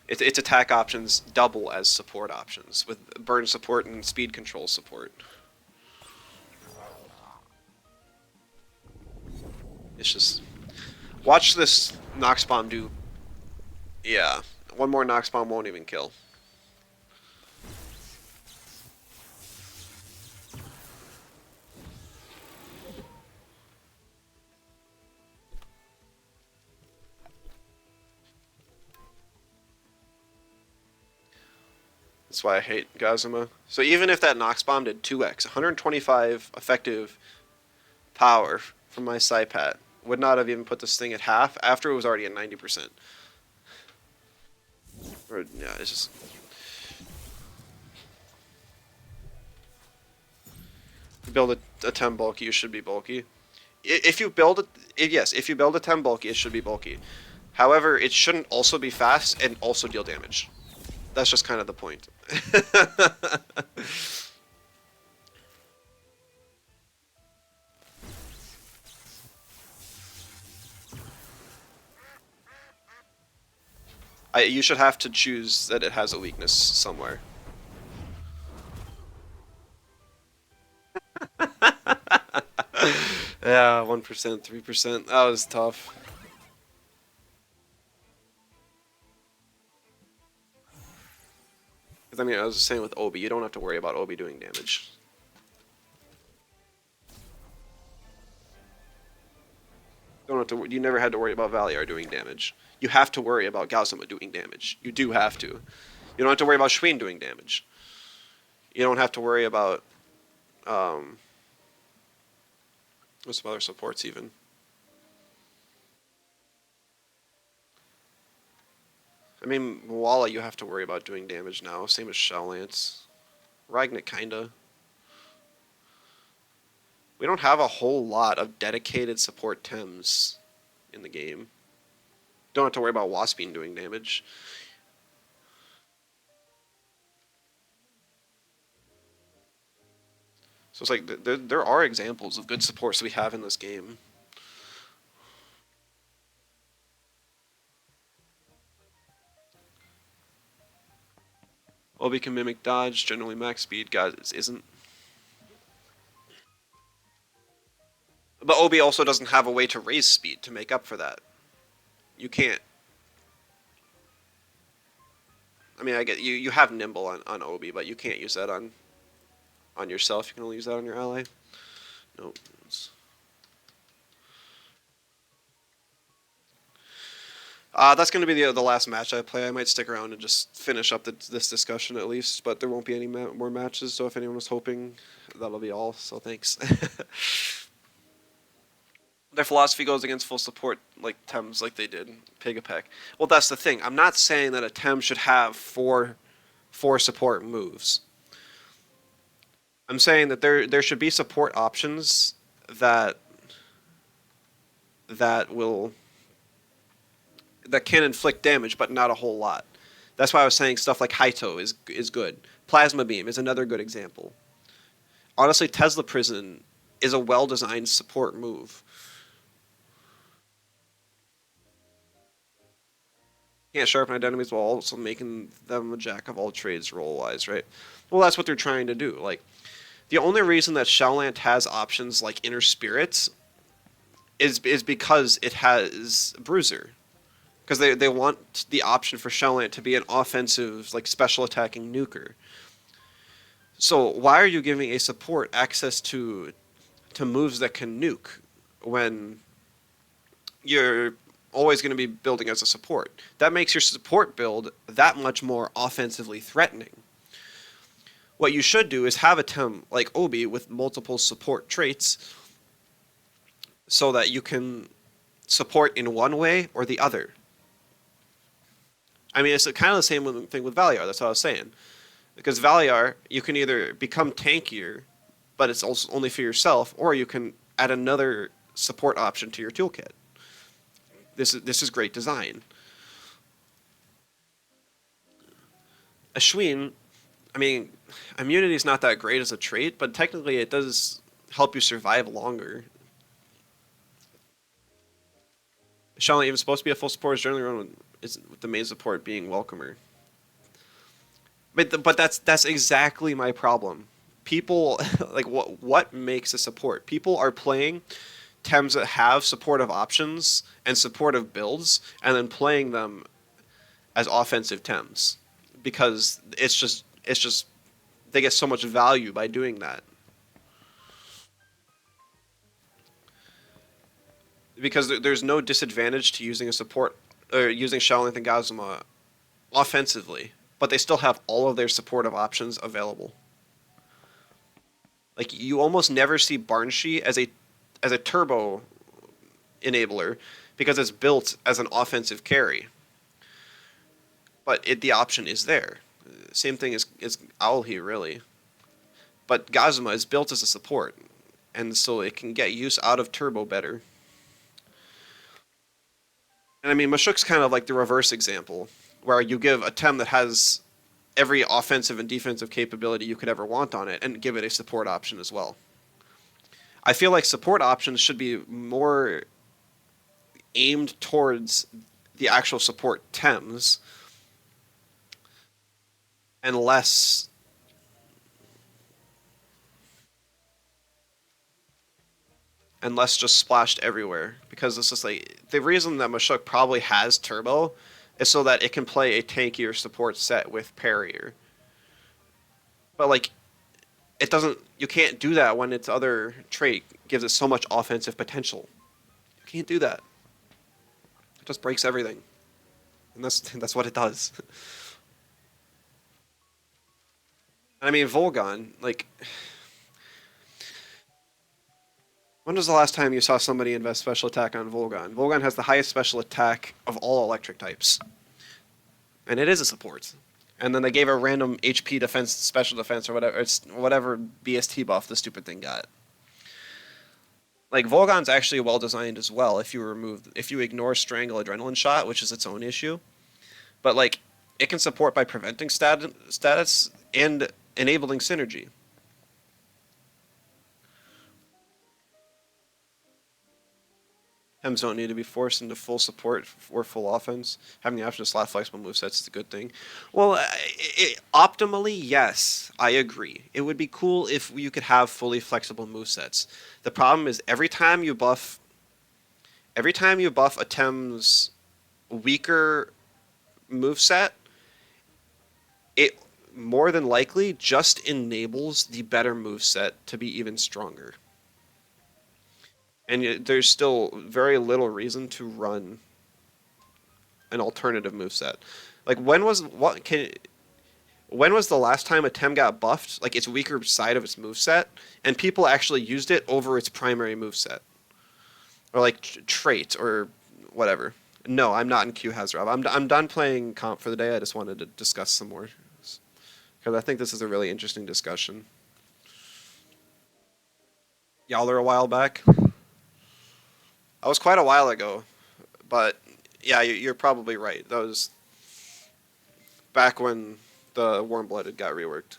Its attack options double as support options, with burn support and speed control support. It's just... Watch this Nox Bomb do... Yeah, one more Nox Bomb won't even kill. That's why I hate Gazuma. So even if that Nox Bomb did 2x, 125 effective power from my Saipat would not have even put this thing at half after it was already at 90%. Or, yeah, it's just... Build a 10 bulky, it should be bulky. If you build it, yes, if you build a 10 bulky, it should be bulky. However, it shouldn't also be fast and also deal damage. That's just kind of the point. You should have to choose that it has a weakness somewhere. Yeah, 1%, 3%. That was tough. Because I mean, I was saying with Obi, you don't have to worry about Obi doing damage. Don't have to. You never had to worry about Valiar doing damage. You have to worry about Galsuma doing damage. You do have to. You don't have to worry about Schween doing damage. You don't have to worry about um, what's some other supports even. I mean, Walla, you have to worry about doing damage now. Same as Shell Lance. Ragnet, kinda. We don't have a whole lot of dedicated support Tems in the game. Don't have to worry about Waspine doing damage. So it's like there are examples of good supports we have in this game. Obi can mimic dodge, generally max speed. God isn't. But Obi also doesn't have a way to raise speed to make up for that. You can't. I mean, I get you. You have nimble on Obi, but you can't use that on yourself. You can only use that on your ally. Nope. That's going to be the last match I play. I might stick around and just finish up this discussion at least, but there won't be any more matches. So if anyone was hoping, that'll be all. So thanks. Their philosophy goes against full support like Tems like they did Pigapec. Well, that's the thing. I'm not saying that a Tem should have four support moves. I'm saying that there should be support options that that will that can inflict damage, but not a whole lot. That's why I was saying stuff like Haito is good. Plasma Beam is another good example. Honestly, Tesla Prison is a well-designed support move. Can't sharpen enemies while also making them a jack of all trades roll-wise, right? Well, that's what they're trying to do. Like, the only reason that Shellland has options like Inner Spirits is because it has Bruiser. Because they want the option for Shellland to be an offensive, like, special attacking nuker. So why are you giving a support access to moves that can nuke when you're always going to be building as a support? That makes your support build that much more offensively threatening. What you should do is have a Tem like Obi with multiple support traits so that you can support in one way or the other. I mean, it's kind of the same thing with Valiar. That's what I was saying. Because Valiar, you can either become tankier, but it's also only for yourself, or you can add another support option to your toolkit. This is great design. Ashwin, I mean, immunity is not that great as a trait, but technically it does help you survive longer. Shallot even supposed to be a full support is generally run with the main support being Welcomer. But that's exactly my problem. People like what makes a support? People are playing Tems that have supportive options and supportive builds, and then playing them as offensive Tems because it's just they get so much value by doing that. Because there's no disadvantage to using a support or using Shaolin and Gazuma offensively, but they still have all of their supportive options available. Like you almost never see Barnshi as a turbo enabler because it's built as an offensive carry. But the option is there. Same thing as Owlhe really. But Gazuma is built as a support, and so it can get use out of turbo better. And I mean, Mashuk's kind of like the reverse example, where you give a Tem that has every offensive and defensive capability you could ever want on it and give it a support option as well. I feel like support options should be more aimed towards the actual support Tems and less just splashed everywhere. Because it's just like the reason that Mashuk probably has turbo is so that it can play a tankier support set with parrier. But like it doesn't you can't do that when its other trait gives it so much offensive potential. You can't do that. It just breaks everything. And that's what it does. I mean Volgon, like when was the last time you saw somebody invest special attack on Volgon? Volgon has the highest special attack of all electric types. And it is a support. And then they gave a random HP defense, special defense, or whatever. It's whatever BST buff the stupid thing got. Like Volgon's actually well designed as well. If you ignore Strangle Adrenaline Shot, which is its own issue, but like it can support by preventing status and enabling synergy. Hems don't need to be forced into full support or full offense. Having the option to slot flexible movesets is a good thing. Well, optimally, yes, I agree. It would be cool if you could have fully flexible movesets. The problem is every time you buff a Tem's weaker moveset, it more than likely just enables the better moveset to be even stronger. And there's still very little reason to run an alternative moveset. Like when was the last time a Tem got buffed, like its weaker side of its moveset, and people actually used it over its primary moveset? Or like trait or whatever. No, I'm not in Q Hazrob. I'm done playing comp for the day. I just wanted to discuss some more. Because I think this is a really interesting discussion. Yowler a while back. That was quite a while ago, but yeah, you're probably right. That was back when the Warm Blooded got reworked.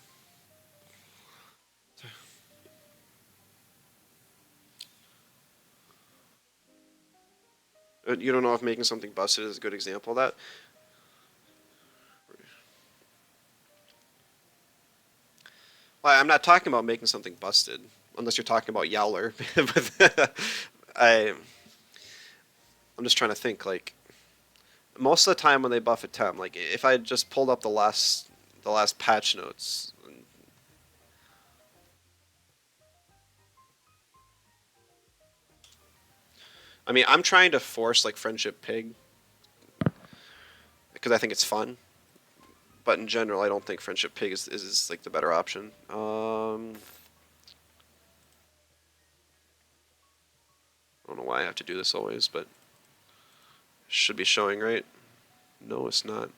You don't know if making something busted is a good example of that? Well, I'm not talking about making something busted, unless you're talking about Yowler. I, I'm just trying to think, like, most of the time when they buff a Tem, like, if I just pulled up the last patch notes. I mean, I'm trying to force, like, Friendship Pig, because I think it's fun. But in general, I don't think Friendship Pig is like the better option. I don't know why I have to do this always, but it should be showing, right? No, it's not.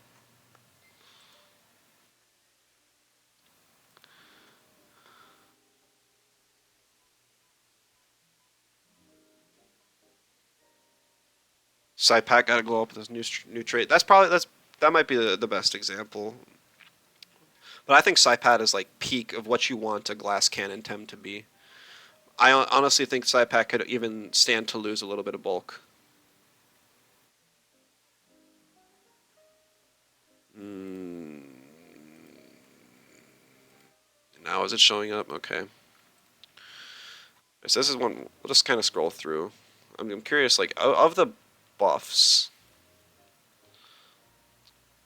Saipak got to glow up with this new trait. That might be the best example. But I think Saipat is like peak of what you want a glass cannon Tem to be. I honestly think Saipak could even stand to lose a little bit of bulk. Mm, now is it showing up? Okay. So this is one. We'll just kind of scroll through. I'm curious, like of the buffs.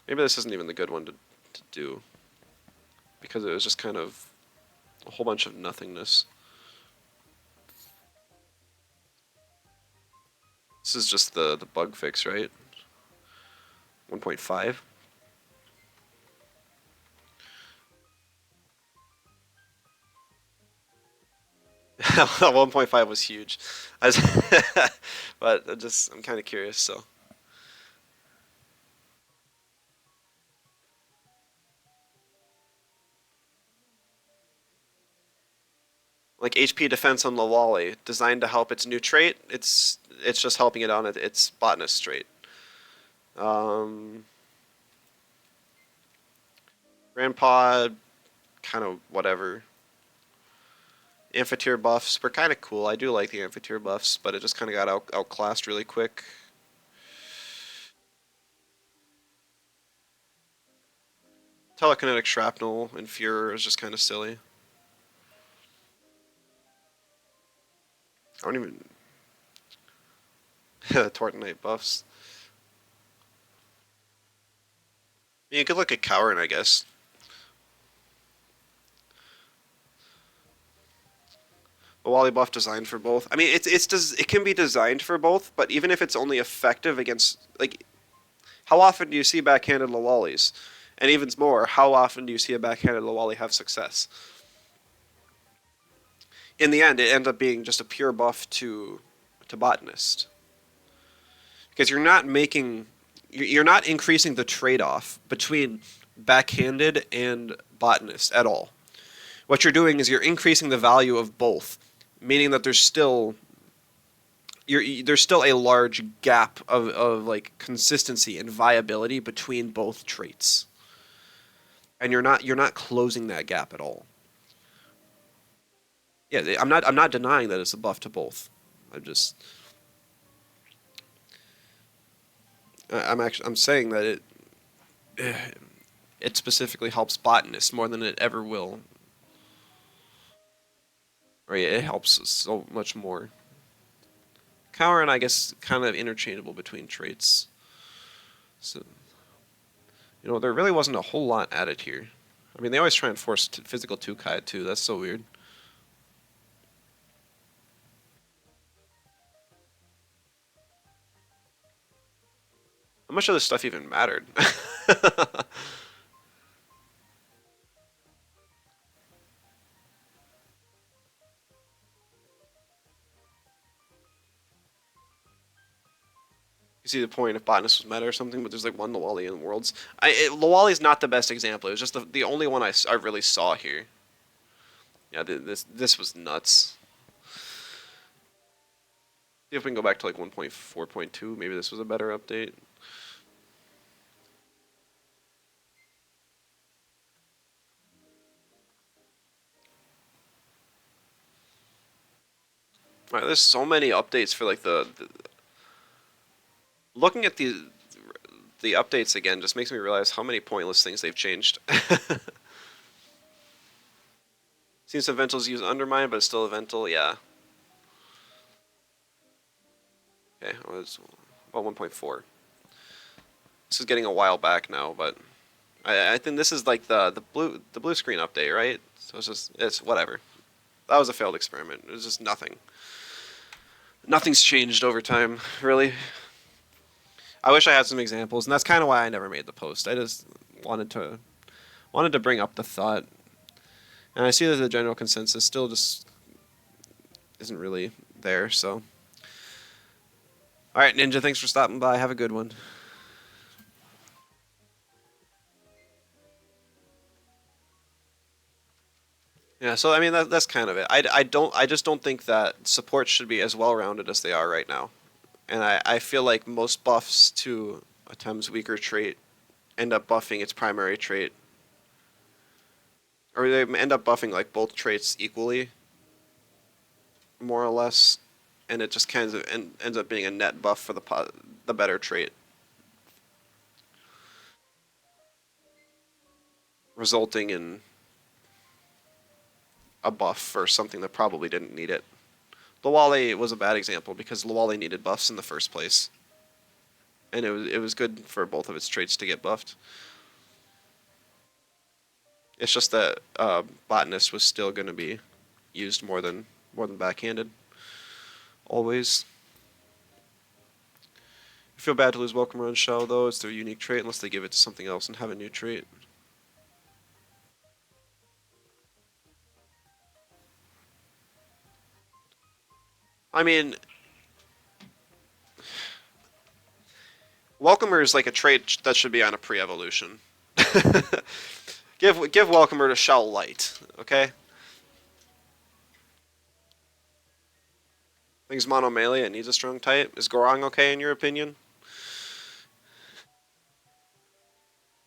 Maybe this isn't even the good one to do because it was just kind of a whole bunch of nothingness. This is just the bug fix, right? 1.5. 1.5 was huge. But I'm kind of curious. So, like HP defense on Lawali, designed to help its new trait. It's just helping it on its botanist trait. Um, Grandpa, kind of whatever. Amphitheater buffs were kind of cool. I do like the Amphitheater buffs, but it just kind of got outclassed really quick. Telekinetic Shrapnel and Fuhrer is just kind of silly. I don't even... Tortonite buffs. You could look at Cowern, I guess. A Wally buff designed for both. I mean, it can be designed for both, but even if it's only effective against, like, how often do you see backhanded Lawalies? And even more, how often do you see a backhanded Lawali have success? In the end, it ends up being just a pure buff to botanist, because you're not increasing the trade-off between backhanded and botanist at all. What you're doing is you're increasing the value of both, meaning that there's still a large gap of like consistency and viability between both traits, and you're not closing that gap at all. Yeah, I'm not denying that it's a buff to both. I'm saying that it specifically helps botanists more than it ever will. Or yeah, it helps so much more. Cower and I guess kind of interchangeable between traits. So, there really wasn't a whole lot added here. I mean, they always try and force physical 2-Kai too. That's so weird. How much of this stuff even mattered? You see the point if botanist was meta or something, but there's like one Lawali in Worlds. Lawali is not the best example. It was just the only one I really saw here. Yeah, this was nuts. See if we can go back to like 1.4.2. Maybe this was a better update. Alright, there's so many updates for like looking at the updates again just makes me realize how many pointless things they've changed. Seen some Ventals use Undermine, but it's still a Vental, yeah. Okay, well, it's about 1.4. This is getting a while back now, but I think this is like the blue screen update, right? So it's whatever. That was a failed experiment. It was just nothing. Nothing's changed over time, really. I wish I had some examples, and that's kind of why I never made the post. I just wanted to bring up the thought, and I see that the general consensus still just isn't really there. So, all right, Ninja, thanks for stopping by. Have a good one. Yeah, so I mean that's kind of it. I just don't think that supports should be as well rounded as they are right now, and I feel like most buffs to a Tem's weaker trait end up buffing its primary trait, or they end up buffing like both traits equally, more or less, and it just kind of ends up being a net buff for the better trait, resulting in a buff for something that probably didn't need it. Lawali was a bad example because Lawali needed buffs in the first place, and it was good for both of its traits to get buffed. It's just that Botanist was still going to be used more than backhanded, always. I feel bad to lose Welcome Run Shell though. It's their unique trait unless they give it to something else and have a new trait. I mean, Welcomer is like a trait that should be on a pre-evolution. Give Welcomer to Shell Light, okay? Things mono melee, it needs a strong type. Is Gorong okay in your opinion?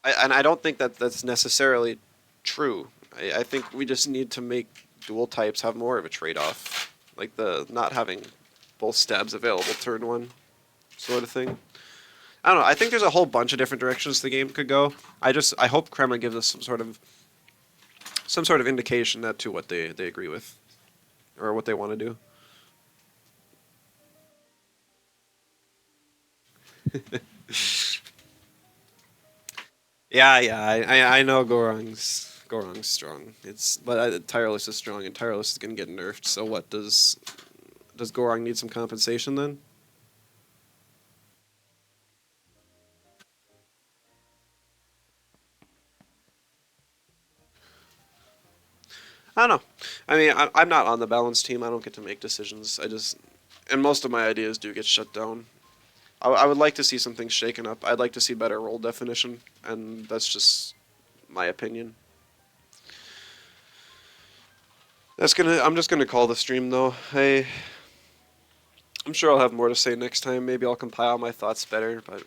And I don't think that that's necessarily true. I think we just need to make dual types have more of a trade-off, like the not having both stabs available turn one sort of thing. I don't know. I think there's a whole bunch of different directions the game could go. I hope Kremlin gives us some sort of indication that to what they agree with or what they want to do. Yeah. I know Gorong's strong. But Tireless is strong, and Tireless is gonna get nerfed. So what does Gorong need some compensation then? I don't know. I mean, I'm not on the balance team. I don't get to make decisions. And most of my ideas do get shut down. I would like to see some things shaken up. I'd like to see better role definition, and that's just my opinion. I'm just gonna call the stream though. I'm sure I'll have more to say next time. Maybe I'll compile my thoughts better, but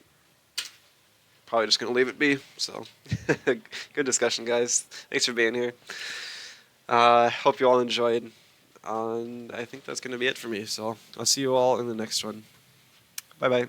probably just gonna leave it be. So, good discussion, guys. Thanks for being here. Hope you all enjoyed. And I think that's gonna be it for me. So I'll see you all in the next one. Bye bye.